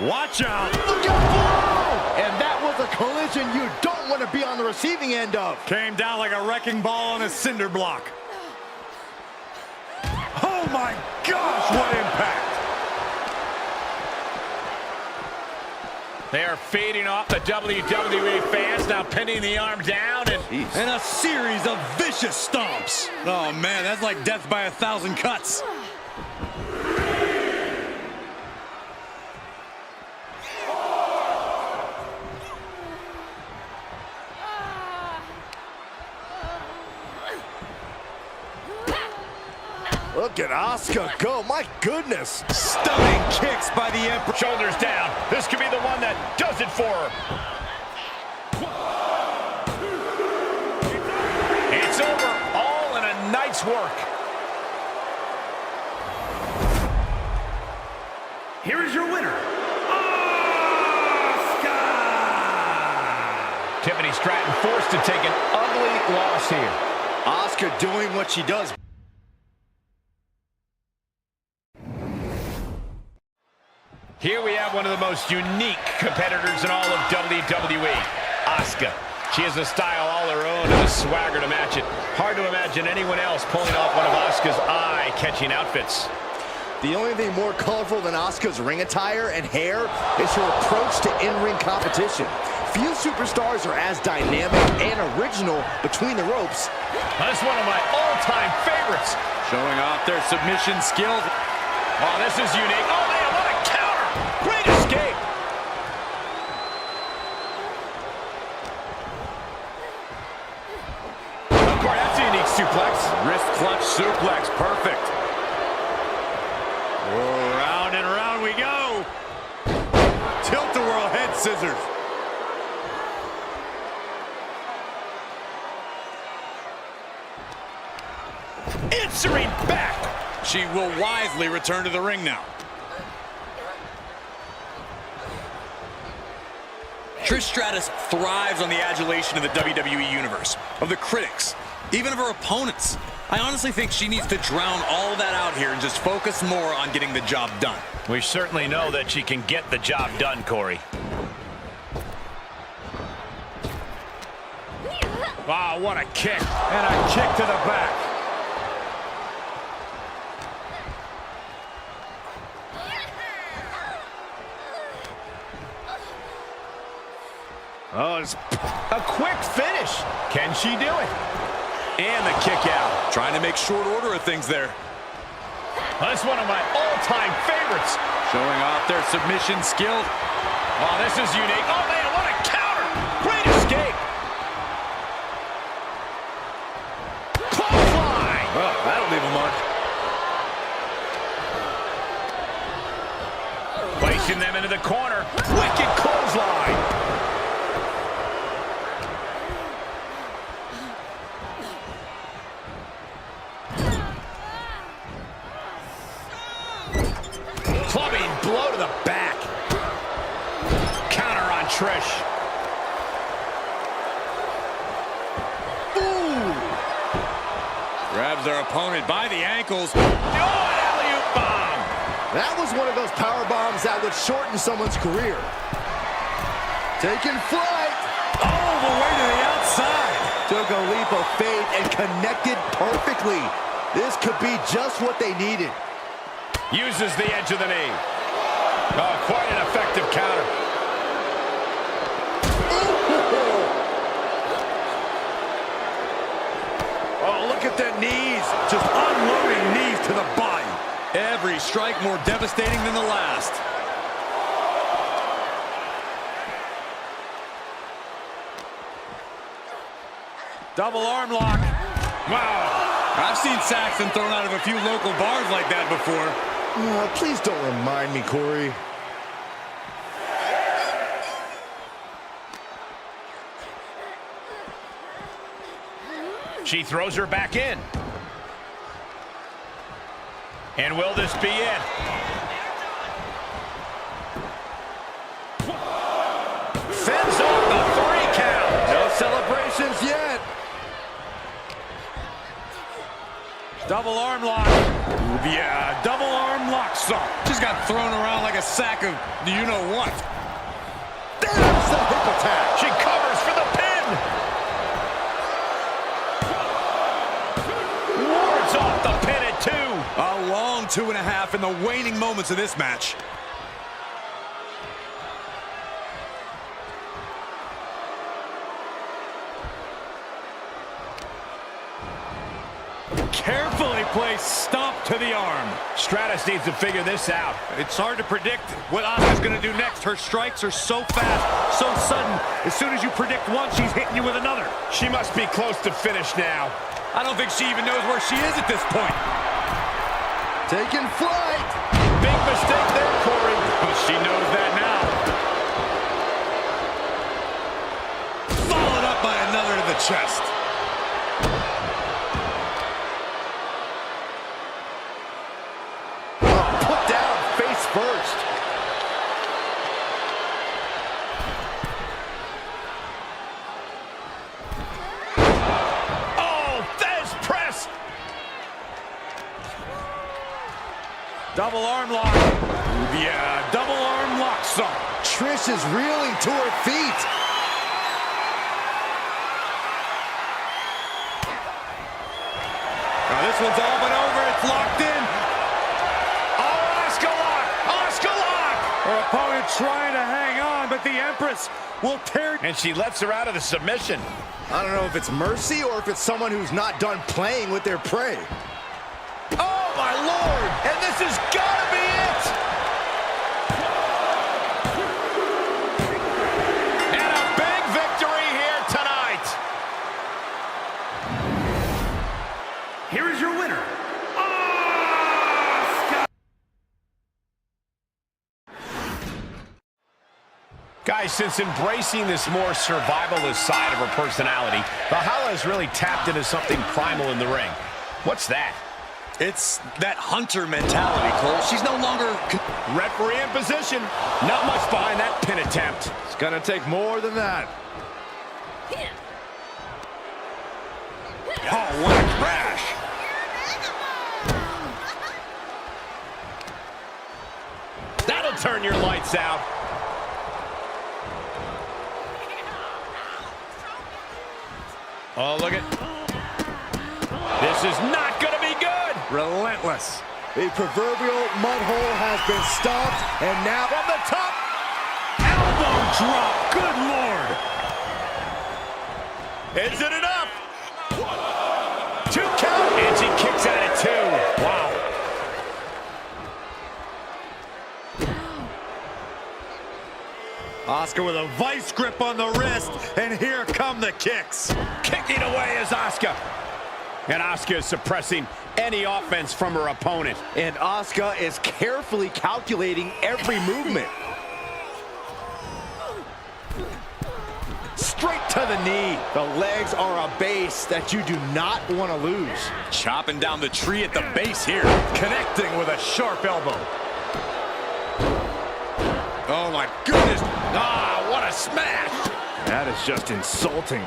Watch out. Look out below! And that was a collision you don't want to be on the receiving end of. Came down like a wrecking ball on a cinder block. Oh my gosh, what impact! They are feeding off the WWE fans, now pinning the arm down and a series of vicious stomps. Oh, man, that's like death by 1,000 cuts. Look at Asuka go, my goodness. Stunning kicks by the Emperor. shoulders down. This could be the one that does it for her. It's over, all in a night's work. Here is your winner, Asuka! Tiffany Stratton forced to take an ugly loss here. Asuka doing what she does. Here we have one of the most unique competitors in all of WWE, Asuka. She has a style all her own and a swagger to match it. Hard to imagine anyone else pulling off one of Asuka's eye-catching outfits. The only thing more colorful than Asuka's ring attire and hair is her approach to in-ring competition. Few superstars are as dynamic and original between the ropes. That's one of my all-time favorites. Showing off their submission skills. Oh, this is unique. Oh, man, what a counter! Great escape! Of course, that's a unique suplex. Wrist clutch suplex, perfect. Round and round we go. Tilt-a-whirl head scissors. Answering back. She will wisely return to the ring now. Trish Stratus thrives on the adulation of the WWE Universe, of the critics, even of her opponents. I honestly think she needs to drown all of that out here and just focus more on getting the job done. We certainly know that she can get the job done, Corey. Wow, what a kick. And a kick to the back. Oh, it's a quick finish. Can she do it? And the kick out. Trying to make short order of things there. That's one of my all-time favorites. Showing off their submission skills. Oh, this is unique. Oh, man, what a counter. Great escape. Clothesline. Oh, that'll leave a mark. Placing them into the corner. Wicked clothesline. Clubbing blow to the back. Counter on Trish. Ooh! Grabs their opponent by the ankles. Oh, an alley-oop bomb. That was one of those power bombs that would shorten someone's career. Taking flight. All the way to the outside. Took a leap of faith and connected perfectly. This could be just what they needed. Uses the edge of the knee. Oh, quite an effective counter. Oh, look at the knees. Just unloading knees to the body. Every strike more devastating than the last. Double arm lock. Wow. I've seen Saxton thrown out of a few local bars like that before. Please don't remind me, Corey. She throws her back in. And will this be it? Fends off the 3 count. No celebrations yet. Double arm lock. Yeah, double arm lock stomp. Just got thrown around like a sack of you-know-what. There's the hip attack. She covers for the pin. Wards off the pin at 2. A long 2.5 in the waning moments of this match. carefully placed stomp to the arm. Stratus needs to figure this out. It's hard to predict what Asuka's going to do next. Her strikes are so fast, so sudden. As soon as you predict one, she's hitting you with another. She must be close to finish now. I don't think she even knows where she is at this point. Taking flight. Big mistake there, Corey. But she knows that now. Followed up by another to the chest. Put down face first. Oh, there's press. Double arm lock. Yeah, double arm lock song. Trish is reeling to her feet. Now this one's all but over. It's locked in. Oh, Asuka lock. Asuka lock. Her opponent trying to hang on, but the Empress will tear. And she lets her out of the submission. I don't know if it's mercy or if it's someone who's not done playing with their prey. Oh, my Lord. And this has got to be it. And a big victory here tonight. Here is your winner, Guys, since embracing this more survivalist side of her personality, Valhalla has really tapped into something primal in the ring. What's that? It's that hunter mentality, Cole. She's no longer... Referee in position. Not much behind that pin attempt. It's gonna take more than that. Oh, what a crash. That'll turn your lights out. Oh, look at... This is not going to be good. Relentless. The proverbial mud hole has been stomped, and now From the top. Elbow drop. Good Lord. Is it enough? 2 count. And she kicks out at 2. Wow. Asuka with a vice grip on the wrist, and here come the kicks. Kicking away is Asuka. And Asuka is suppressing any offense from her opponent. And Asuka is carefully calculating every movement. Straight to the knee. The legs are a base that you do not want to lose. Chopping down the tree at the base here. Connecting with a sharp elbow. Oh, my goodness. Ah, what a smash. That is just insulting.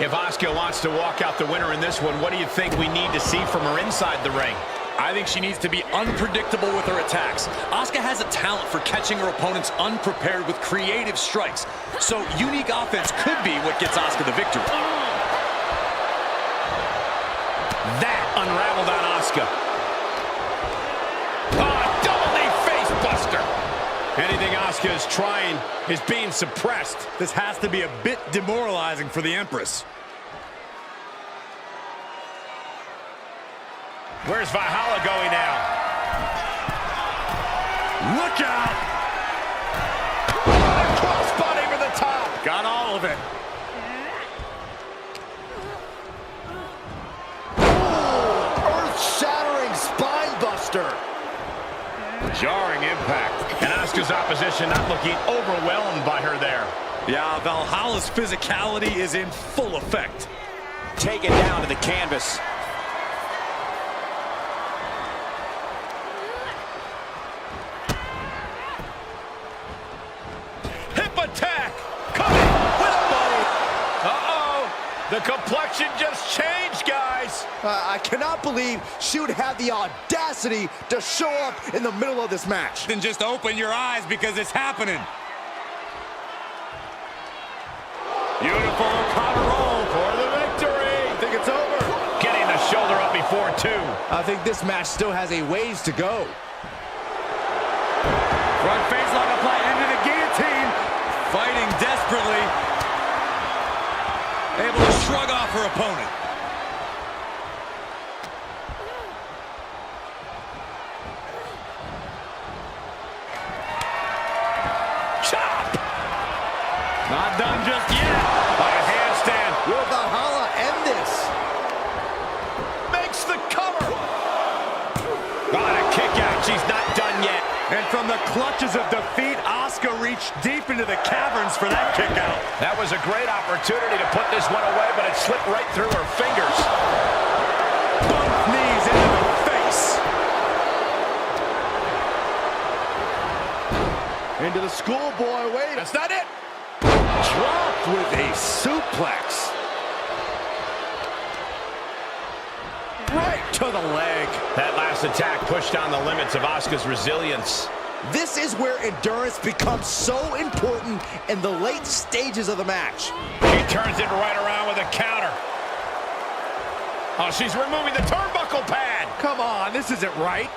If Asuka wants to walk out the winner in this one, what do you think we need to see from her inside the ring? I think she needs to be unpredictable with her attacks. Asuka has a talent for catching her opponents unprepared with creative strikes. So unique offense could be what gets Asuka the victory. That unraveled on Asuka. Oh, double knee face buster. Anything Asuka is trying is being suppressed. This has to be a bit demoralizing for the Empress. Where's Valhalla going now? Look out! Crossbody over the top. Got all of it. earth-shattering spine buster. Jarring impact. And Asuka's opposition not looking overwhelmed by her there. Yeah, Valhalla's physicality is in full effect. Take it down to the canvas. Hip attack. Coming with a bow. Uh-oh. The complexion just changed, guys. I cannot believe she would have the audacity to show up in the middle of this match. Then just open your eyes because it's happening. Beautiful Okada roll for the victory. I think it's over. Getting the shoulder up before 2. I think this match still has a ways to go. Front face lock apply into the guillotine. Fighting desperately. Able to shrug off her opponent. but she's not done yet. And from the clutches of defeat, Asuka reached deep into the caverns for that kick out. That was a great opportunity to put this one away, but it slipped right through her fingers. Both knees into the face. Into the schoolboy. Wait, That's not it. dropped with a suplex. Right to the leg. That last attack pushed on the limits of Asuka's resilience. This is where endurance becomes so important in the late stages of the match. She turns it right around with a counter. Oh, she's removing the turnbuckle pad. Come on, this isn't right.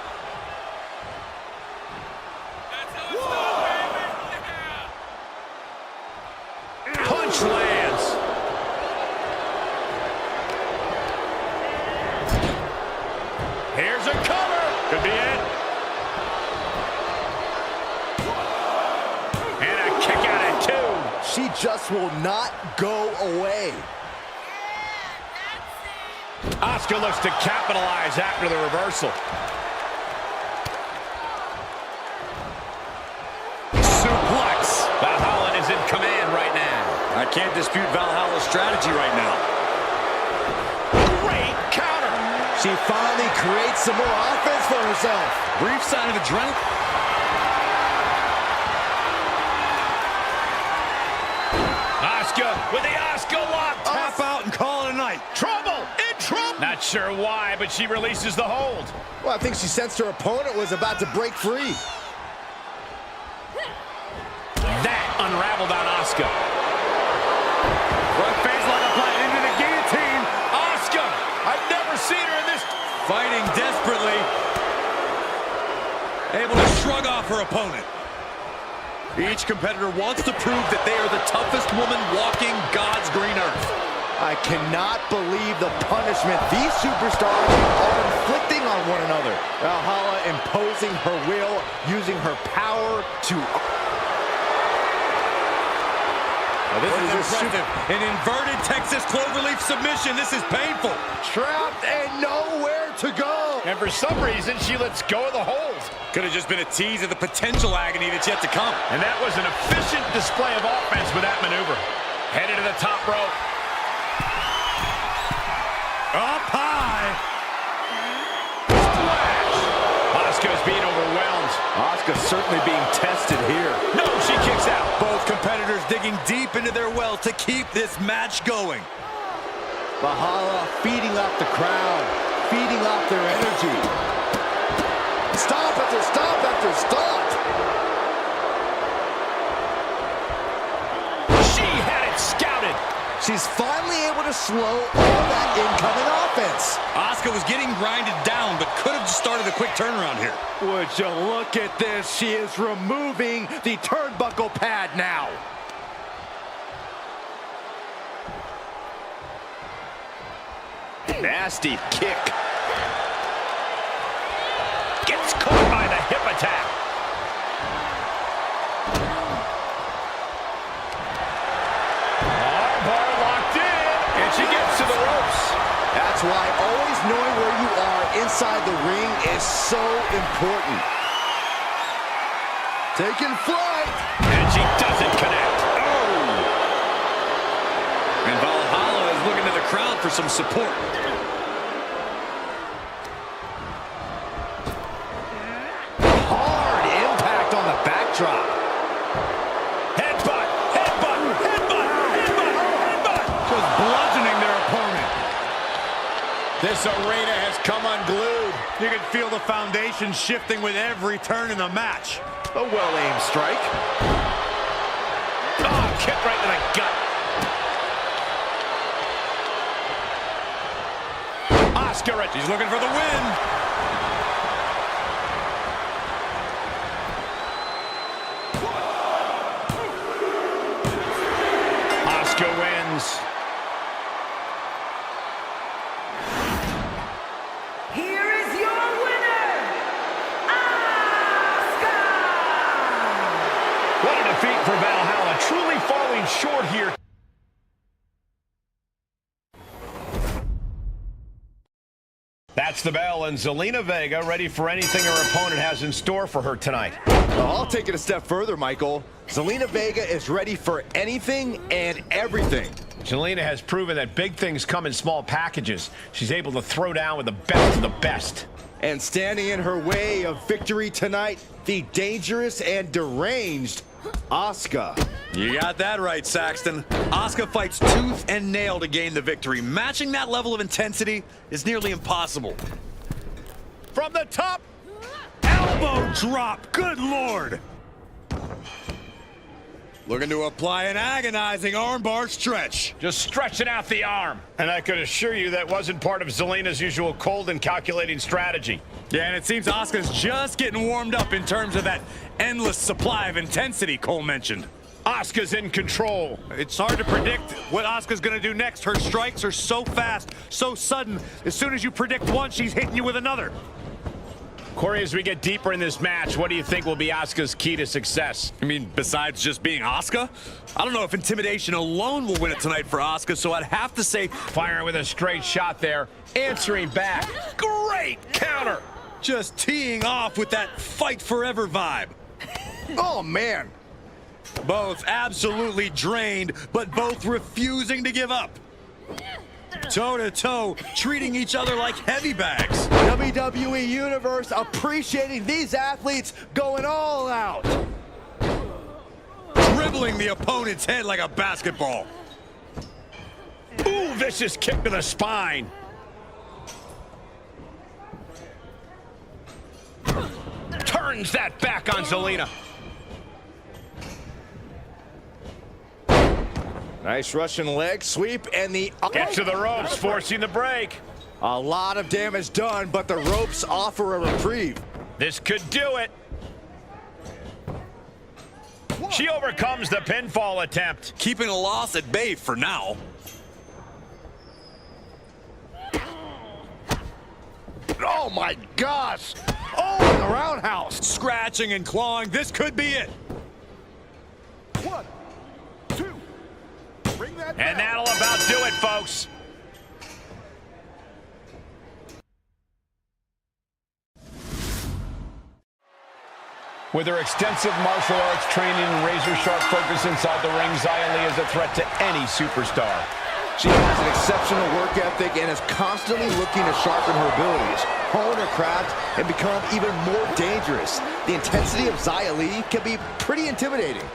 Punch lands. Here's a cover. Could be it. And a kick out at two. She just will not go away. Asuka looks to capitalize after the reversal. Suplex. Valhalla is in command right now. I can't dispute Valhalla's strategy right now. Great counter. She finally creates some more offense for herself. Brief sign of adrenaline. Asuka with the Asuka lock. Tap out and call it a night. Trouble. In trouble. Not sure why, but she releases the hold. Well, I think she sensed her opponent was about to break free. That unraveled on Asuka. Front face line applied into the guillotine. Asuka, I've never seen her in this. Fighting desperately. Able to shrug off her opponent. Each competitor wants to prove that they are the toughest woman walking God's green earth. I cannot believe the punishment these superstars are inflicting on one another. Valhalla imposing her will, using her power to... This is impressive. An inverted Texas cloverleaf submission. This is painful. Trapped and nowhere to go. And for some reason, she lets go of the hold. Could have just been a tease of the potential agony that's yet to come. And that was an efficient display of offense with that maneuver. Headed to the top rope. Up high. Splash. Asuka's being overwhelmed. Asuka certainly being tested here. No, she kicks out. Both competitors digging deep into their well to keep this match going. Valhalla feeding off the crowd, feeding off their energy. Stop after stop after stop. She had it scouted. She's finally able to slow all that incoming offense. Asuka was getting grinded down, but could have just started a quick turnaround here. Would you look at this? She is removing the turnbuckle pad now. Nasty kick. Gets caught by the hip attack. Armbar locked in, and she gets to the ropes. That's why always knowing where you are inside the ring is so important. Taking flight. And she doesn't connect. And Valhalla is looking to the crowd for some support. Hard impact on the backdrop. Headbutt, headbutt, headbutt, headbutt, headbutt. Just bludgeoning their opponent. This arena has come unglued. You can feel the foundation shifting with every turn in the match. A well-aimed strike. Oh, kick right to the gut. Asuka, She's looking for the win. Asuka wins. Here is your winner, Asuka! What a defeat for Valhalla. Truly falling short here. That's That's the bell, and Zelina Vega ready for anything her opponent has in store for her tonight. I'll take it a step further, Michael. Zelina Vega is ready for anything and everything. Zelina has proven that big things come in small packages. She's able to throw down with the best of the best. And standing in her way of victory tonight, the dangerous and deranged Asuka. You got that right, Saxton. Asuka fights tooth and nail to gain the victory. Matching that level of intensity is nearly impossible. From the top, elbow drop. Good Lord. Looking to apply an agonizing armbar stretch. Just stretching out the arm. And I could assure you that wasn't part of Zelina's usual cold and calculating strategy. Yeah, and it seems Asuka's just getting warmed up in terms of that endless supply of intensity Cole mentioned. Asuka's in control. It's hard to predict what Asuka's going to do next. Her strikes are so fast, so sudden. As soon as you predict one, she's hitting you with another. Corey, as we get deeper in this match, what do you think will be Asuka's key to success? I mean, besides just being Asuka? I don't know if intimidation alone will win it tonight for Asuka, so I'd have to say... Firing with a straight shot there, answering back. Great counter! Just teeing off with that fight forever vibe. Oh, man. Both absolutely drained, but both refusing to give up. Toe-to-toe, treating each other like heavy bags. WWE Universe appreciating these athletes going all out. Dribbling the opponent's head like a basketball. Ooh, vicious kick to the spine. Turns that back on Zelina. Nice Russian leg sweep and the... Gets to the ropes, forcing the break. A lot of damage done, but the ropes offer a reprieve. This could do it. She overcomes the pinfall attempt. Keeping a loss at bay for now. Oh my gosh! Oh, in the roundhouse! Scratching and clawing, this could be it. 1, 2, bring that And down. that'll about do it, folks. With her extensive martial arts training and razor-sharp focus inside the ring, Xia Li is a threat to any superstar. She has an exceptional work ethic and is constantly looking to sharpen her abilities, hone her craft, and become even more dangerous. The intensity of Xia Li can be pretty intimidating.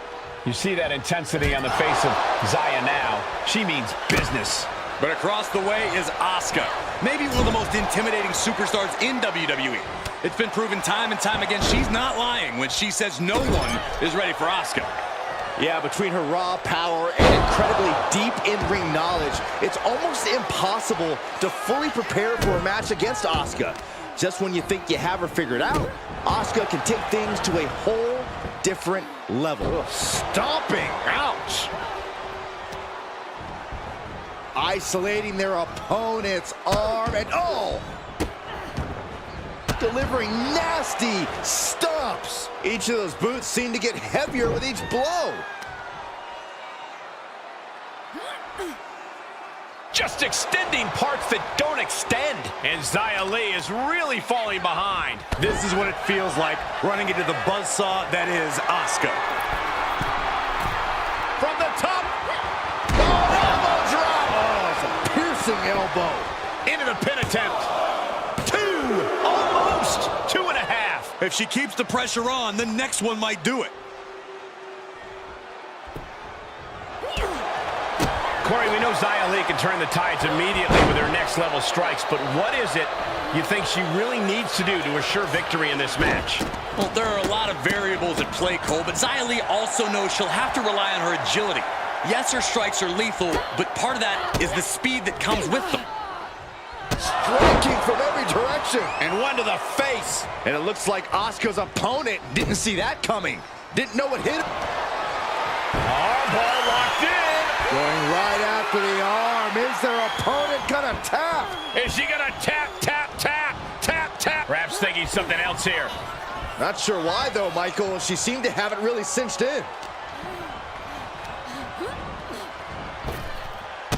You see that intensity on the face of Xia now. She means business. But across the way is Asuka, maybe one of the most intimidating superstars in WWE. It's been proven time and time again she's not lying when she says no one is ready for Asuka. Yeah, between her raw power and incredibly deep in-ring knowledge, it's almost impossible to fully prepare for a match against Asuka. Just when you think you have her figured out, Asuka can take things to a whole different level. Stomping. Ouch. Isolating their opponent's arm and oh! Delivering nasty stomps. Each of those boots seem to get heavier with each blow. Just extending parts that don't extend. And Xia Li is really falling behind. This is what it feels like running into the buzzsaw that is Asuka. From the top. Oh, elbow drop. Oh, it's a piercing elbow. Into the pin attempt. Almost 2.5. If she keeps the pressure on, the next one might do it. Corey, we know Xia Li can turn the tides immediately with her next level strikes, but what is it you think she really needs to do to assure victory in this match? Well, there are a lot of variables at play, Cole, but Xia Li also knows she'll have to rely on her agility. Yes, her strikes are lethal, but part of that is the speed that comes with them. Striking from every direction. And one to the face. And it looks like Asuka's opponent didn't see that coming. Didn't know it hit him. Armbar locked in. Going right after the arm. Is their opponent gonna tap? Is she gonna tap, tap, tap, tap, tap? Perhaps thinking something else here. Not sure why though, Michael. She seemed to have it really cinched in.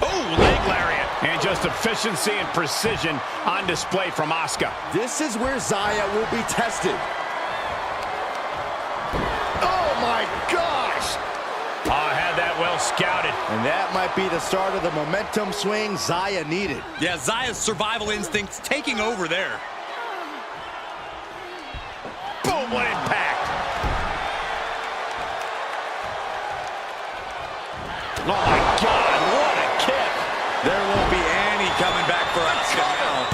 Oh, leg lariat. And just efficiency and precision on display from Asuka. This is where Xia will be tested. Oh my gosh! Oh, had that well scouted. And that might be the start of the momentum swing Xia needed. Yeah, Xia's survival instincts taking over there. Boom, what impact. Oh my God, what a kick. There won't be any coming back for Asuka now.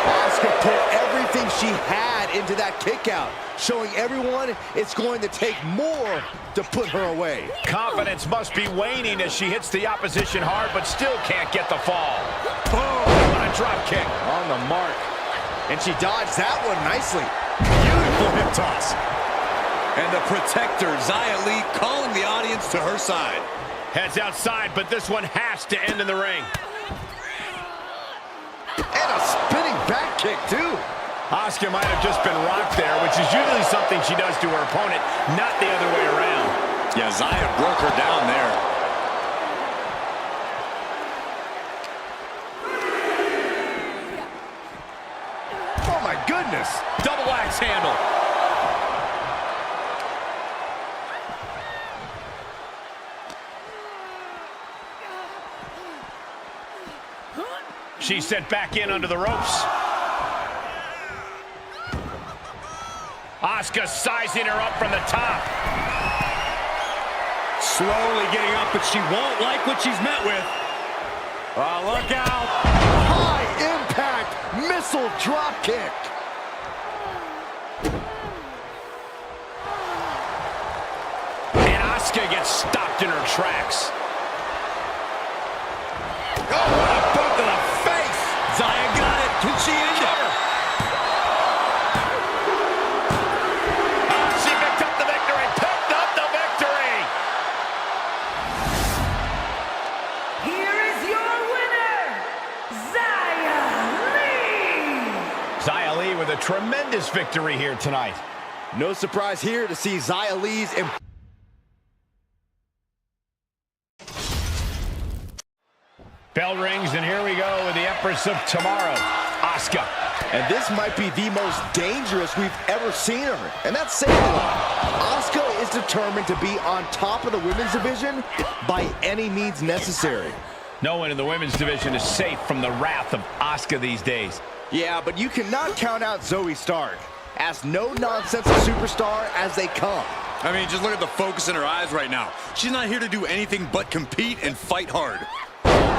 Asuka put everything she had into that kick out, showing everyone it's going to take more to put her away. Confidence must be waning as she hits the opposition hard, but still can't get the fall. Boom, what a drop kick. On the mark. And she dodged that one nicely. Beautiful hip toss. And the protector, Xia Li, calling the audience to her side. Heads outside, but this one has to end in the ring. And a spinning back kick, too. Asuka might have just been rocked there, which is usually something she does to her opponent, not the other way around. Yeah, Xia broke her down there. Oh, my goodness. Double axe handle. She's sent back in under the ropes. Asuka sizing her up from the top. Slowly getting up, but she won't like what she's met with. Oh, look out. High impact missile drop kick. And Asuka gets stopped in her tracks. Oh, what a boot to the face. Xia got it. Can she end it? She picked up the victory. Picked up the victory. Here is your winner, Xia Li! Xia Li with a tremendous victory here tonight. No surprise here to see Xia Li's Bell rings, and here we go with the Empress of Tomorrow, Asuka. And this might be the most dangerous we've ever seen her. And that's saying a lot. Asuka is determined to be on top of the women's division by any means necessary. No one in the women's division is safe from the wrath of Asuka these days. Yeah, but you cannot count out Zoe Stark. As no-nonsense superstar as they come. I mean, just look at the focus in her eyes right now. She's not here to do anything but compete and fight hard.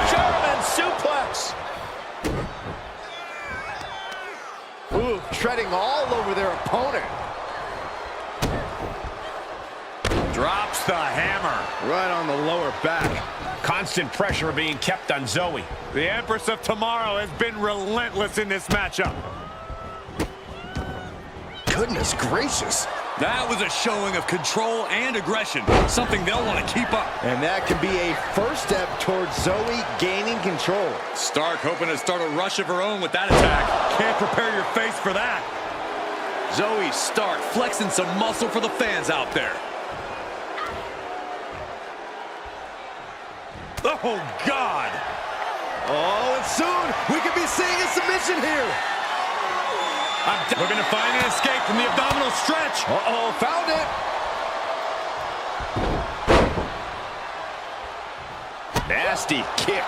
German suplex. Ooh, treading all over their opponent. Drops the hammer. Right on the lower back. Constant pressure being kept on Zoe. The Empress of Tomorrow has been relentless in this matchup. Goodness gracious. That was a showing of control and aggression, something they'll want to keep up. And that can be a first step towards Zoe gaining control. Stark hoping to start a rush of her own with that attack. Can't prepare your face for that. Zoe Stark flexing some muscle for the fans out there. Oh, God. Oh, and soon we could be seeing a submission here. We're going to find an escape from the abdominal stretch. Uh-oh, found it. Nasty kick.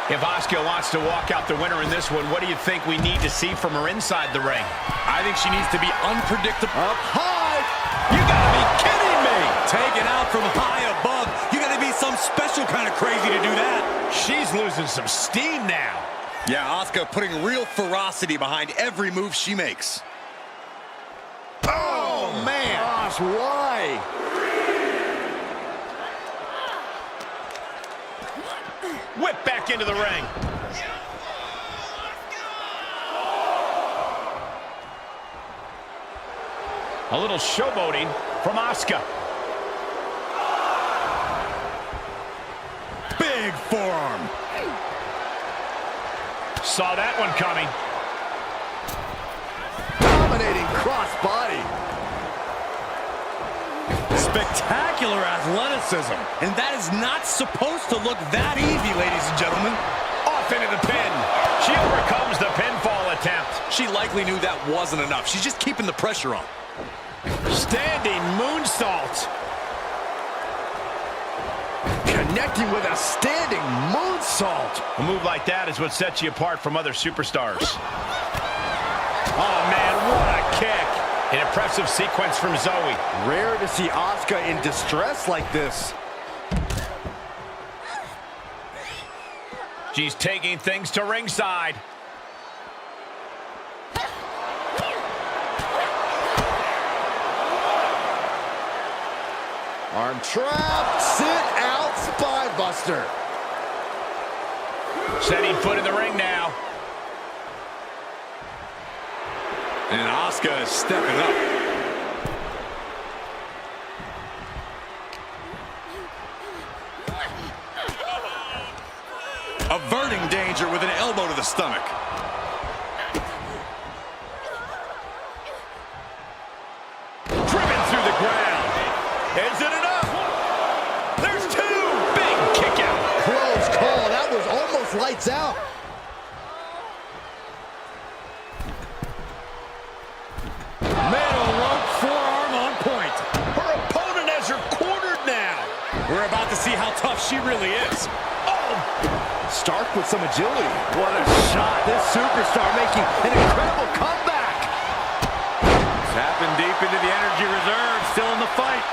If Asuka wants to walk out the winner in this one, what do you think we need to see from her inside the ring? I think she needs to be unpredictable. Up high. You gotta be kidding me! Taken out from high above. You gotta be some special kind of crazy to do that. She's losing some steam now. Yeah, Asuka putting real ferocity behind every move she makes. Oh, man. Gosh, why? Whip back into the ring. A little showboating from Asuka. Big forearm. Saw that one coming. Dominating crossbody. Spectacular athleticism. And that is not supposed to look that easy, ladies and gentlemen. Off into the pin. She overcomes the pinfall attempt. She likely knew that wasn't enough. She's just keeping the pressure on. Standing moonsault. Connecting with a standing moonsault. A move like that is what sets you apart from other superstars. Oh, man, what a kick. An impressive sequence from Zoe. Rare to see Asuka in distress like this. She's taking things to ringside. Arm trap, sit out, spine buster. Setting foot in the ring now. And Asuka is stepping up. Averting danger with an elbow to the stomach. Driven through the ground. Is it enough? There's two. Big kick out. Close call. That was almost lights out. Middle rope forearm on point. Her opponent has her cornered now. We're about to see how tough she really is. Stark with some agility. What a shot. This superstar making an incredible comeback. Tapping deep into the energy reserve. Still in the fight.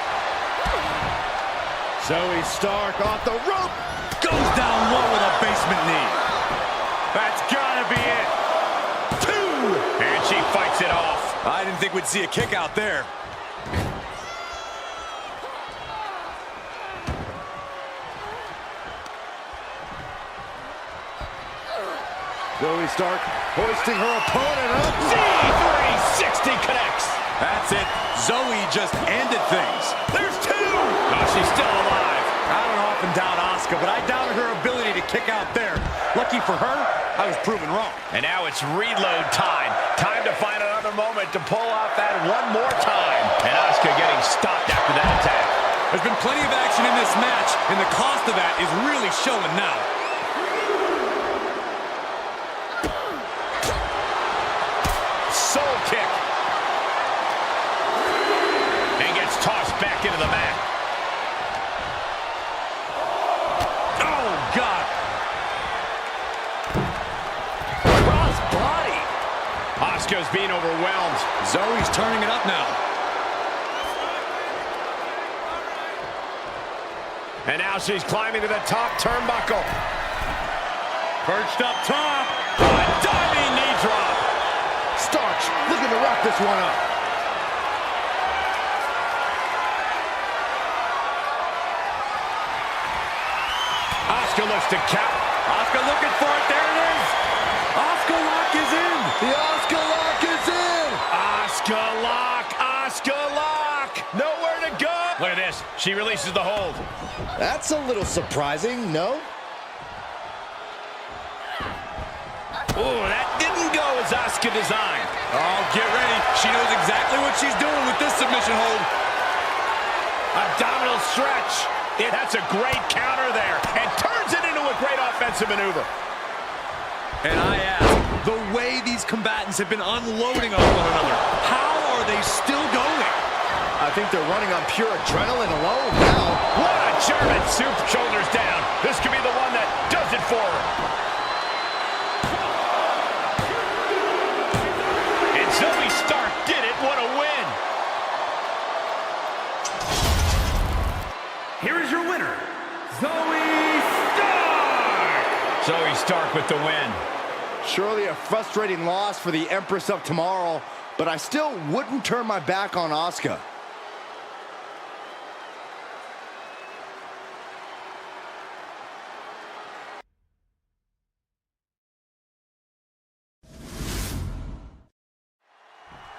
Zoe Stark off the rope. Goes down low with a basement knee. That's gotta be it. Two. And she fights it off. I didn't think we'd see a kick out there. Zoe Stark hoisting her opponent up. Z360 connects. That's it. Zoe just ended things. There's two. Oh, she's still alive. I don't often doubt Asuka, but I doubted her ability to kick out there. Lucky for her, I was proven wrong. And now it's reload time. Time to find another moment to pull off that one more time. And Asuka getting stopped after that attack. There's been plenty of action in this match, and the cost of that is really showing now. Soul kick. And gets tossed back into the mat. Oh, God. Cross body. Asuka's being overwhelmed. Zoe's turning it up now. And now she's climbing to the top turnbuckle. Perched up top. A diving knee drop. Starks looking to wrap this one up. Asuka looks to count. Asuka looking for it. There it is. Asuka lock is in. The Asuka lock is in. Asuka lock. Asuka lock. Nowhere to go. Look at this. She releases the hold. That's a little surprising, no? Oh, that didn't go as Asuka designed. Oh, get ready. She knows exactly what she's doing with this submission hold. Abdominal stretch. That's a great counter there. And turns it into a great offensive maneuver. And I ask, the way these combatants have been unloading on one another, how are they still going? I think they're running on pure adrenaline alone now. What a German soup, shoulders down. This could be the one that does it for her. And Zoe Stark did it. What a win. Here is your winner, Zoe Stark! Zoe Stark with the win. Surely a frustrating loss for the Empress of Tomorrow, but I still wouldn't turn my back on Asuka.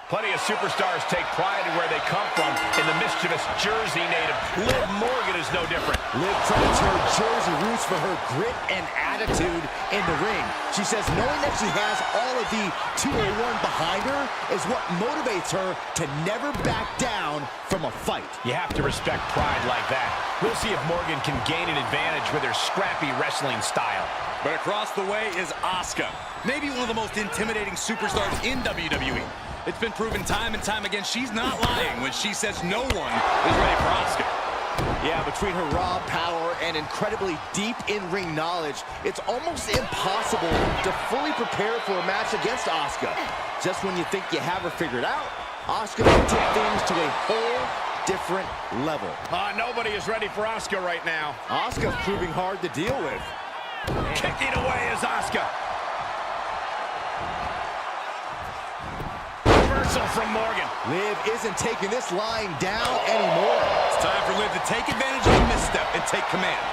Plenty of superstars take pride in where they come from. In the mischievous Jersey native, Liv Morgan is no different. Liv credits her Jersey roots for her grit and attitude in the ring. She says knowing that she has all of the 201 behind her is what motivates her to never back down from a fight. You have to respect pride like that. We'll see if Morgan can gain an advantage with her scrappy wrestling style. But across the way is Asuka, maybe one of the most intimidating superstars in WWE. It's been proven time and time again she's not lying when she says no one is ready for Asuka. Yeah, between her raw power and incredibly deep in-ring knowledge, it's almost impossible to fully prepare for a match against Asuka. Just when you think you have her figured out, Asuka will take things to a whole different level. Nobody is ready for Asuka right now. Asuka's proving hard to deal with. Kicking away is Asuka. From Morgan. Liv isn't taking this lying down anymore. It's time for Liv to take advantage of the misstep and take command.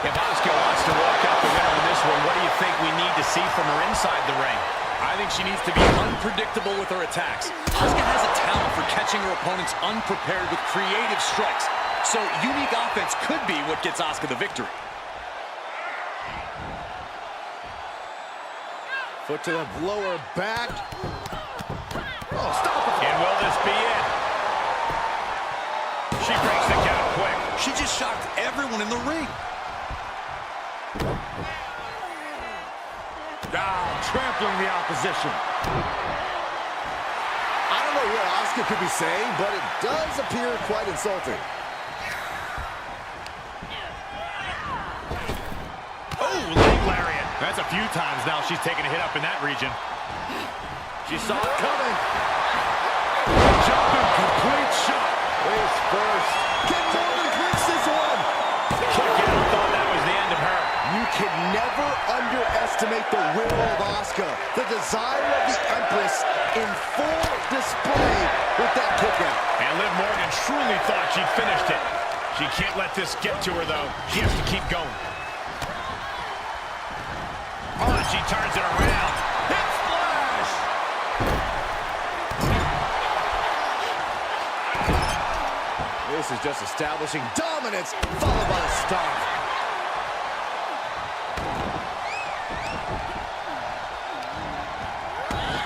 If Asuka wants to walk out the winner in this one, what do you think we need to see from her inside the ring? I think she needs to be unpredictable with her attacks. Asuka has a talent for catching her opponents unprepared with creative strikes. So unique offense could be what gets Asuka the victory. Foot to the lower back. Oh, stop it. And will this be it? She breaks the count quick. She just shocked everyone in the ring. Trampling the opposition. I don't know what Asuka could be saying, but it does appear quite insulting. Oh, leg lariat. That's a few times now she's taken a hit up in that region. She saw it coming. Jumping complete shot. Face first. Can Morgan clinch this one? Kick out. Thought that was the end of her. You can never underestimate the will of Asuka. The desire of the Empress in full display with that kick out. And Liv Morgan truly thought she'd finished it. She can't let this get to her, though. She has to keep going. Oh, and she turns it around. Hip splash! This is just establishing dominance, followed by a stomp.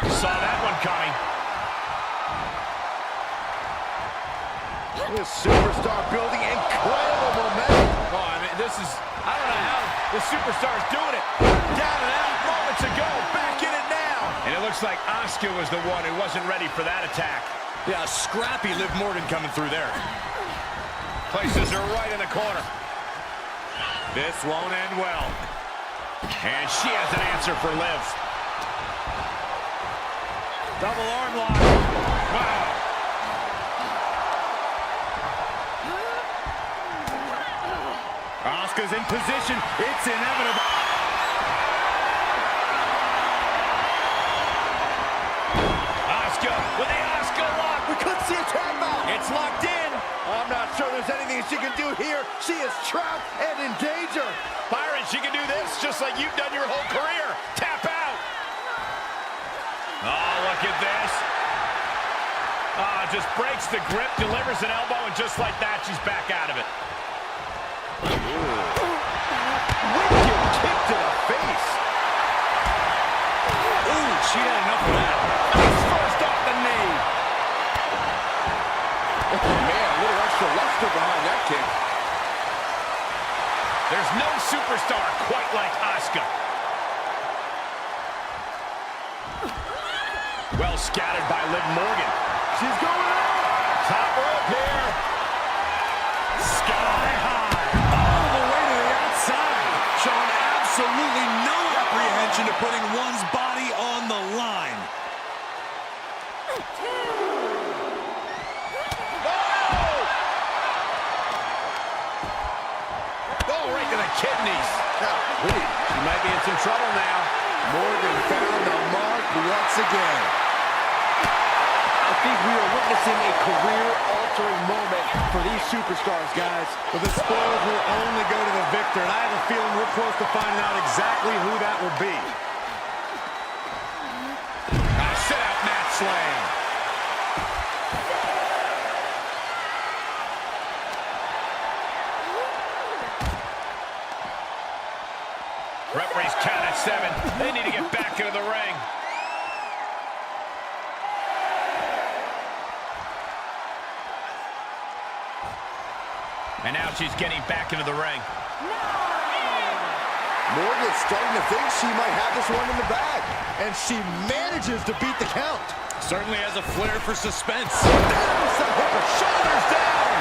Saw that one coming. This superstar building incredible momentum. Oh, I mean, this is, I don't know how the superstar's doing it. Down and out moments ago, back in it now. And it looks like Asuka was the one who wasn't ready for that attack. Yeah, scrappy Liv Morgan coming through there. Places her right in the corner. This won't end well. And she has an answer for Liv. Double arm lock. Wow. Asuka's in position. It's inevitable. Asuka with the Asuka lock. We could see a tap out. It's locked in. I'm not sure there's anything she can do here. She is trapped and in danger. Byron, she can do this just like you've done your whole career. Tap out. Oh, look at this. Just breaks the grip, delivers an elbow, and just like that, she's back out of it. Wicked kick to the face. Ooh, she had enough of that. Face first off the knee. Oh, man, a little extra luster behind that kick. There's no superstar quite like Asuka. Well scattered by Liv Morgan. She's going out. Top rope here. Sky high. All the way to the outside. Showing absolutely no apprehension to putting one's body on the line. Oh, right to the kidneys. She might be in some trouble now. Morgan found the mark once again. I think we are witnessing a career-altering moment for these superstars, guys. But the spoils will only go to the victor, and I have a feeling we're close to finding out exactly who that will be. slam. Referee's count at 7. They need to get back into the ring. And now she's getting back into the ring. Morgan's starting to think she might have this one in the bag. And she manages to beat the count. Certainly has a flair for suspense. There's the hooker. Shoulders down.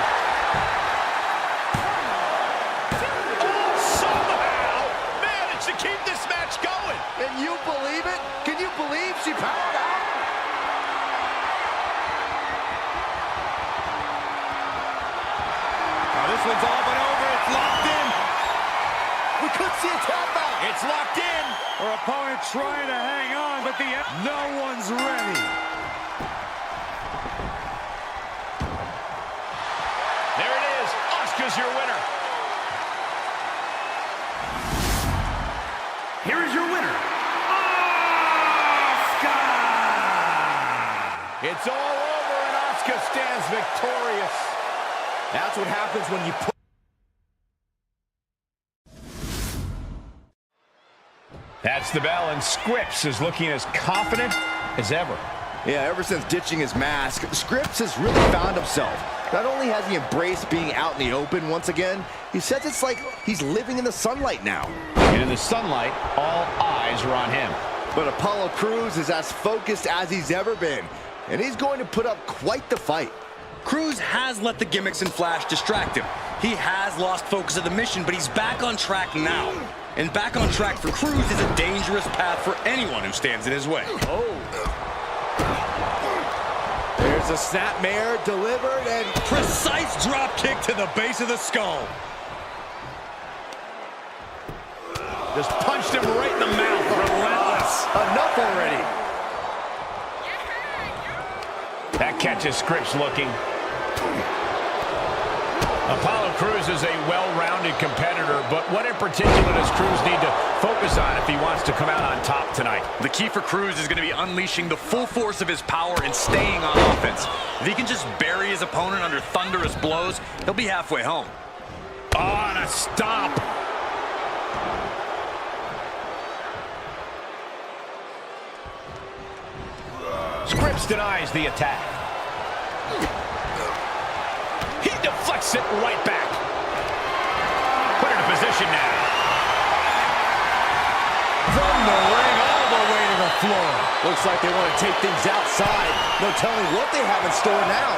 Somehow managed to keep this match going. Can you believe it? Can you believe she powered out? This one's all but over. It's locked in. We could see a tap out. It's locked in. Her opponent trying to hang on, but no one's ready. There it is. Asuka's your winner. Here is your winner, Asuka! It's all over and Asuka stands victorious. That's what happens when you put... That's the bell, and Scripps is looking as confident as ever. Yeah, ever since ditching his mask, Scripps has really found himself. Not only has he embraced being out in the open once again, he says it's like he's living in the sunlight now. And in the sunlight, all eyes are on him. But Apollo Crews is as focused as he's ever been, and he's going to put up quite the fight. Crews has let the gimmicks and Flash distract him. He has lost focus of the mission, but he's back on track now. And back on track for Crews is a dangerous path for anyone who stands in his way. There's a snapmare delivered and... Precise drop kick to the base of the skull. Just punched him right in the mouth. Relentless. Enough already. That catches Scripps looking. Apollo Crews is a well-rounded competitor, but what in particular does Crews need to focus on if he wants to come out on top tonight? The key for Crews is going to be unleashing the full force of his power and staying on offense. If he can just bury his opponent under thunderous blows, he'll be halfway home. Oh, and a stomp. Scripps denies the attack. He deflects it right back. Put in a position now. From the ring all the way to the floor. Looks like they want to take things outside. No telling what they have in store now.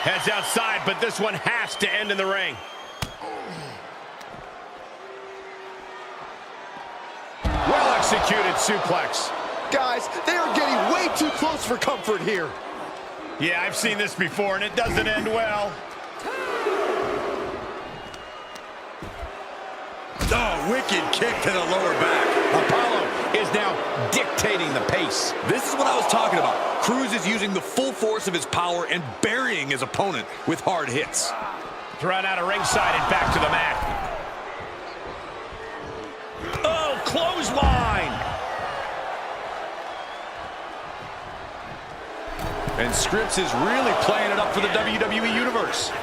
Heads outside, but this one has to end in the ring. Well-executed suplex. Guys, they are getting way too close for comfort here. Yeah, I've seen this before, and it doesn't end well. Oh, wicked kick to the lower back. Apollo is now dictating the pace. This is what I was talking about. Crews is using the full force of his power and burying his opponent with hard hits. Thrown out of ringside and back to the mat. Oh, clothesline! And Scripps is really playing it up for the WWE Universe.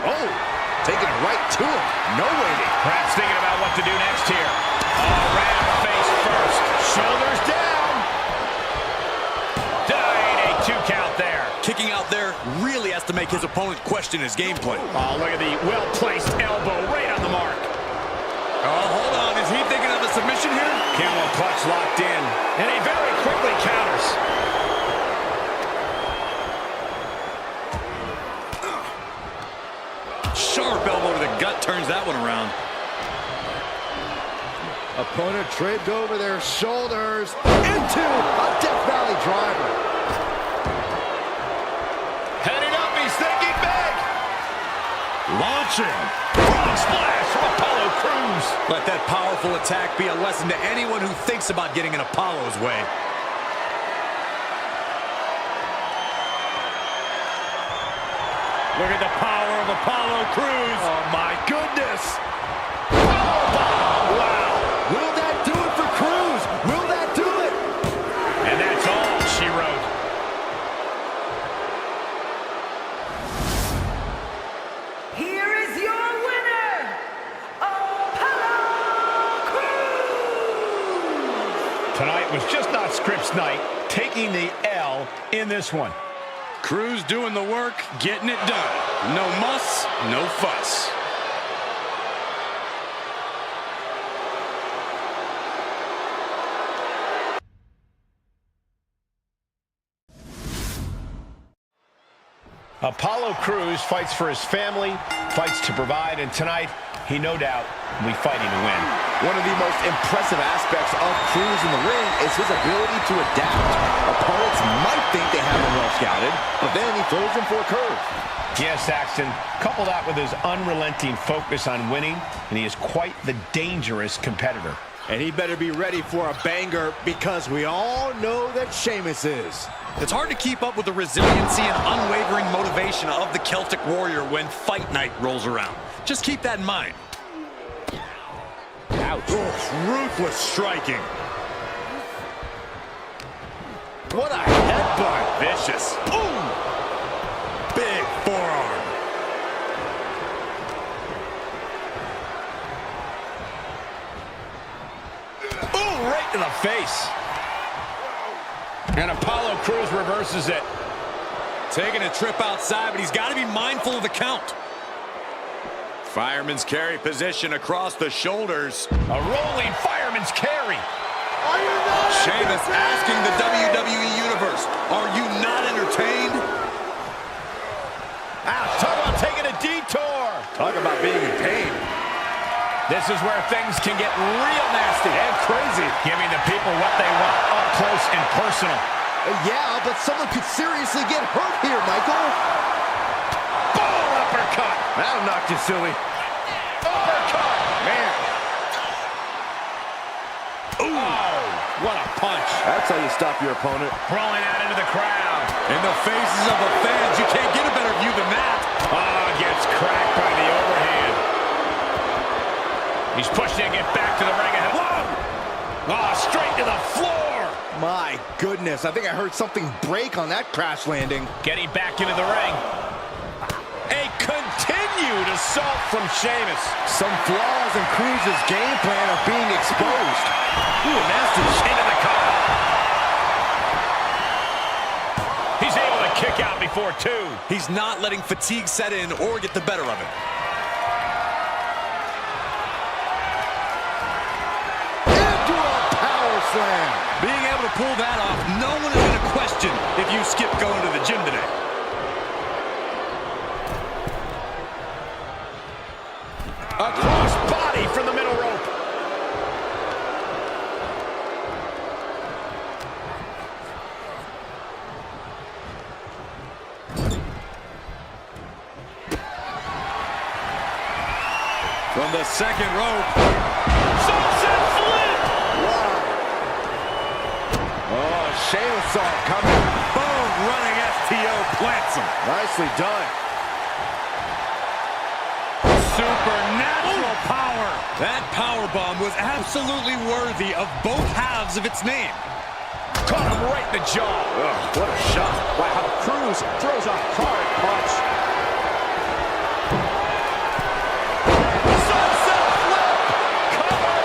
Oh, taking it right to him. No waiting. Perhaps thinking about what to do next here. Oh, right on the face first. Shoulders down. Dying a 2 count there. Kicking out there really has to make his opponent question his game plan. Oh, look at the well-placed elbow right on the mark. Oh, hold on. Is he thinking of a submission here? Camel clutch locked in. And he very quickly counters. Sharp elbow to the gut turns that one around. Opponent draped over their shoulders into a Death Valley driver. Heading up, he's thinking big. Launching. Frog splash from Apollo Crews. Let that powerful attack be a lesson to anyone who thinks about getting in Apollo's way. Look at the power of Apollo Crews. Oh, my goodness. Wow. Will that do it for Crews? Will that do it? Tonight was just not Scripps night, taking the L in this one. Cruz doing the work, getting it done. No muss, no fuss. Apollo Crews fights for his family, fights to provide, and tonight, he no doubt will be fighting to win. One of the most impressive aspects of Crews in the ring is his ability to adapt. Opponents might think they have him well scouted, but then he throws them for a curve. Yes, Saxton, couple that with his unrelenting focus on winning, and he is quite the dangerous competitor. And he better be ready for a banger, because we all know that Sheamus is. It's hard to keep up with the resiliency and unwavering motivation of the Celtic Warrior when fight night rolls around. Just keep that in mind. Ouch. Ruthless striking. What a headbutt. Vicious. Ooh. Big forearm. Ooh, right to the face. And Apollo Crews reverses it. Taking a trip outside, but he's got to be mindful of the count. Fireman's carry position across the shoulders. A rolling fireman's carry. Sheamus asking the WWE Universe, are you not entertained? Talk about taking a detour. Talk about being in pain. This is where things can get real nasty and crazy. Giving the people what they want up close and personal. Yeah, but someone could seriously get hurt here, Michael. Boom, uppercut. That'll knock you silly. Uppercut. Man. Ooh. Oh, what a punch. That's how you stop your opponent. Throwing out into the crowd. In the faces of the fans, you can't get a better view than that. Gets cracked by the overhand. He's pushing to get back to the ring. Whoa! Straight to the floor. My goodness, I think I heard something break on that crash landing. Getting back into the ring. A continued assault from Sheamus. Some flaws in Cruz's game plan are being exposed. Ooh, nasty into the collar. He's able to kick out before two. He's not letting fatigue set in or get the better of it. Into a power slam. Being able to pull that off, no one is going to question if you skip going to the gym today. A cross body from the middle rope. From the second rope. Sunset flip. Wow. Oh, Sheamus saw it coming. Boom, running STO plants him. Nicely done. Supernatural power. That powerbomb was absolutely worthy of both halves of its name. Caught him right in the jaw. Ugh, what a shot. Wow, Cruz throws a hard punch. Sunset flip. Cover.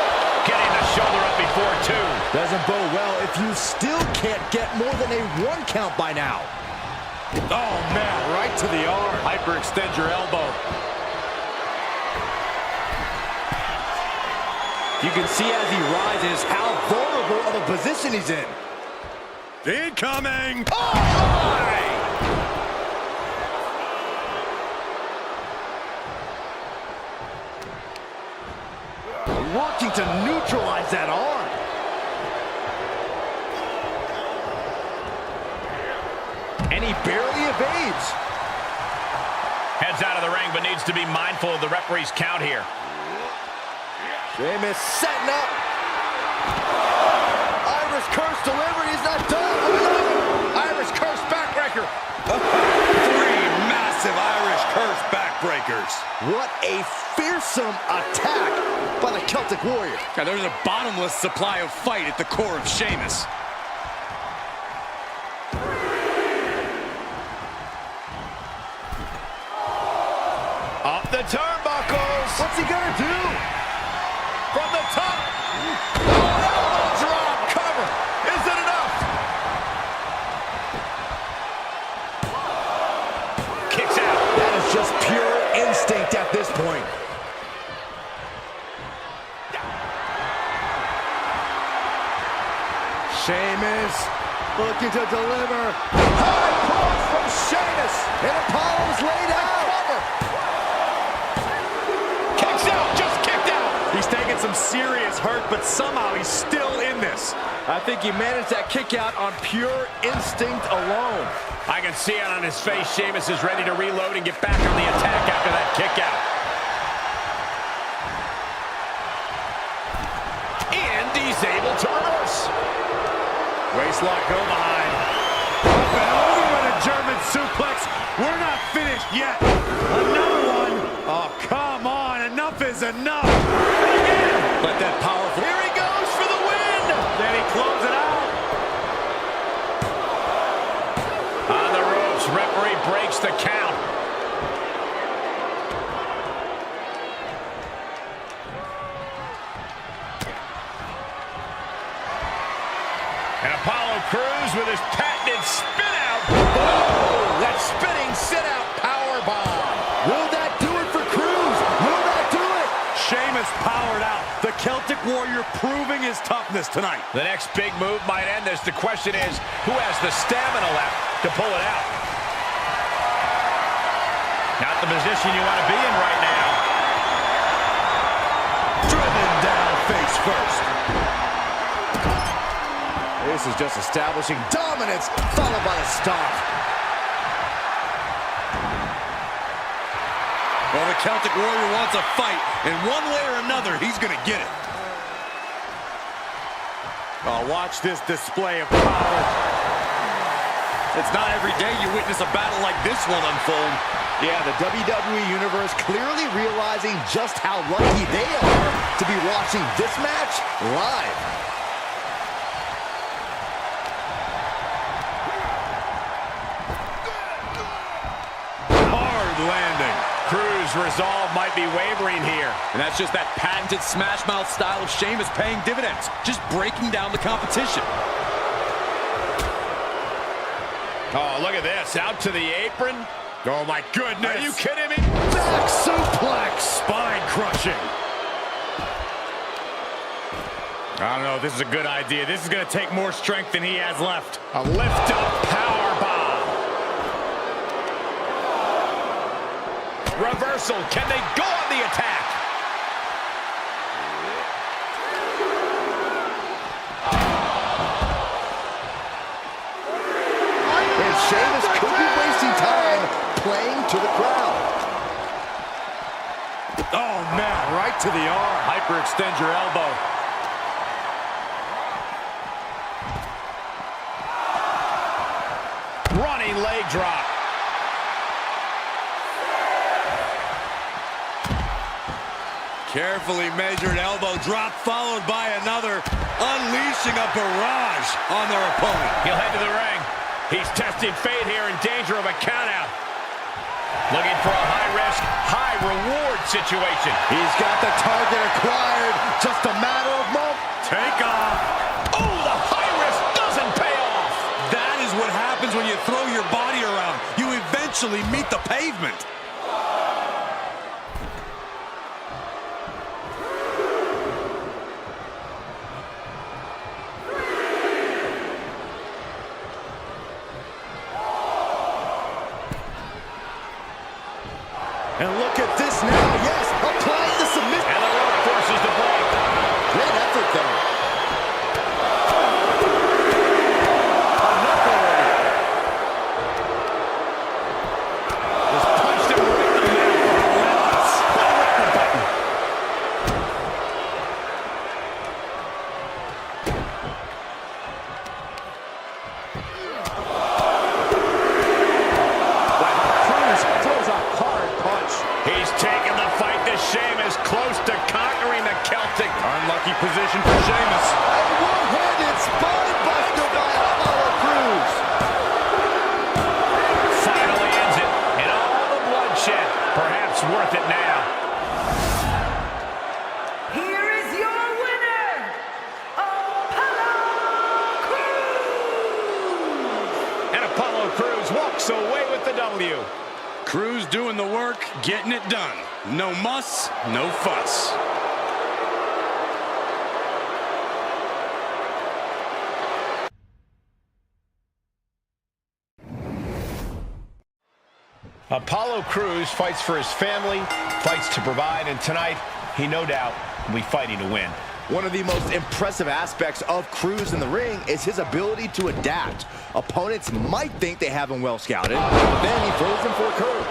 Getting the shoulder up before two. Doesn't bode well if you still can't get more than a 1 count by now. Oh, man, right to the arm. Hyperextend your elbow. You can see as he rises how vulnerable of a position he's in. Incoming. Oh, my! Working to neutralize that arm. And he barely evades. Heads out of the ring, but needs to be mindful of the referee's count here. Sheamus setting up. Irish curse delivery. He's not done. Irish curse backbreaker. 3 massive Irish curse backbreakers. What a fearsome attack by the Celtic Warrior. God, there's a bottomless supply of fight at the core of Sheamus. Up the turnbuckles. What's he gonna do? From the top. Elbow drop cover. Sheamus looking to deliver. High cross from Sheamus. And Apollo's laid out. Kicks out, just kicked out. He's taking some serious hurt, but somehow he's still in this. I think he managed that kick out on pure instinct alone. I can see it on his face. Sheamus is ready to reload and get back on the attack after that kick out. And he's able to reverse. Waistlock go behind. Up and over with a German suplex. We're not finished yet. Another one. Oh, come on. Enough is enough. Again. Let that powerful... Here he goes for the win. Then he closes it out. On the ropes, referee breaks the count. And Apollo Crews with his patented spin out. Oh, that spinning sit-out powerbomb. Will that do it for Crews? Will that do it? Sheamus powered out. The Celtic Warrior proving his toughness tonight. The next big move might end this. The question is, who has the stamina left to pull it out? Not the position you want to be in right now. Driven down face first. This is just establishing dominance, followed by a stomp. Well, the Celtic Warrior wants a fight, and one way or another, he's going to get it. Oh, watch this display of power. It's not every day you witness a battle like this one unfold. Yeah, the WWE Universe clearly realizing just how lucky they are to be watching this match live. Landing. Crews' resolve might be wavering here. And that's just that patented smash mouth style of Sheamus paying dividends. Just breaking down the competition. Oh, look at this. Out to the apron. Oh, my goodness. Are you kidding me? Back suplex. Spine crushing. I don't know if this is a good idea. This is going to take more strength than he has left. A lift-up powerbomb. Reversal. Can they go on the attack? And Sheamus could be wasting time playing to the crowd. Oh, man, right to the arm. Hyperextend your elbow. Running leg drop. Carefully measured elbow drop followed by another, unleashing a barrage on their opponent. He'll head to the ring. He's testing fate here, in danger of a countout. Looking for a high-risk, high-reward situation. He's got the target acquired. Just a matter of moments. Take off. Oh, the high risk doesn't pay off. That is what happens when you throw your body around. You eventually meet the pavement. And look at this now. Yes, applying the submission. And the rope forces the break. Great effort, though. Just punched him right in the mouth. Right the button. Crews throws a hard punch. He's taking the fight to Sheamus, close to conquering the Celtic. Unlucky position for Sheamus. A one-handed spine buster by Apollo Crews. Finally ends it, and all the bloodshed, perhaps worth it now. Here is your winner, Apollo Crews! And Apollo Crews walks away with the W. Crews doing the work, getting it done. No muss, no fuss. Apollo Crews fights for his family, fights to provide, and tonight, he no doubt will be fighting to win. One of the most impressive aspects of Crews in the ring is his ability to adapt. Opponents might think they have him well scouted, but then he throws them for a curve.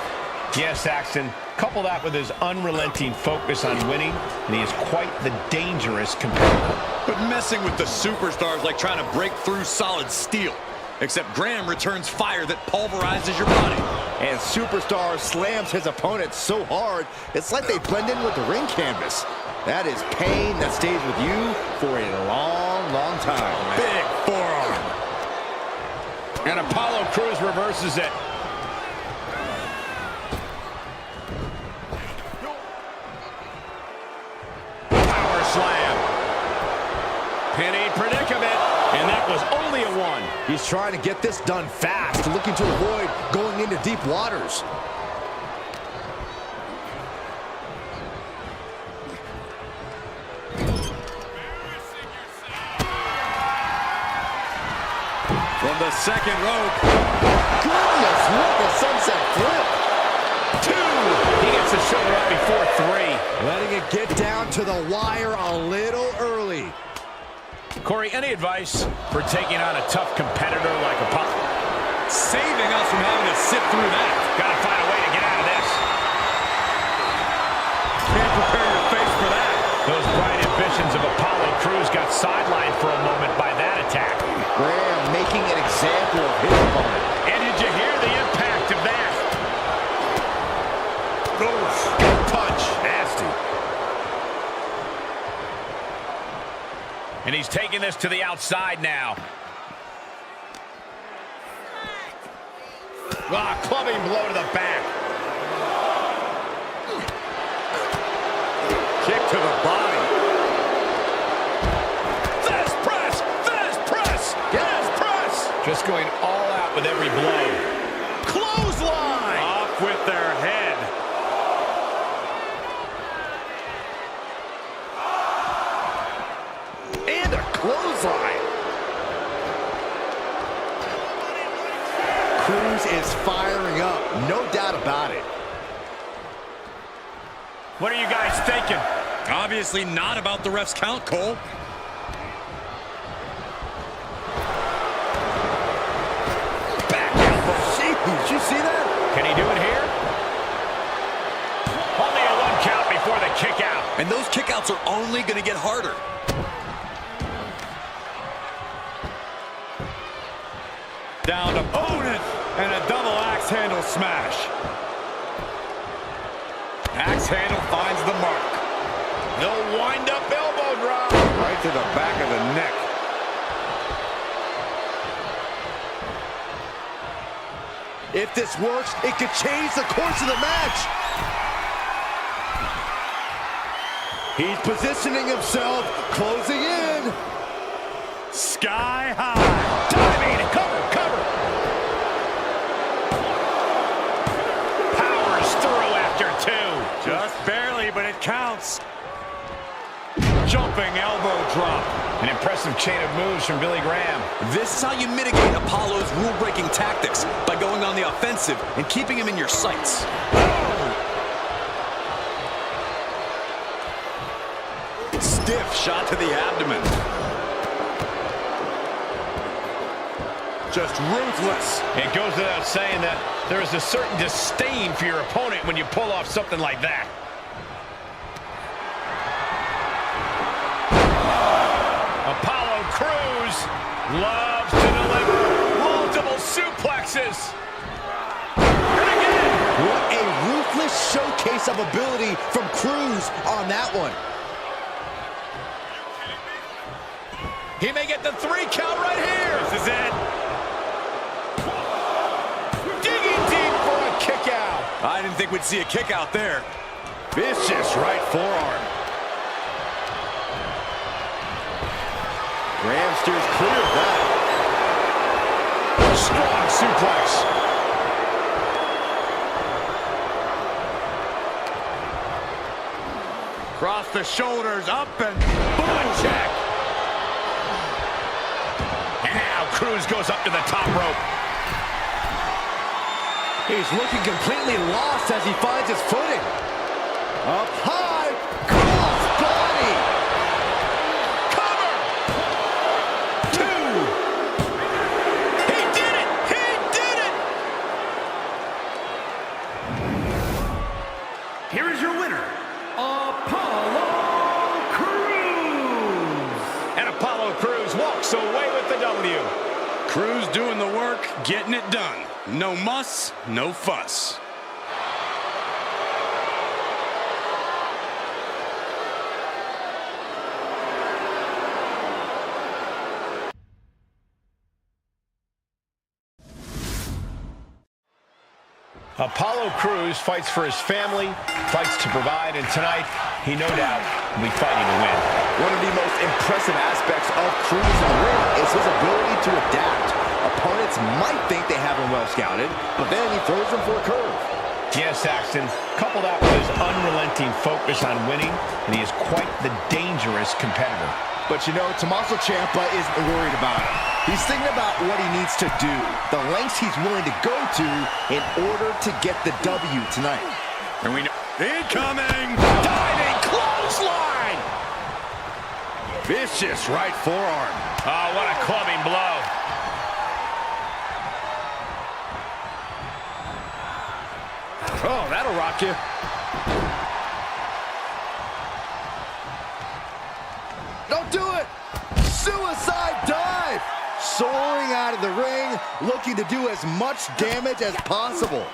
Yes, Saxton. Couple that with his unrelenting focus on winning, and he is quite the dangerous competitor. But messing with the superstars like trying to break through solid steel. Except Graham returns fire that pulverizes your body. And Superstar slams his opponent so hard, it's like they blend in with the ring canvas. That is pain that stays with you for a long, long time. Big forearm. And Apollo Crews reverses it. Power slam. Penny predicament. And that was only a one. He's trying to get this done fast, looking to avoid going into deep waters. From the second rope. Goodness, what a sunset flip. 2. He gets the shoulder up before 3. Letting it get down to the wire a little early. Corey, any advice for taking on a tough competitor like Apollo? Saving us from having to sit through that. Gotta find a way to get out of this. Can't prepare your face for that. Those bright ambitions of Apollo Crews got sidelined for a moment by that attack. Graham making an example of his opponent. And did you hear the impact of that? Oof. Punch. Nasty. And he's taking this to the outside now. Clubbing blow to the back. Kick to the body. Fast press! Fast press! Fast press! Just going all out with every blow. Clothesline! Off with their head. And a clothesline. Crews is firing up, no doubt about it. What are you guys thinking? Obviously not about the ref's count, Cole. Back elbow. Did you see that? Can he do it here? Only a 1 count before the kick out. And those kickouts are only going to get harder. Down opponent. And a double axe handle smash. Axe handle finds the mark. No wind-up elbow drop. Right to the back of the neck. If this works, it could change the course of the match. He's positioning himself, closing in. Sky high. Diving, cover, cover. Powers through after 2. Just barely, but it counts. Jumping elbow drop. An impressive chain of moves from Billy Graham. This is how you mitigate Apollo's rule-breaking tactics, by going on the offensive and keeping him in your sights. Stiff shot to the abdomen. Just ruthless. It goes without saying that there is a certain disdain for your opponent when you pull off something like that. Apollo Crews loves to deliver multiple suplexes. And again. What a ruthless showcase of ability from Crews on that one. He may get the 3 count right here. This is it. Digging deep for a kick out. I didn't think we'd see a kick out there. Vicious right forearm. Graham steers clear of that. Strong suplex. Cross the shoulders, up and Boom check. And now Crews goes up to the top rope. He's looking completely lost as he finds his footing. Up high, cross body. Cover! 2. He did it! He did it! Here is your winner, Apollo Crews. And Apollo Crews walks away with the W. Crews doing the work, getting it done. No muss, no fuss. Apollo Crews fights for his family, fights to provide, and tonight, he no doubt will be fighting to win. One of the most impressive aspects of Crews in the ring is his ability to adapt. Opponents might think they have him well scouted, but then he throws them for a curve. Yes, Saxton, couple that with his unrelenting focus on winning, and he is quite the dangerous competitor. But you know, Tommaso Ciampa isn't worried about it. He's thinking about what he needs to do, the lengths he's willing to go to in order to get the W tonight. And we know... Incoming! Diving clothesline! Vicious right forearm. Oh, what a clubbing blow. Oh, that'll rock you. Don't do it! Suicide dive! Soaring out of the ring, looking to do as much damage as possible.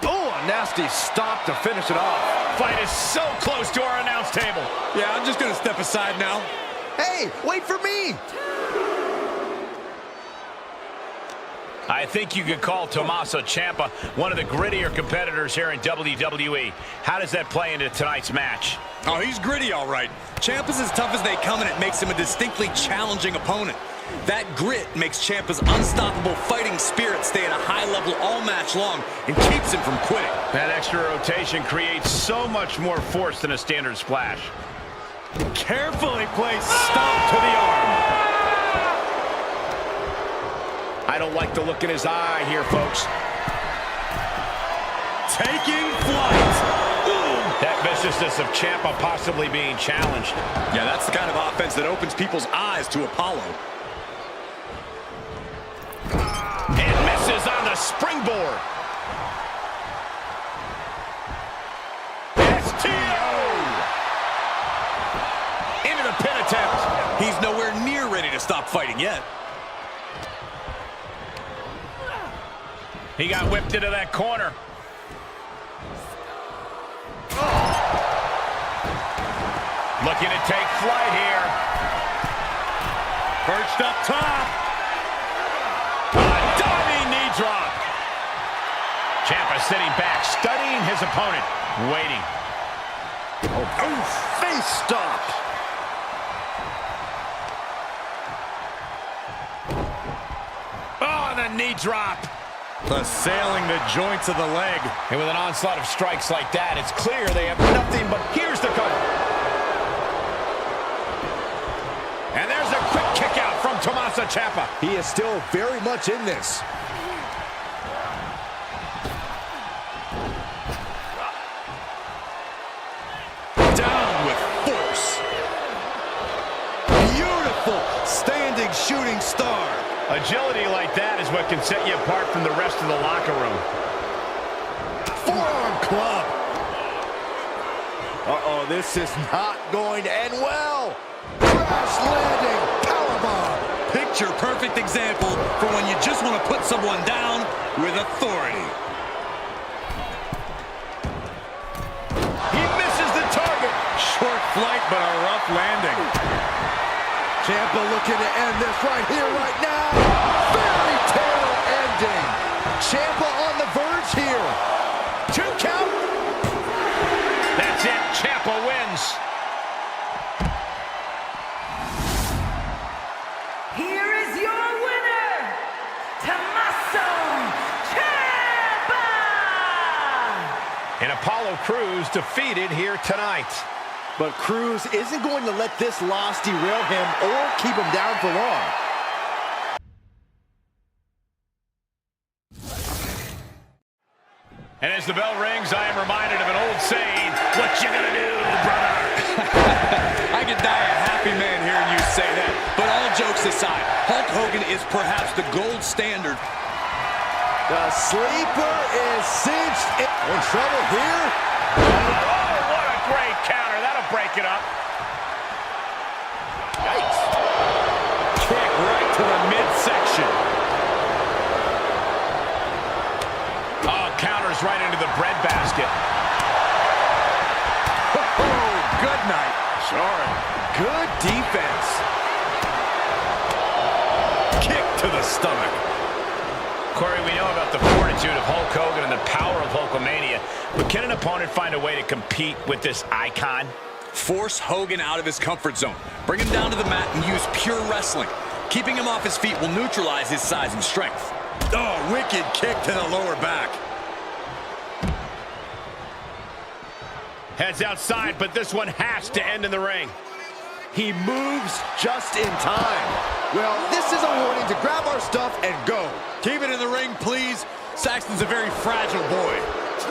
Oh, a nasty stop to finish it off. Fight is so close to our announce table. Yeah, I'm just gonna step aside now. Hey, wait for me! I think you could call Tommaso Ciampa one of the grittier competitors here in WWE. How does that play into tonight's match? Oh, he's gritty, all right. Ciampa's as tough as they come, and it makes him a distinctly challenging opponent. That grit makes Ciampa's unstoppable fighting spirit stay at a high level all match long and keeps him from quitting. That extra rotation creates so much more force than a standard splash. Carefully placed stomp to the arm. I don't like the look in his eye here, folks. Taking flight. Ooh. That viciousness of Ciampa possibly being challenged. Yeah, that's the kind of offense that opens people's eyes to Apollo. And misses on the springboard. STO! Into the pin attempt. He's nowhere near ready to stop fighting yet. He got whipped into that corner. Looking to take flight here. Perched up top. A diving knee drop. Ciampa sitting back, studying his opponent, waiting. Oh, face stop. Oh, the knee drop. Assailing the joints of the leg. And with an onslaught of strikes like that, it's clear they have nothing but... Here's the cover. And there's a quick kick out from Tommaso Ciampa. He is still very much in this. Down with force. Beautiful standing shooting star. Agility like that is what can set you apart from the rest of the locker room. Forearm club. Uh-oh, this is not going to end well. Crash landing, powerbomb. Picture perfect example for when you just want to put someone down with authority. He misses the target. Short flight, but a rough landing. Ciampa looking to end this right here, right now. Fairy tale ending. Ciampa on the verge here. 2 count. That's it. Ciampa wins. Here is your winner, Tommaso Ciampa! And Apollo Crews defeated here tonight. But Crews isn't going to let this loss derail him or keep him down for long. And as the bell rings, I am reminded of an old saying, what you gonna do, brother? I could die a happy man hearing you say that. But all jokes aside, Hulk Hogan is perhaps the gold standard. The sleeper is cinched. In trouble here. Oh, what a great counter. That'll break it up. Yikes. Kick right to the midsection. Oh, counters right into the breadbasket. Oh, Goodnight. Sorry. Good defense. Kick to the stomach. Corey, we know about the fortitude of Hulk Hogan and the power of Hulkamania, but can an opponent find a way to compete with this icon? Force Hogan out of his comfort zone. Bring him down to the mat and use pure wrestling. Keeping him off his feet will neutralize his size and strength. Oh, wicked kick to the lower back. Heads outside, but this one has to end in the ring. He moves just in time. Well, this is a warning to grab our stuff and go. Keep it in the ring, please. Saxton's a very fragile boy.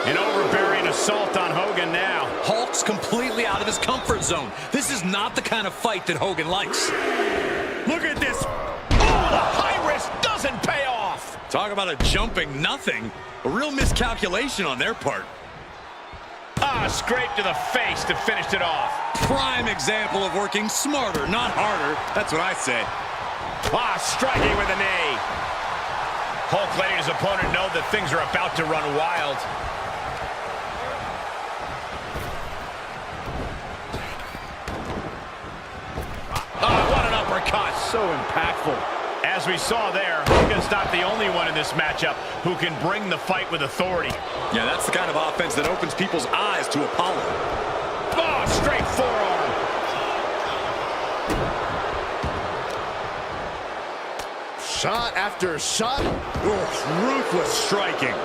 An overbearing assault on Hogan now. Hulk's completely out of his comfort zone. This is not the kind of fight that Hogan likes. Look at this. Oh, the high risk doesn't pay off. Talk about a jumping nothing. A real miscalculation on their part. Ah, scrape to the face to finish it off. Prime example of working smarter, not harder. That's what I say. Ah, striking with a knee. Hulk letting his opponent know that things are about to run wild. Oh, what an uppercut. So impactful. As we saw there, Hogan's not the only one in this matchup who can bring the fight with authority. Yeah, that's the kind of offense that opens people's eyes to Apollo. Oh, straight forearm. Shot after shot. Ruthless striking.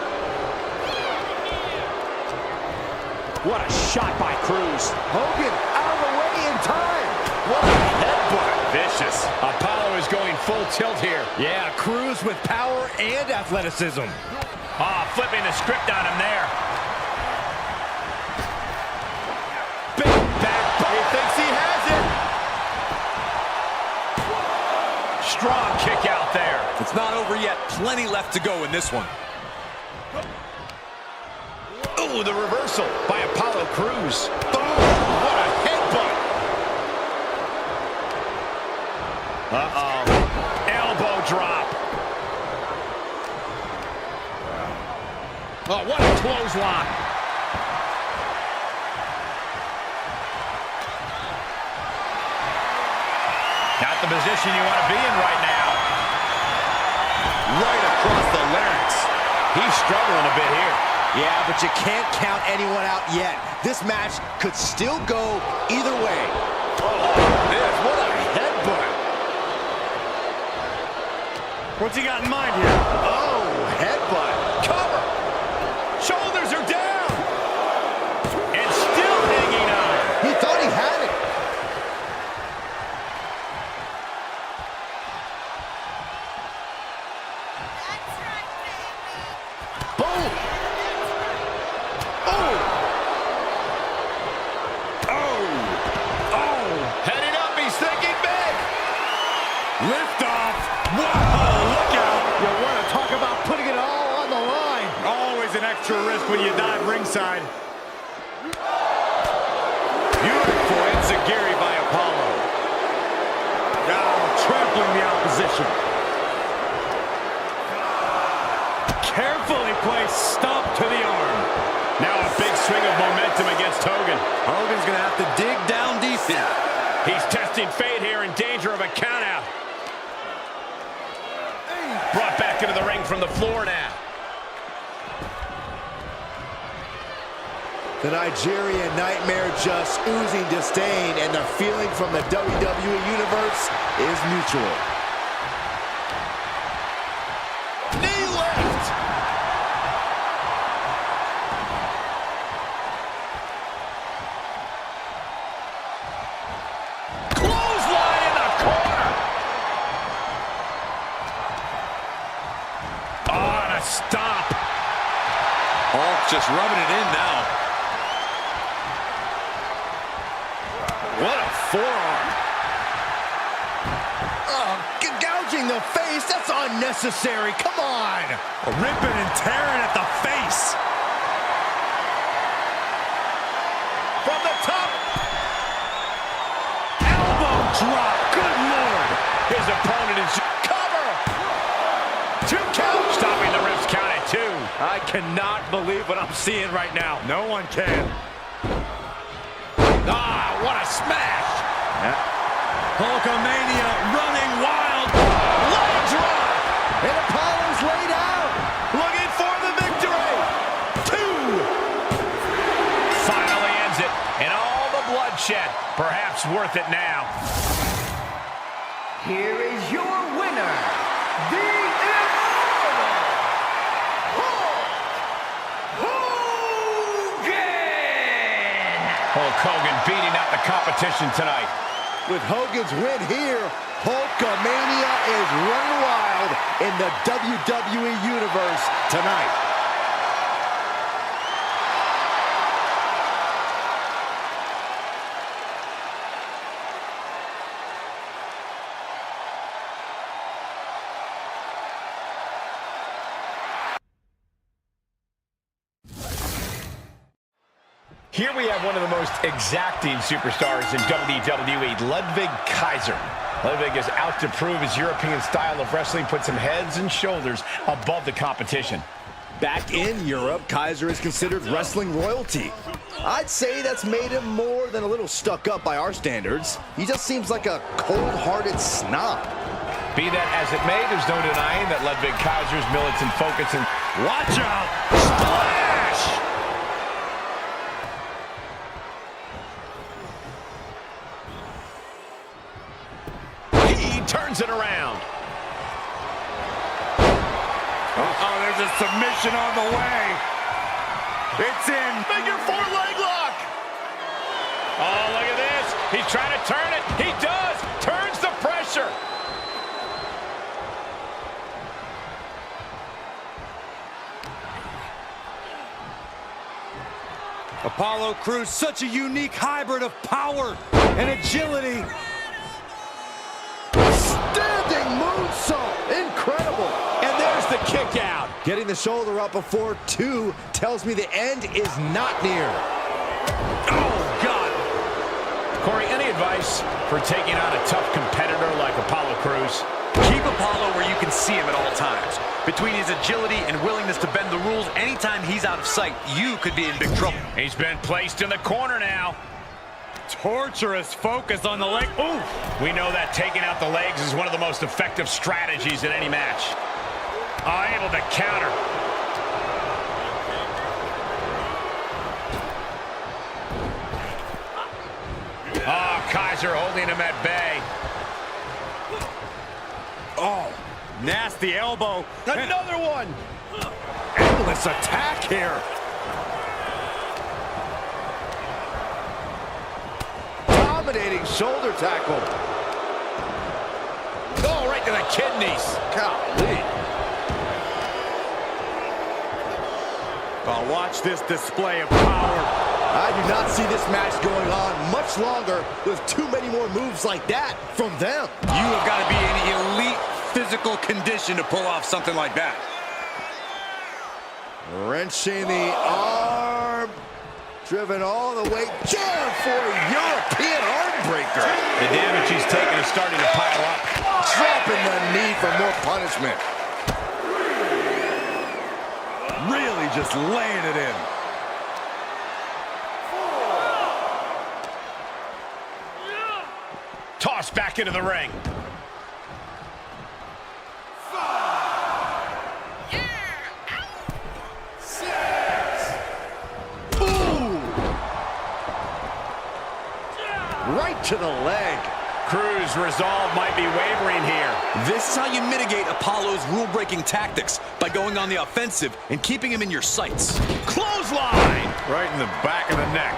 What a shot by Cruz. Hogan out of the way in time. What a headbutt. Vicious. Apollo is going full tilt here. Yeah, Cruz with power and athleticism. Ah, flipping the script on him there. Big back. He thinks he has it. Strong kick out there. It's not over yet. Plenty left to go in this one. Oh, the reversal by Apollo Crews. Oh, what a headbutt. Uh-oh. Elbow drop. Oh, what a clothesline. Not the position you want to be in right now. Right across the larynx. He's struggling a bit here. Yeah, but you can't count anyone out yet. This match could still go either way. What a headbutt. What's he got in mind here? Oh, headbutt. Cover. Shoulders are down. And still hanging on. He thought he had it. Boom. Heading up, he's thinking big. Lift off. Whoa, look out. You want to talk about putting it all on the line. Always an extra risk when you dive ringside. Beautiful enziguri by Apollo. Now trampling the opposition. Carefully placed stomp to the arm. Now a big swing of momentum against Hogan. Hogan's going to have to dig down deep here. He's testing fate here, in danger of a countout. Brought back into the ring from the floor now. The Nigerian Nightmare just oozing disdain, and the feeling from the WWE Universe is mutual. Knee lift. Clothesline in the corner. Oh, and a stomp. All Just rubbing it in now. What a forearm. Gouging the face, that's unnecessary. Come on. Ripping and tearing at the face. From the top. Elbow drop. Good Lord. His opponent is Cover. 2 count. Stopping the ref's count at 2. I cannot believe what I'm seeing right now. No one can. Ah, what a smash. Hulkamania running wild. Leg drop. And Apollo's laid out. Looking for the victory. 2. Finally ends it. And all the bloodshed. Perhaps worth it now. Here is your winner, the Immortal Hogan! Hulk Hogan beating out the competition tonight. With Hogan's win here, Hulkamania is running wild in the WWE Universe tonight. Here we have one of the most exacting superstars in WWE, Ludwig Kaiser. Ludwig is out to prove his European style of wrestling puts him heads and shoulders above the competition. Back in Europe, Kaiser is considered wrestling royalty. I'd say that's made him more than a little stuck up by our standards. He just seems like a cold-hearted snob. Be that as it may, there's no denying that Ludwig Kaiser's militant focus and Watch out. Splash. he turns it around. Uh-oh, there's a submission on the way. It's in. Figure 4 leg lock. Oh, look at this. He's trying to turn it. He does. Turns the pressure. Apollo Crews, such a unique hybrid of power and agility. Standing moonsault. Incredible. And there's the kick out. Getting the shoulder up before 2 tells me the end is not near. Oh, God. Corey, any advice for taking on a tough competitor like Apollo Crews? Keep Apollo where you can see him at all times. Between his agility and willingness to bend the rules, anytime he's out of sight, you could be in big trouble. He's been placed in the corner now. Torturous focus on the leg. Ooh. We know that taking out the legs is one of the most effective strategies in any match. Able to counter. Oh, Kaiser holding him at bay. Oh, nasty elbow. Another one. Endless attack here. Dominating shoulder tackle. Oh, right to the kidneys. Golly. Oh, watch this display of power. I do not see this match going on much longer with too many more moves like that from them. You have got to be in elite physical condition to pull off something like that. Wrenching the arm. Driven all the way down for a European arm breaker. The damage he's taken is starting to pile up. Dropping the knee for more punishment. Really just laying it in. Tossed back into the ring. Right to the leg. Crews' resolve might be wavering here. This is how you mitigate Apollo's rule-breaking tactics, by going on the offensive and keeping him in your sights. Clothesline! Right in the back of the neck.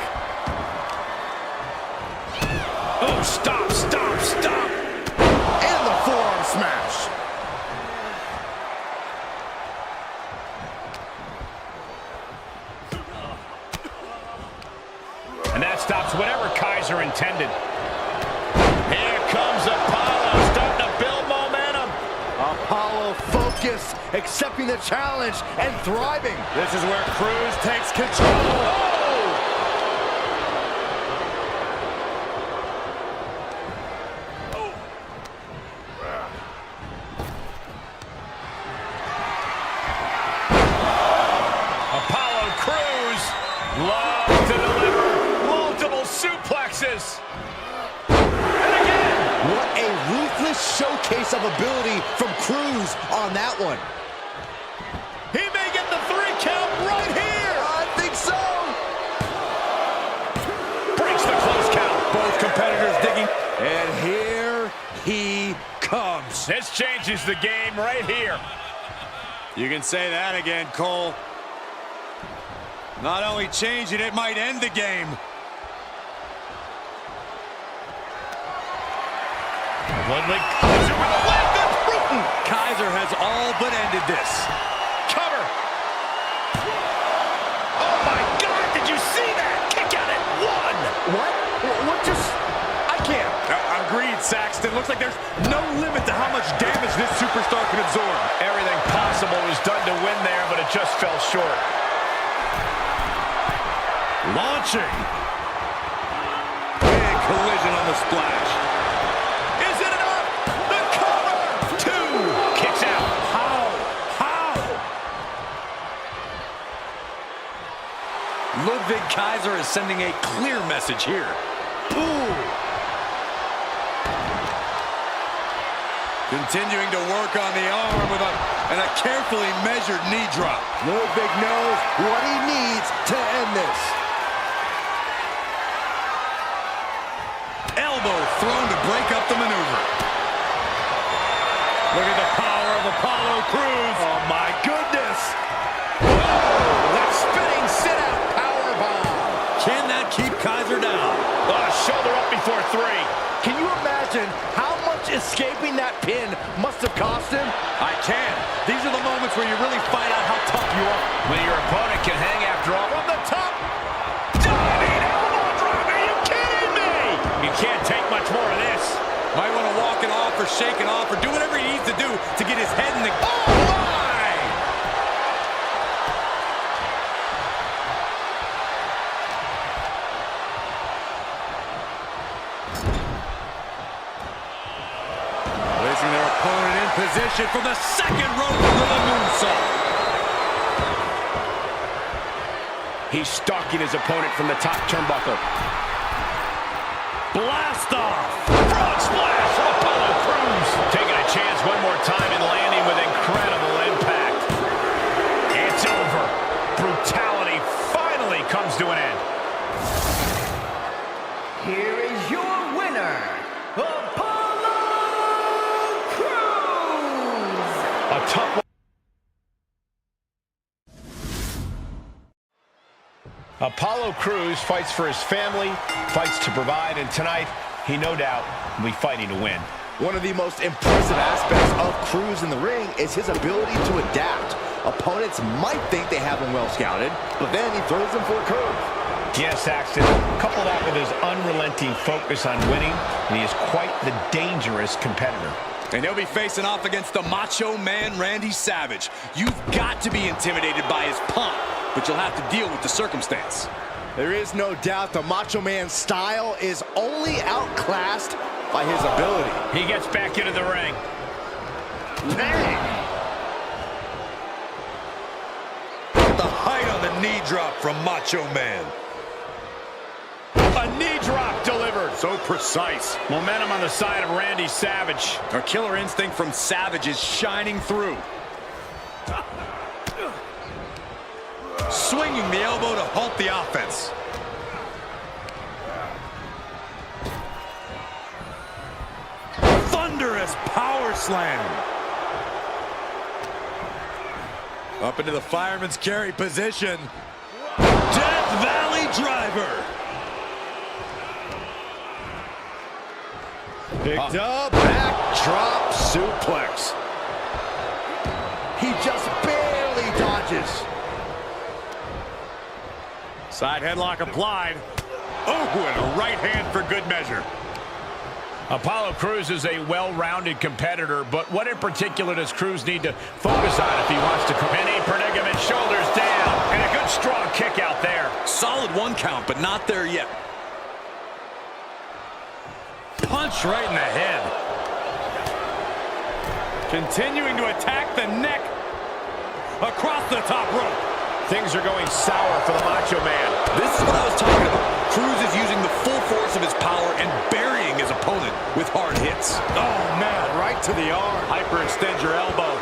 Oh, stop, stop, stop! And the forearm smash. focused, accepting the challenge, and thriving. This is where Cruz takes control. Love to deliver multiple suplexes. And again. What a ruthless showcase of ability from Cruz on that one. He may get the 3 count right here. I think so. Breaks the close count. Both competitors digging. And here he comes. This changes the game right here. You can say that again, Cole. Not only change it, it might end the game. Woodley Kaiser with a leg that's brutal. Kaiser has all but ended this. Cover. Oh my God, did you see that? Kick out at 1. What just... I can't. Agreed, Saxton. Looks like there's no limit to how much damage this superstar can absorb. Everything possible was done to win there, but it just fell short. Launching. Big collision on the splash. Is it enough? The cover. 2. Kicks out. How? Ludwig Kaiser is sending a clear message here. Ooh. Continuing to work on the arm with a carefully measured knee drop. Ludwig knows what he needs to end this. Elbow thrown to break up the maneuver. Look at the power of Apollo Crews. Oh my goodness. Oh, that spinning sit-out powerbomb. Can that keep Kaiser down? Shoulder up before 3. Can you imagine how much escaping that pin must have cost him? I can. These are the moments where you really find out how tough you are. When your opponent can hang after all. From the top. Diving elbow drop. Are you kidding me? You can't take much more of this. Might want to walk it off or shake it off or do whatever he needs to do to get his head in the... Oh my! Placing their opponent in position from the second rope with a moonsault. He's stalking his opponent from the top turnbuckle. Blast off. Frog splash from Apollo Crews. Taking a chance one more time and landing with incredible impact. It's over. Brutality finally comes to an end. Here is your winner, Apollo Crews. A tough one. Apollo Crews fights for his family, fights to provide, and tonight, he no doubt will be fighting to win. One of the most impressive aspects of Crews in the ring is his ability to adapt. Opponents might think they have him well scouted, but then he throws them for a curve. Yes, Saxton. Couple that with his unrelenting focus on winning, and he is quite the dangerous competitor. And he'll be facing off against the Macho Man, Randy Savage. You've got to be intimidated by his pomp, but you'll have to deal with the circumstance. There is no doubt the Macho Man's style is only outclassed by his ability. He gets back into the ring. Bang! The height on the knee drop from Macho Man. A knee drop delivered. So precise. Momentum on the side of Randy Savage. A killer instinct from Savage is shining through. Swinging the elbow to halt the offense. Thunderous power slam. Up into the fireman's carry position. Death Valley driver. Picked up, backdrop suplex. He just barely dodges. Side headlock applied. Oh, and a right hand for good measure. Apollo Crews is a well-rounded competitor, but what in particular does Crews need to focus on if he wants to come in? Predicament, shoulders down, and a good strong kick out there. Solid 1 count, but not there yet. Punch right in the head. Continuing to attack the neck. Across the top rope. Things are going sour for the Macho Man. This is what I was talking about. Crews is using the full force of his power and burying his opponent with hard hits. Oh, man, right to the arm. Hyperextend your elbow.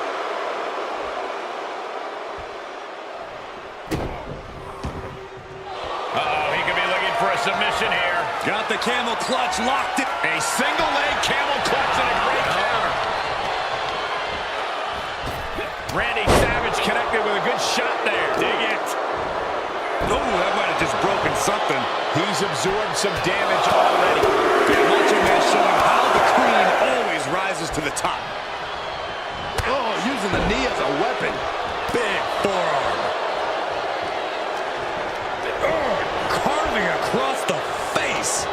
Uh-oh, he could be looking for a submission here. Got the camel clutch locked in. A single leg camel clutch and a great counter. Randy Savage connected with a good shot there. Dig it. Oh, that might have just broken something. He's absorbed some damage already. The Macho Man showing how the cream always rises to the top. Oh, using the knee as a weapon. Big forearm. Oh, carving across the face.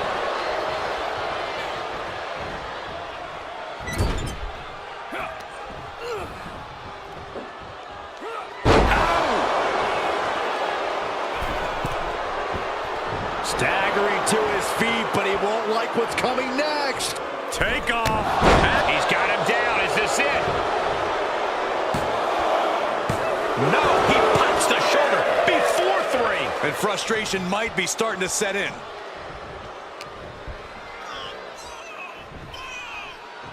Staggering to his feet, but he won't like what's coming next. Take off. He's got him down. Is this it? No, he pops the shoulder before 3. And frustration might be starting to set in.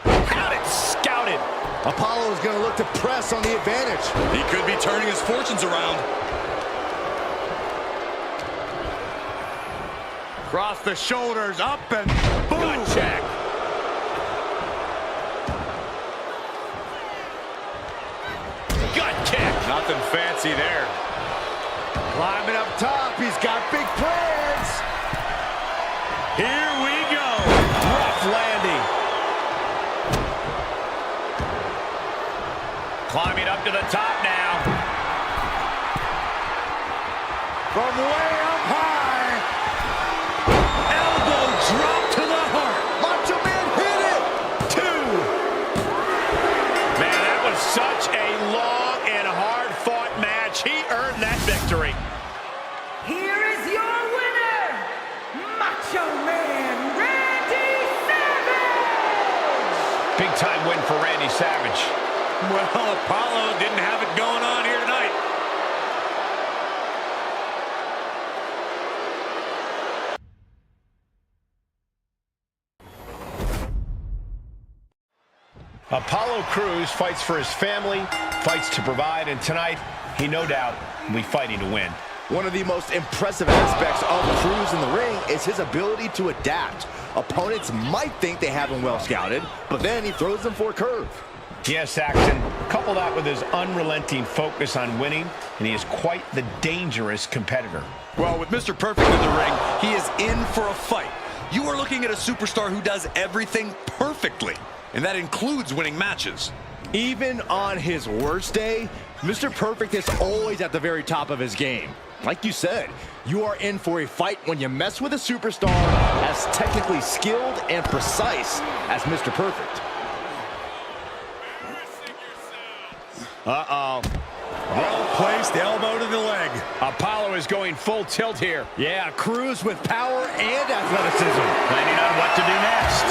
Got it scouted. Apollo is going to look to press on the advantage. He could be turning his fortunes around. Cross the shoulders, up and boom. Good check. Good kick. Nothing fancy there. Climbing up top, he's got big plans. Here we go. Rough landing. Climbing up to the top now. From way up high. Elbow drop to the heart. Macho Man hit it. 2. Man, that was such a long and hard-fought match. He earned that victory. Here is your winner, Macho Man Randy Savage! Big-time win for Randy Savage. Well, Apollo didn't have it going on here tonight. Apollo Crews fights for his family, fights to provide, and tonight, he no doubt will be fighting to win. One of the most impressive aspects of Crews in the ring is his ability to adapt. Opponents might think they have him well scouted, but then he throws them for a curve. Yes, Saxton. Couple that with his unrelenting focus on winning, and he is quite the dangerous competitor. Well, with Mr. Perfect in the ring, he is in for a fight. You are looking at a superstar who does everything perfectly, and that includes winning matches. Even on his worst day, Mr. Perfect is always at the very top of his game. Like you said, you are in for a fight when you mess with a superstar as technically skilled and precise as Mr. Perfect. Uh-oh. Well-placed elbow to the leg. Apollo is going full tilt here. Yeah, Crews with power and athleticism. Planning on what to do next.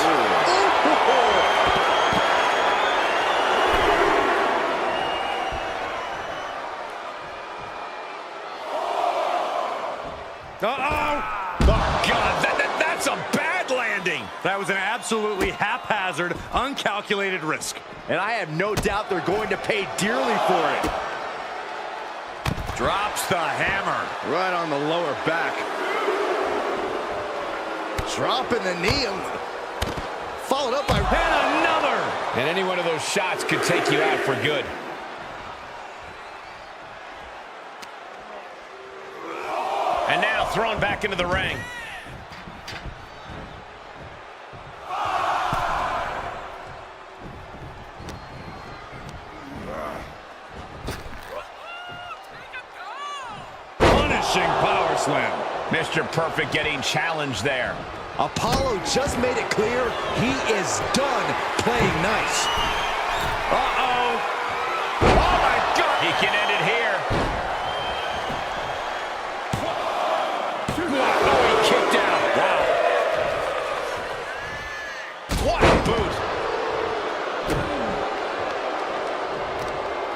Uh-oh. Oh, God, that's a bad landing. That was an absolutely haphazard, uncalculated risk. And I have no doubt they're going to pay dearly for it. Drops the hammer. Right on the lower back. Dropping the knee. Followed up by... And another. And any one of those shots could take you out for good. And now thrown back into the ring. Punishing power slam. Mr. Perfect getting challenged there. Apollo just made it clear he is done playing nice. Uh-oh. Oh, my God. He can end it here. Oh, he kicked out. Wow. What a boot.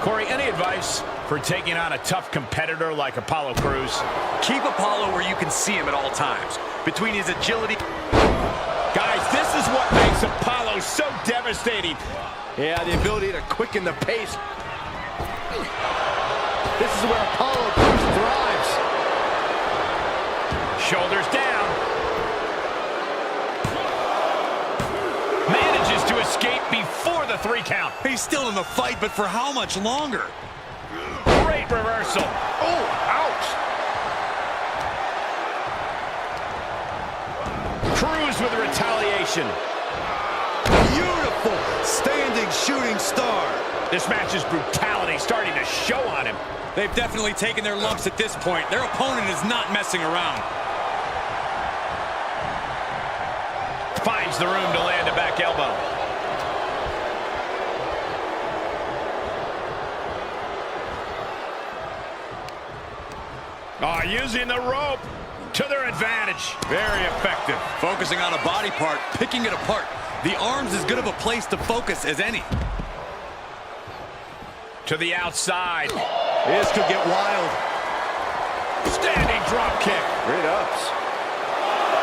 Corey, any advice for taking on a tough competitor like Apollo Crews? Keep Apollo where you can see him at all times. Between his agility... Guys, this is what makes Apollo so devastating. Yeah, the ability to quicken the pace. This is where Apollo Crews thrives. Shoulders down. Manages to escape before the 3 count. He's still in the fight, but for how much longer? Great reversal. Oh, ouch. Crews with retaliation. Beautiful standing shooting star. This match's brutality starting to show on him. They've definitely taken their lumps at this point. Their opponent is not messing around. Finds the room to land a back elbow. Oh, using the rope to their advantage. Very effective. Focusing on a body part, picking it apart. The arm's as good of a place to focus as any. To the outside. This could get wild. Standing drop kick. Great ups.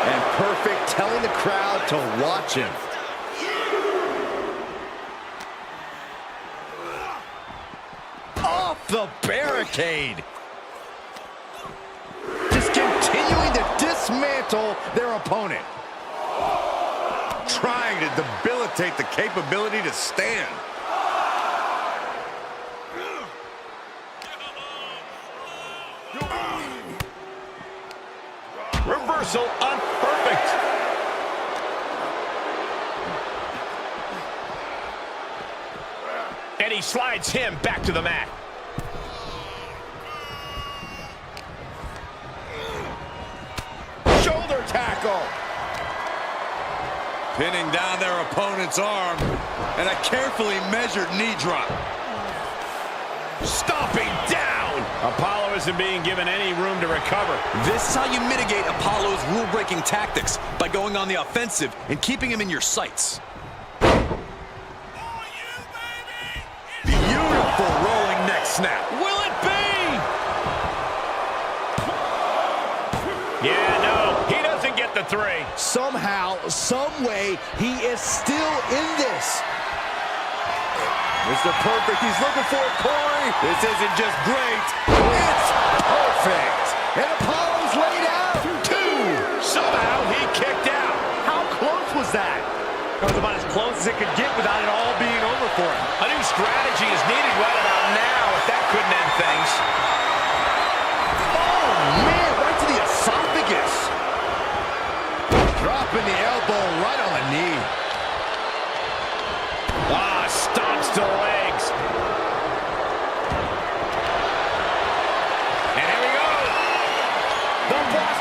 And Perfect telling the crowd to watch him. Off the barricade. Just continuing to dismantle their opponent. Trying to debilitate the capability to stand. Reversal on Perfect. And he slides him back to the mat. Shoulder tackle. Pinning down their opponent's arm. And a carefully measured knee drop. Stomping down. Apollo isn't being given any room to recover. This is how you mitigate Apollo's rule-breaking tactics, by going on the offensive and keeping him in your sights. Beautiful rolling neck snap. Will it be? Yeah, no, he doesn't get the 3. Somehow, some way, he is still in this. Mr. Perfect, he's looking for it, Corey. This isn't just great. It's perfect. And Apollo's laid out. 2. Somehow he kicked out. How close was that? That was about as close as it could get without it all being over for him. A new strategy is needed right about now if that couldn't end things. Oh, man, right to the esophagus. Dropping the elbow right on the knee. Ah, stomps to the legs. And here we go. The boss.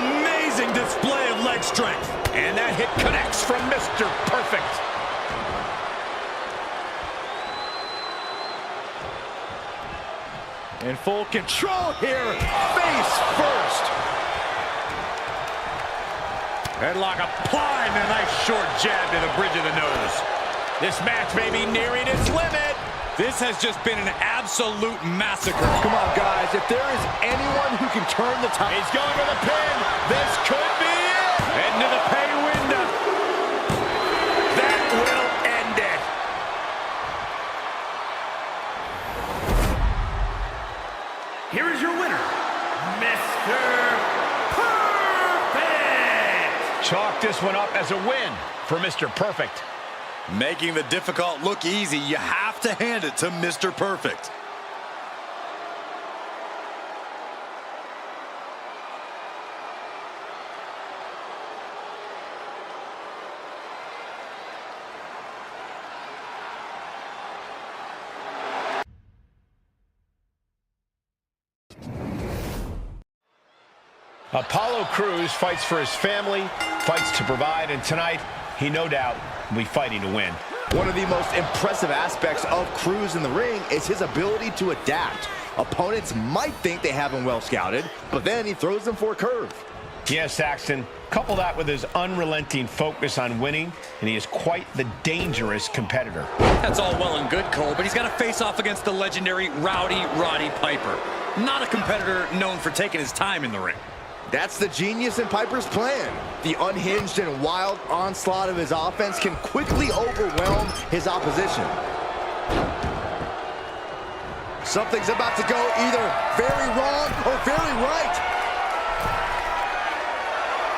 Amazing display of leg strength. And that hit connects from Mr. Perfect. In full control here. Face first. Headlock applying a nice short jab to the bridge of the nose. This match may be nearing its limit. This has just been an absolute massacre. Come on, guys. If there is anyone who can turn the tide. He's going for the pin. This could be it. Into the pay window. That will end it. Here is your winner, Mr. Perfect! Chalk this one up as a win for Mr. Perfect. Making the difficult look easy, you have to hand it to Mr. Perfect. Apollo Crews fights for his family, fights to provide, and tonight, he no doubt will be fighting to win. One of the most impressive aspects of Crews in the ring is his ability to adapt. Opponents might think they have him well scouted, but then he throws them for a curve. Yes, Saxton. Couple that with his unrelenting focus on winning, and he is quite the dangerous competitor. That's all well and good, Cole, but he's got to face off against the legendary Rowdy Roddy Piper. Not a competitor known for taking his time in the ring. That's the genius in Piper's plan. The unhinged and wild onslaught of his offense can quickly overwhelm his opposition. Something's about to go either very wrong or very right.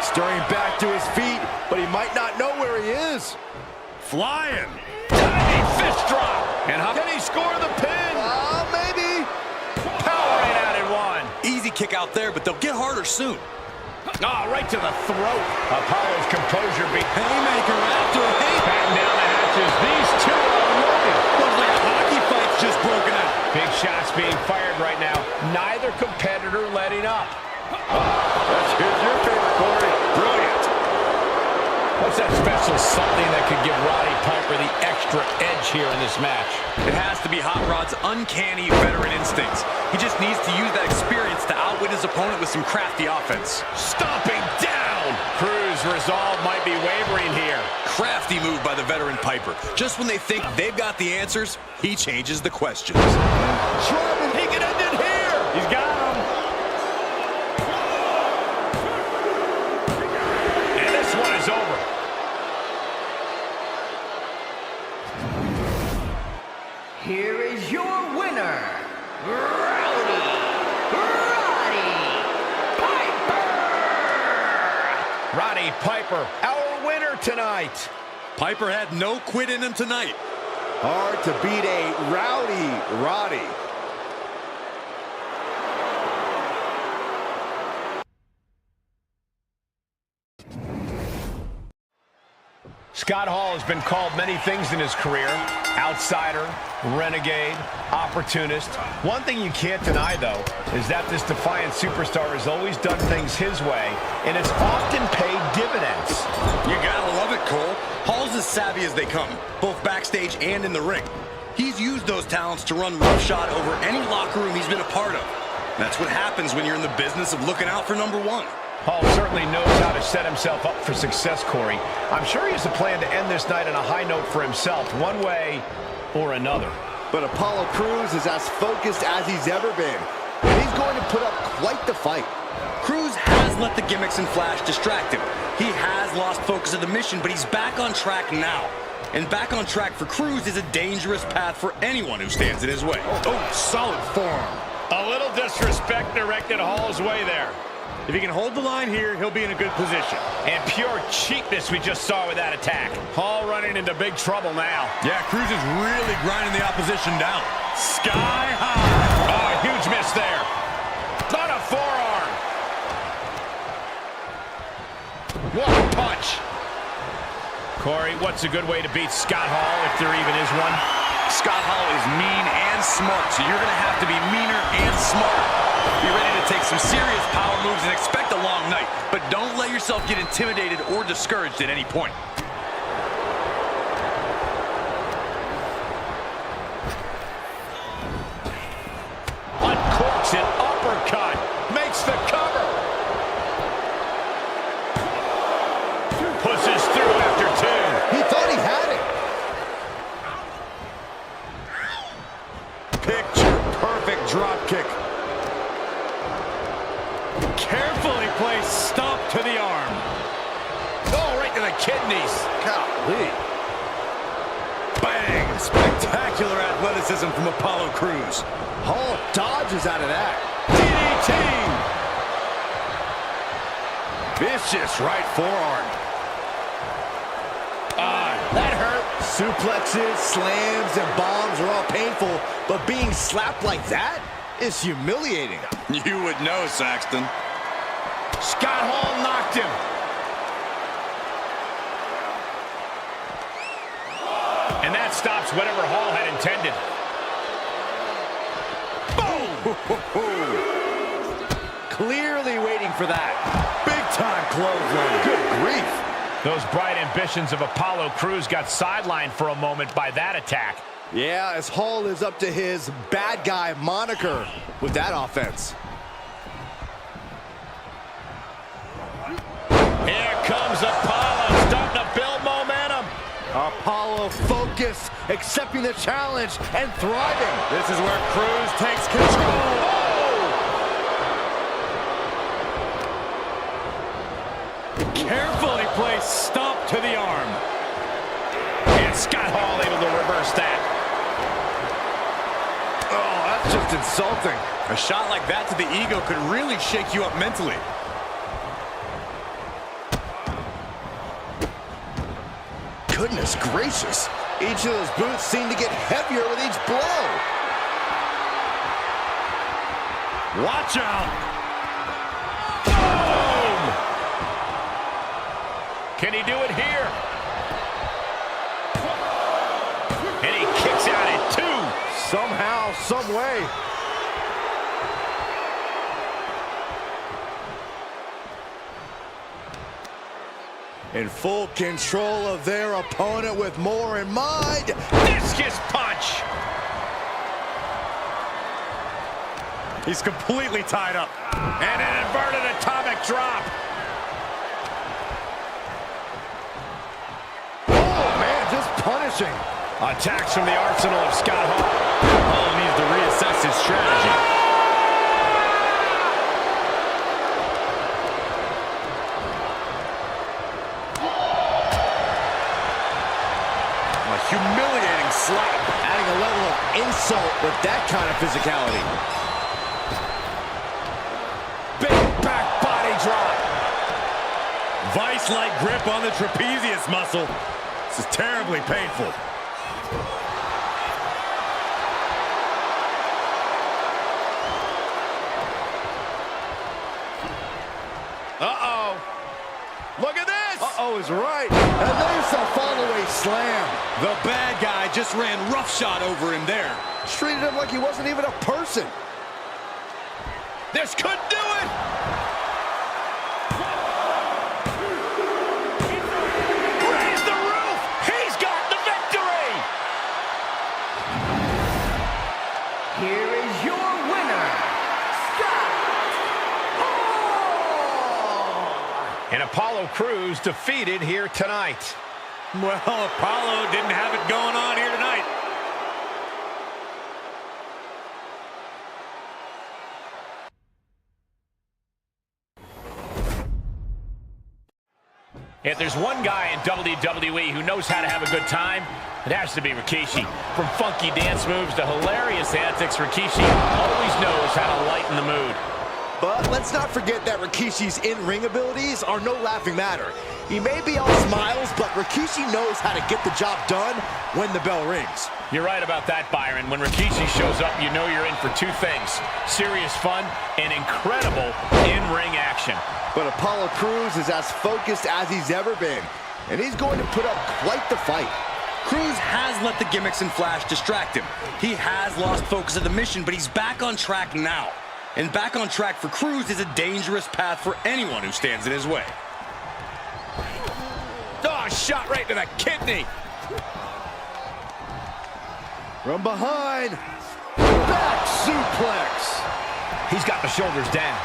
Stirring back to his feet, but he might not know where he is. Flying. Diving fist drop. And how can he score the pin? Maybe. Powering out in one. Easy kick out there, but they'll get harder soon. Right to the throat. Apollo's composure beat. Haymaker after haymaker. Batten down the hatches. These two are loaded. Looks like a hockey fight's just broken out. Big shots being fired right now. Neither competitor letting up. Here's your favorite, Corey. Brilliant. What's that special something that could give Roddy Piper the extra edge here in this match? It has to be Hot Rod's uncanny veteran instincts. He just needs to use that experience to outwit his opponent with some crafty offense. Stomping down. Crews' resolve might be wavering here. Crafty move by the veteran Piper. Just when they think they've got the answers, he changes the questions. He can end it here. He's got him. And this one is over. Here is your winner, Roddy Piper! Roddy Piper, our winner tonight. Piper had no quit in him tonight. Hard to beat a rowdy Roddy. Scott Hall has been called many things in his career. Outsider, renegade, opportunist. One thing you can't deny, though, is that this defiant superstar has always done things his way, and it's often paid dividends. You gotta love it, Cole. Hall's as savvy as they come, both backstage and in the ring. He's used those talents to run roughshod over any locker room he's been a part of. That's what happens when you're in the business of looking out for number one. Hall certainly knows how to set himself up for success, Corey. I'm sure he has a plan to end this night on a high note for himself, one way or another. But Apollo Crews is as focused as he's ever been, and he's going to put up quite the fight. Crews has let the gimmicks and flash distract him. He has lost focus of the mission, but he's back on track now. And back on track for Crews is a dangerous path for anyone who stands in his way. Oh, solid forearm. A little disrespect directed Hall's way there. If he can hold the line here, he'll be in a good position. And pure cheapness we just saw with that attack. Hall running into big trouble now. Yeah, Crews is really grinding the opposition down. Sky high. Oh, a huge miss there. On a forearm. What a punch. Corey, what's a good way to beat Scott Hall, if there even is one? Scott Hall is mean and smart, so you're going to have to be meaner and smarter. Be ready to take some serious power moves and expect a long night, but don't let yourself get intimidated or discouraged at any point. Uncorks an uppercut. Makes the cover. Pushes through after two. He thought he had it. Picture perfect drop kick. Carefully placed stomp to the arm. Oh, right to the kidneys. Golly. Bang! Spectacular athleticism from Apollo Crews. Hall dodges out of that. DDT! Vicious right forearm. That hurt. Suplexes, slams, and bombs are all painful, but being slapped like that is humiliating. You would know, Saxton. Scott Hall knocked him. And that stops whatever Hall had intended. Clearly waiting for that. Big-time clothesline. Good grief. Those bright ambitions of Apollo Crews got sidelined for a moment by that attack. Yeah, as Hall lives up to his bad guy moniker with that offense. Here comes Apollo, starting to build momentum. Apollo focused, accepting the challenge, and thriving. This is where Crews takes control. Carefully placed stomp to the arm. And Scott Hall able to reverse that. Oh, that's just insulting. A shot like that to the ego could really shake you up mentally. Goodness gracious. Each of those boots seem to get heavier with each blow. Watch out. Boom! Can he do it here? And he kicks out at 2. Somehow, some way. In full control of their opponent with more in mind. Discus punch! He's completely tied up. And an inverted atomic drop. Oh, man, just punishing. Attacks from the arsenal of Scott Hall. Hall needs to reassess his strategy. Humiliating slap, adding a level of insult with that kind of physicality. Big back body drop. Vice-like grip on the trapezius muscle. This is terribly painful. Uh-oh. Look at this. Uh-oh is right. And there's the fall-away slam. The bad guy just ran roughshod over him there. Treated him like he wasn't even a person. This could do it. Raise the roof. He's got the victory. Here is your winner, Scott Hall! And Apollo Crews defeated here tonight. Well, Apollo didn't have it going on here tonight. If there's one guy in WWE who knows how to have a good time, it has to be Rikishi. From funky dance moves to hilarious antics, Rikishi always knows how to lighten the mood. But let's not forget that Rikishi's in-ring abilities are no laughing matter. He may be all smiles, but Rikishi knows how to get the job done when the bell rings. You're right about that, Byron. When Rikishi shows up, you know you're in for 2 things. Serious fun and incredible in-ring action. But Apollo Crews is as focused as he's ever been, and he's going to put up quite the fight. Crews has let the gimmicks and flash distract him. He has lost focus of the mission, but he's back on track now. And back on track for Crews is a dangerous path for anyone who stands in his way. Oh, shot right to the kidney. From behind, back suplex. He's got the shoulders down.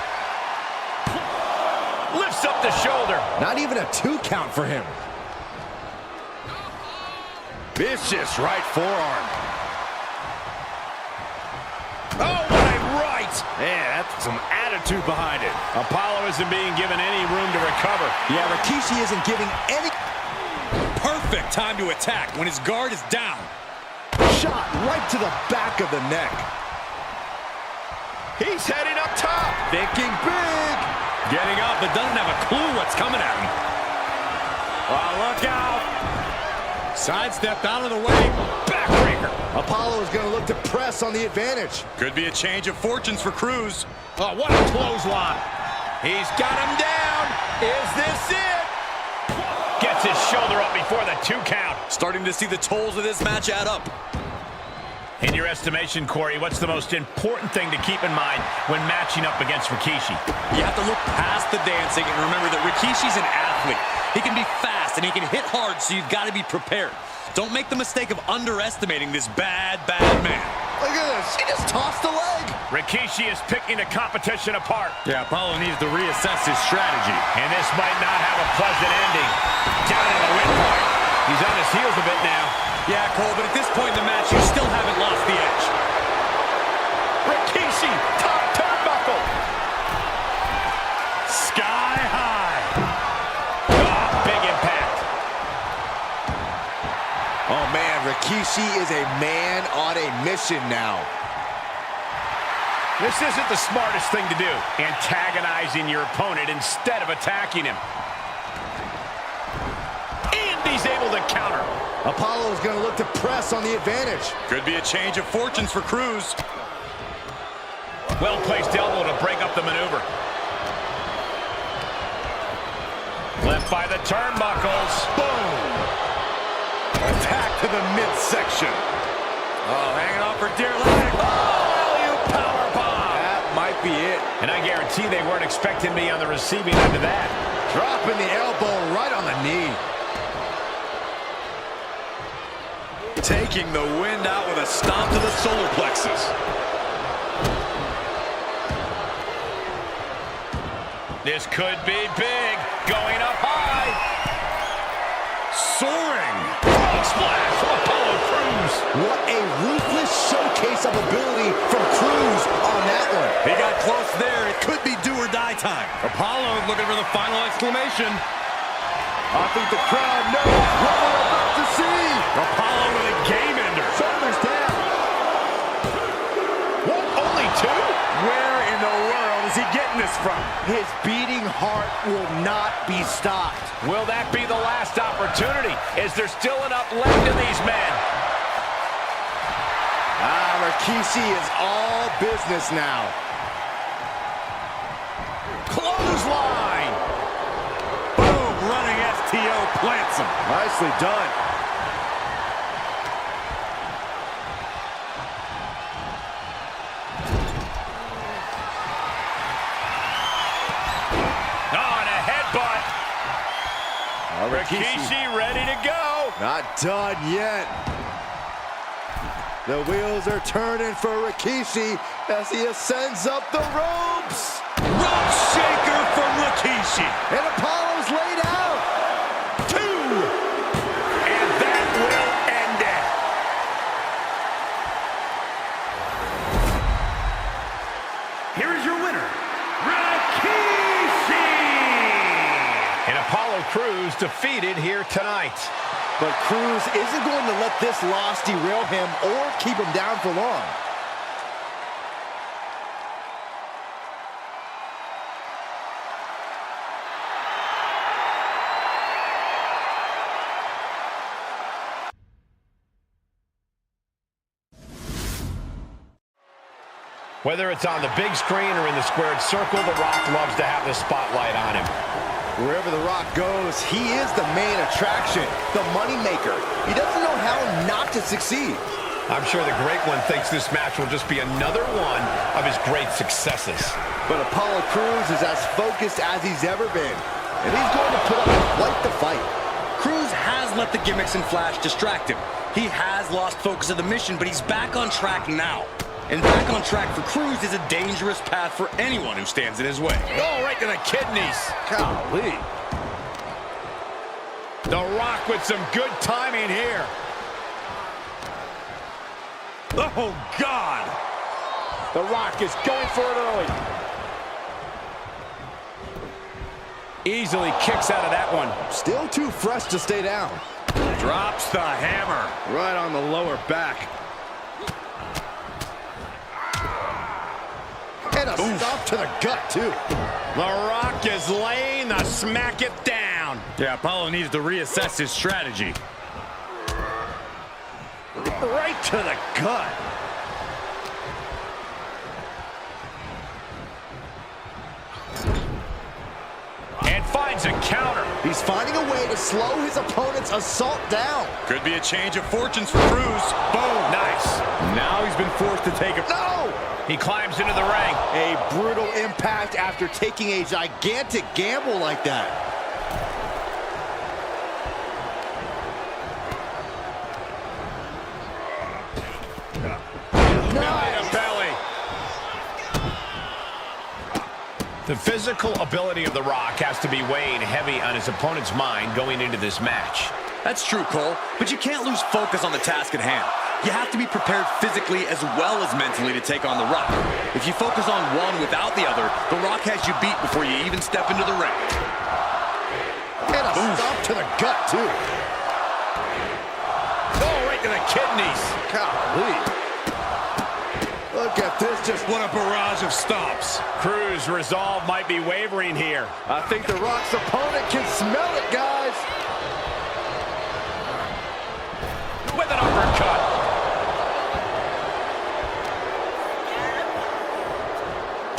Lifts up the shoulder. Not even a 2 count for him. Vicious right forearm. Oh, what a right. Man, that's some attitude behind it. Apollo isn't being given any room to recover. Yeah, Rikishi isn't giving any... Perfect time to attack when his guard is down. Shot right to the back of the neck. He's heading up top. Thinking big. Getting up, but doesn't have a clue what's coming at him. Oh, look out. Sidestepped out of the way. Backbreaker. Apollo is going to look to press on the advantage. Could be a change of fortunes for Crews. Oh, what a clothesline. He's got him down. Is this it? Gets his shoulder up before the 2 count. Starting to see the tolls of this match add up. In your estimation, Corey, what's the most important thing to keep in mind when matching up against Rikishi? You have to look past the dancing and remember that Rikishi's an athlete. He can be fast and he can hit hard, so you've got to be prepared. Don't make the mistake of underestimating this bad man. Look at this. He just tossed a leg. Rikishi is picking the competition apart. Yeah, Apollo needs to reassess his strategy. And this might not have a pleasant ending. Down in the wind part. He's on his heels a bit now. Yeah, Cole, but at this point in the match, you still haven't lost the edge. Rikishi, top turnbuckle. Sky high. Oh, big impact. Oh, man, Rikishi is a man on a mission now. This isn't the smartest thing to do, antagonizing your opponent instead of attacking him. And he's able to counter. Apollo is going to look to press on the advantage. Could be a change of fortunes for Cruz. Well-placed elbow to break up the maneuver. Left by the turnbuckles. Boom! Attack to the midsection. Oh, hanging on for dear life. Oh, powerbomb. That might be it. And I guarantee they weren't expecting me on the receiving end of that. Dropping the elbow right on the knee. Taking the wind out with a stomp to the solar plexus. This could be big. Going up high. Soaring. Frog splash from Apollo Crews. What a ruthless showcase of ability from Cruz on that one. He got close there. It could be do or die time. Apollo looking for the final exclamation. I think the crowd knows what we're about to see. Apollo with a game ender. Shoulders down. What, only two? Where in the world is he getting this from? His beating heart will not be stopped. Will that be the last opportunity? Is there still enough left in these men? Rikishi is all business now. Clothesline. Boom, running STO plants him. Nicely done. Oh, and a headbutt. Rikishi ready to go. Not done yet. The wheels are turning for Rikishi as he ascends up the ropes. Rope shaker from Rikishi. And Apollo's laid out. 2. And that will end it. Here is your winner, Rikishi! And Apollo Crews defeated here tonight. But Cruz isn't going to let this loss derail him or keep him down for long. Whether it's on the big screen or in the squared circle, The Rock loves to have the spotlight on him. Wherever The Rock goes, he is the main attraction, the moneymaker. He doesn't know how not to succeed. I'm sure the Great One thinks this match will just be another one of his great successes. But Apollo Crews is as focused as he's ever been, and he's going to put up quite the fight. Cruz has let the gimmicks and flash distract him. He has lost focus of the mission, but he's back on track now. And back on track for Cruz is a dangerous path for anyone who stands in his way. Oh, right to the kidneys. Golly. The Rock with some good timing here. Oh, God. The Rock is going for it early. Easily kicks out of that one. Still too fresh to stay down. Drops the hammer. Right on the lower back. And a stop to the gut, too. The Rock is laying the smack it down. Yeah, Apollo needs to reassess his strategy. Right to the gut. And finds a counter. He's finding a way to slow his opponent's assault down. Could be a change of fortunes for Cruz. Boom. Nice. Now he's been forced to take a... No! He climbs into the ring. A brutal impact after taking a gigantic gamble like that. Belly. The physical ability of The Rock has to be weighing heavy on his opponent's mind going into this match. That's true, Cole, but you can't lose focus on the task at hand. You have to be prepared physically as well as mentally to take on The Rock. If you focus on one without the other, The Rock has you beat before you even step into the ring. And a stomp to the gut, too. Oh, right to the kidneys. Golly. Look at this, just What a barrage of stops. Cruz' resolve might be wavering here. I think The Rock's opponent can smell it, guys. With an uppercut.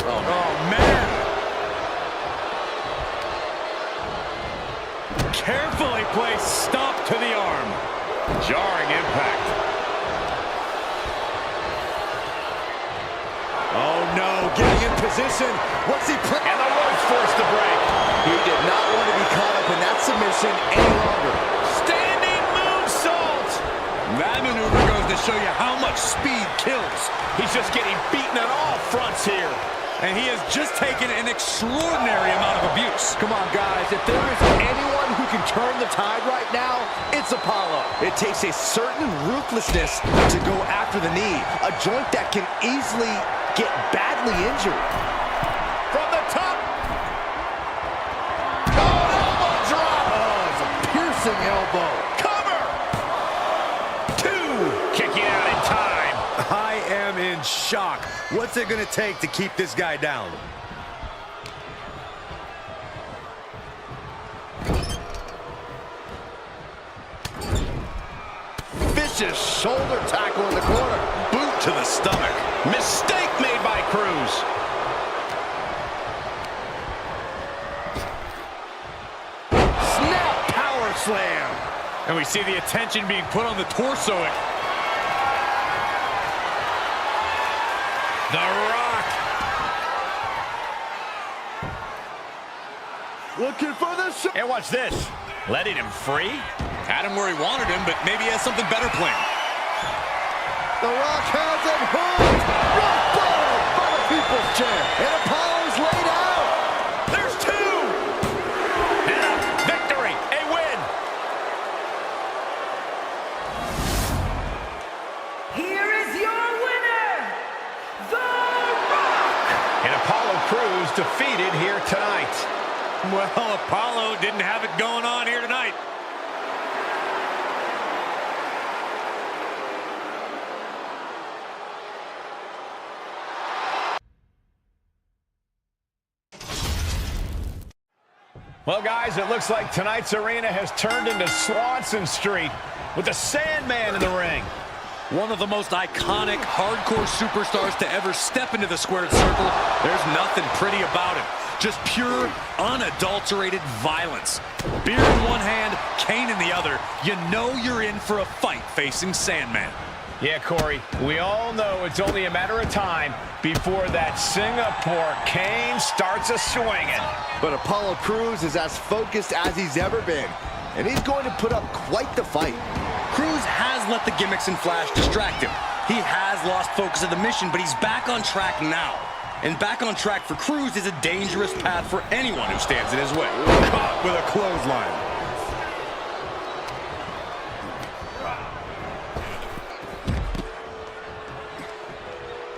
Oh, man. Carefully placed stomp to the arm. Jarring impact. Oh, no, getting in position. What's he playing? And the rope's forced to break. He did not want to be caught up in that submission any longer. Standing moonsault. That maneuver goes to show you how much speed kills. He's just getting beaten on all fronts here. And he has just taken an extraordinary amount of abuse. Come on, guys. If there is anyone who can turn the tide right now, it's Apollo. It takes a certain ruthlessness to go after the knee, a joint that can easily get badly injured. From the top. Elbow drop. Oh, it's a piercing elbow. Cover. Two. Kicking out in time. I am in shock. What's it going to take to keep this guy down? Vicious shoulder tackle in the corner. Boot to the stomach. Mistake made by Cruz. Snap power slam. And we see the attention being put on the torso. The Rock. Looking for the shot. And watch this. Letting him free. Had him where he wanted him, but maybe he has something better planned. The Rock has him hooked. Rock bottom by the People's Champ. And Apollo's laid out. There's two. And a victory. A win. Here is your winner, The Rock! And Apollo Crews defeated here tonight. Well, Apollo didn't have it going on here tonight. Well, guys, it looks like tonight's arena has turned into Swanson Street with the Sandman in the ring. One of the most iconic hardcore superstars to ever step into the squared circle. There's nothing pretty about him. Just pure, unadulterated violence. Beer in one hand, cane in the other. You know you're in for a fight facing Sandman. Yeah, Corey, we all know it's only a matter of time before that Singapore cane starts a-swinging. But Apollo Crews is as focused as he's ever been. And he's going to put up quite the fight. Cruz has let the gimmicks and flash distract him. He has lost focus of the mission, but he's back on track now. And back on track for Cruz is a dangerous path for anyone who stands in his way. Caught with a clothesline.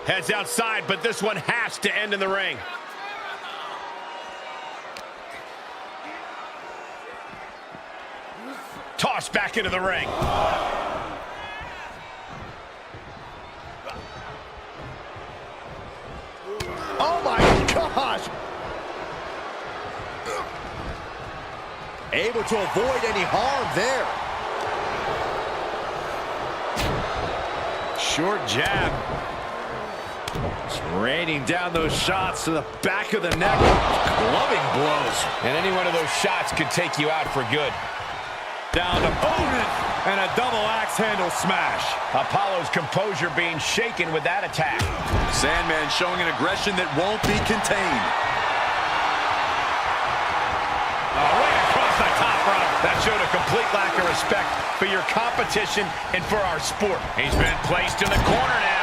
Heads outside, but this one has to end in the ring. Tossed back into the ring. Oh my gosh! Able to avoid any harm there. Short jab. Raining down those shots to the back of the neck. Clubbing blows. And any one of those shots could take you out for good. Down opponent and a double axe handle smash. Apollo's composure being shaken with that attack. Sandman showing an aggression that won't be contained. Right across the top rope. That showed a complete lack of respect for your competition and for our sport. He's been placed in the corner now.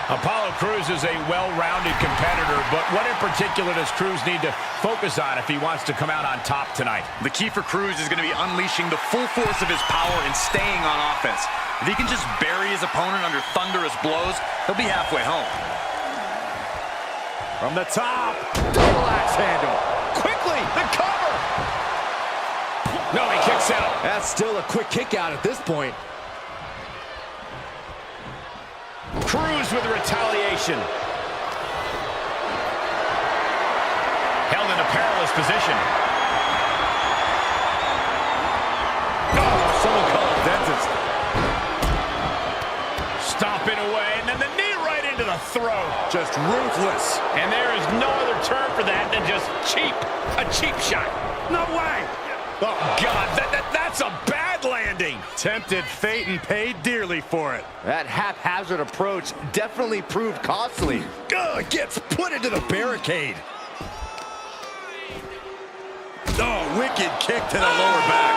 Apollo Crews is a well-rounded competitor, but what in particular does Crews need to focus on if he wants to come out on top tonight? The key for Crews is going to be unleashing the full force of his power and staying on offense. If he can just bury his opponent under thunderous blows, he'll be halfway home. From the top, double axe handle. Quickly, the cover. No, he kicks out. That's still a quick kick out at this point. Crews with retaliation. Held in a perilous position. Oh, someone call a dentist. Stomping away, and then the knee right into the throat. Just ruthless. And there is no other term for that than just cheap. A cheap shot. No way. Oh, God, that's a bad landing. Tempted fate and paid dearly for it. That haphazard approach definitely proved costly. Gets put into the barricade. Oh, wicked kick to the lower back.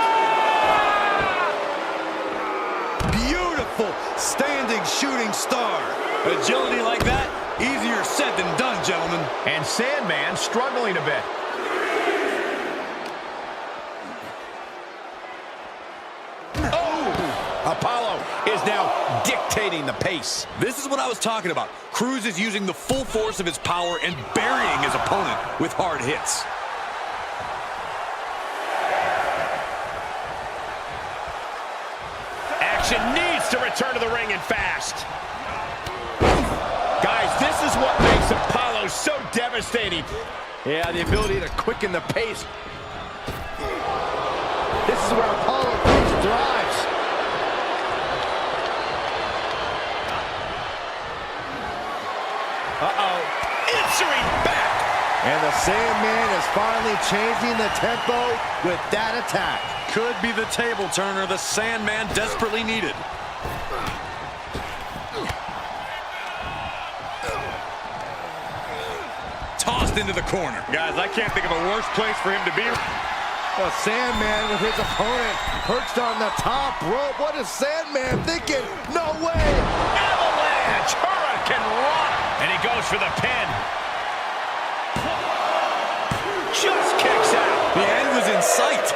Beautiful standing shooting star. Agility like that, easier said than done, gentlemen. And Sandman struggling a bit. Apollo is now dictating the pace. This is what I was talking about. Crews is using the full force of his power and burying his opponent with hard hits. Action needs to return to the ring and fast. Guys, this is what makes Apollo so devastating. Yeah, the ability to quicken the pace. This is where Apollo Crews thrives. Answering back. And the Sandman is finally changing the tempo with that attack. Could be the table turner the Sandman desperately needed. Tossed into the corner. Guys, I can't think of a worse place for him to be. The Sandman with his opponent perched on the top rope. What is Sandman thinking? No way! Avalanche, Hurricane Rock. And he goes for the pin. Just kicks out. The end was in sight.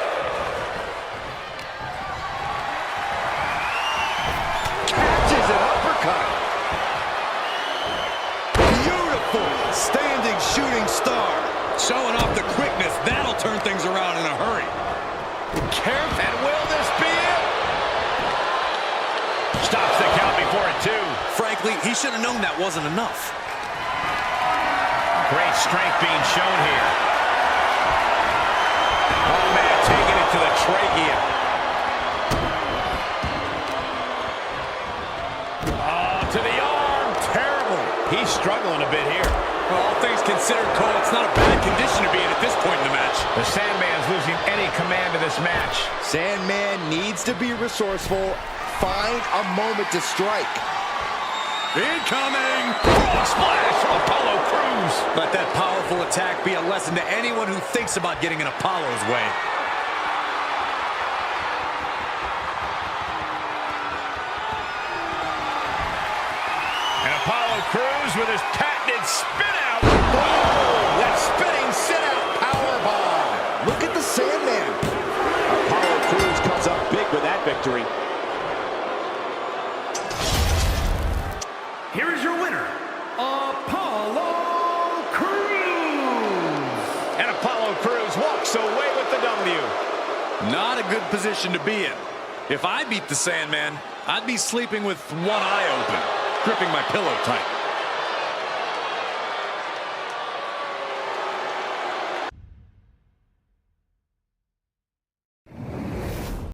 Catches an uppercut. Beautiful standing shooting star. Showing off the quickness. That'll turn things around in a hurry. Careful. And will this be it? Stops the count before it, too. Frankly, he should have known that wasn't enough. Great strength being shown here. Oh, man, taking it to the trachea. Oh, to the arm. Terrible. He's struggling a bit here. Well, all things considered, Cole, it's not a bad condition to be in at this point in the match. The Sandman's losing any command of this match. Sandman needs to be resourceful. Find a moment to strike. Incoming! Frog splash from Apollo Crews. Let that powerful attack be a lesson to anyone who thinks about getting in Apollo's way. And Apollo Crews with his patented spin out. Oh, that spinning sit-out powerbomb. Look at the Sandman. Apollo Crews comes up big with that victory. Here is your winner, Apollo Crews. And Apollo Crews walks away with the W. Not a good position to be in. If I beat the Sandman, I'd be sleeping with one eye open, gripping my pillow tight.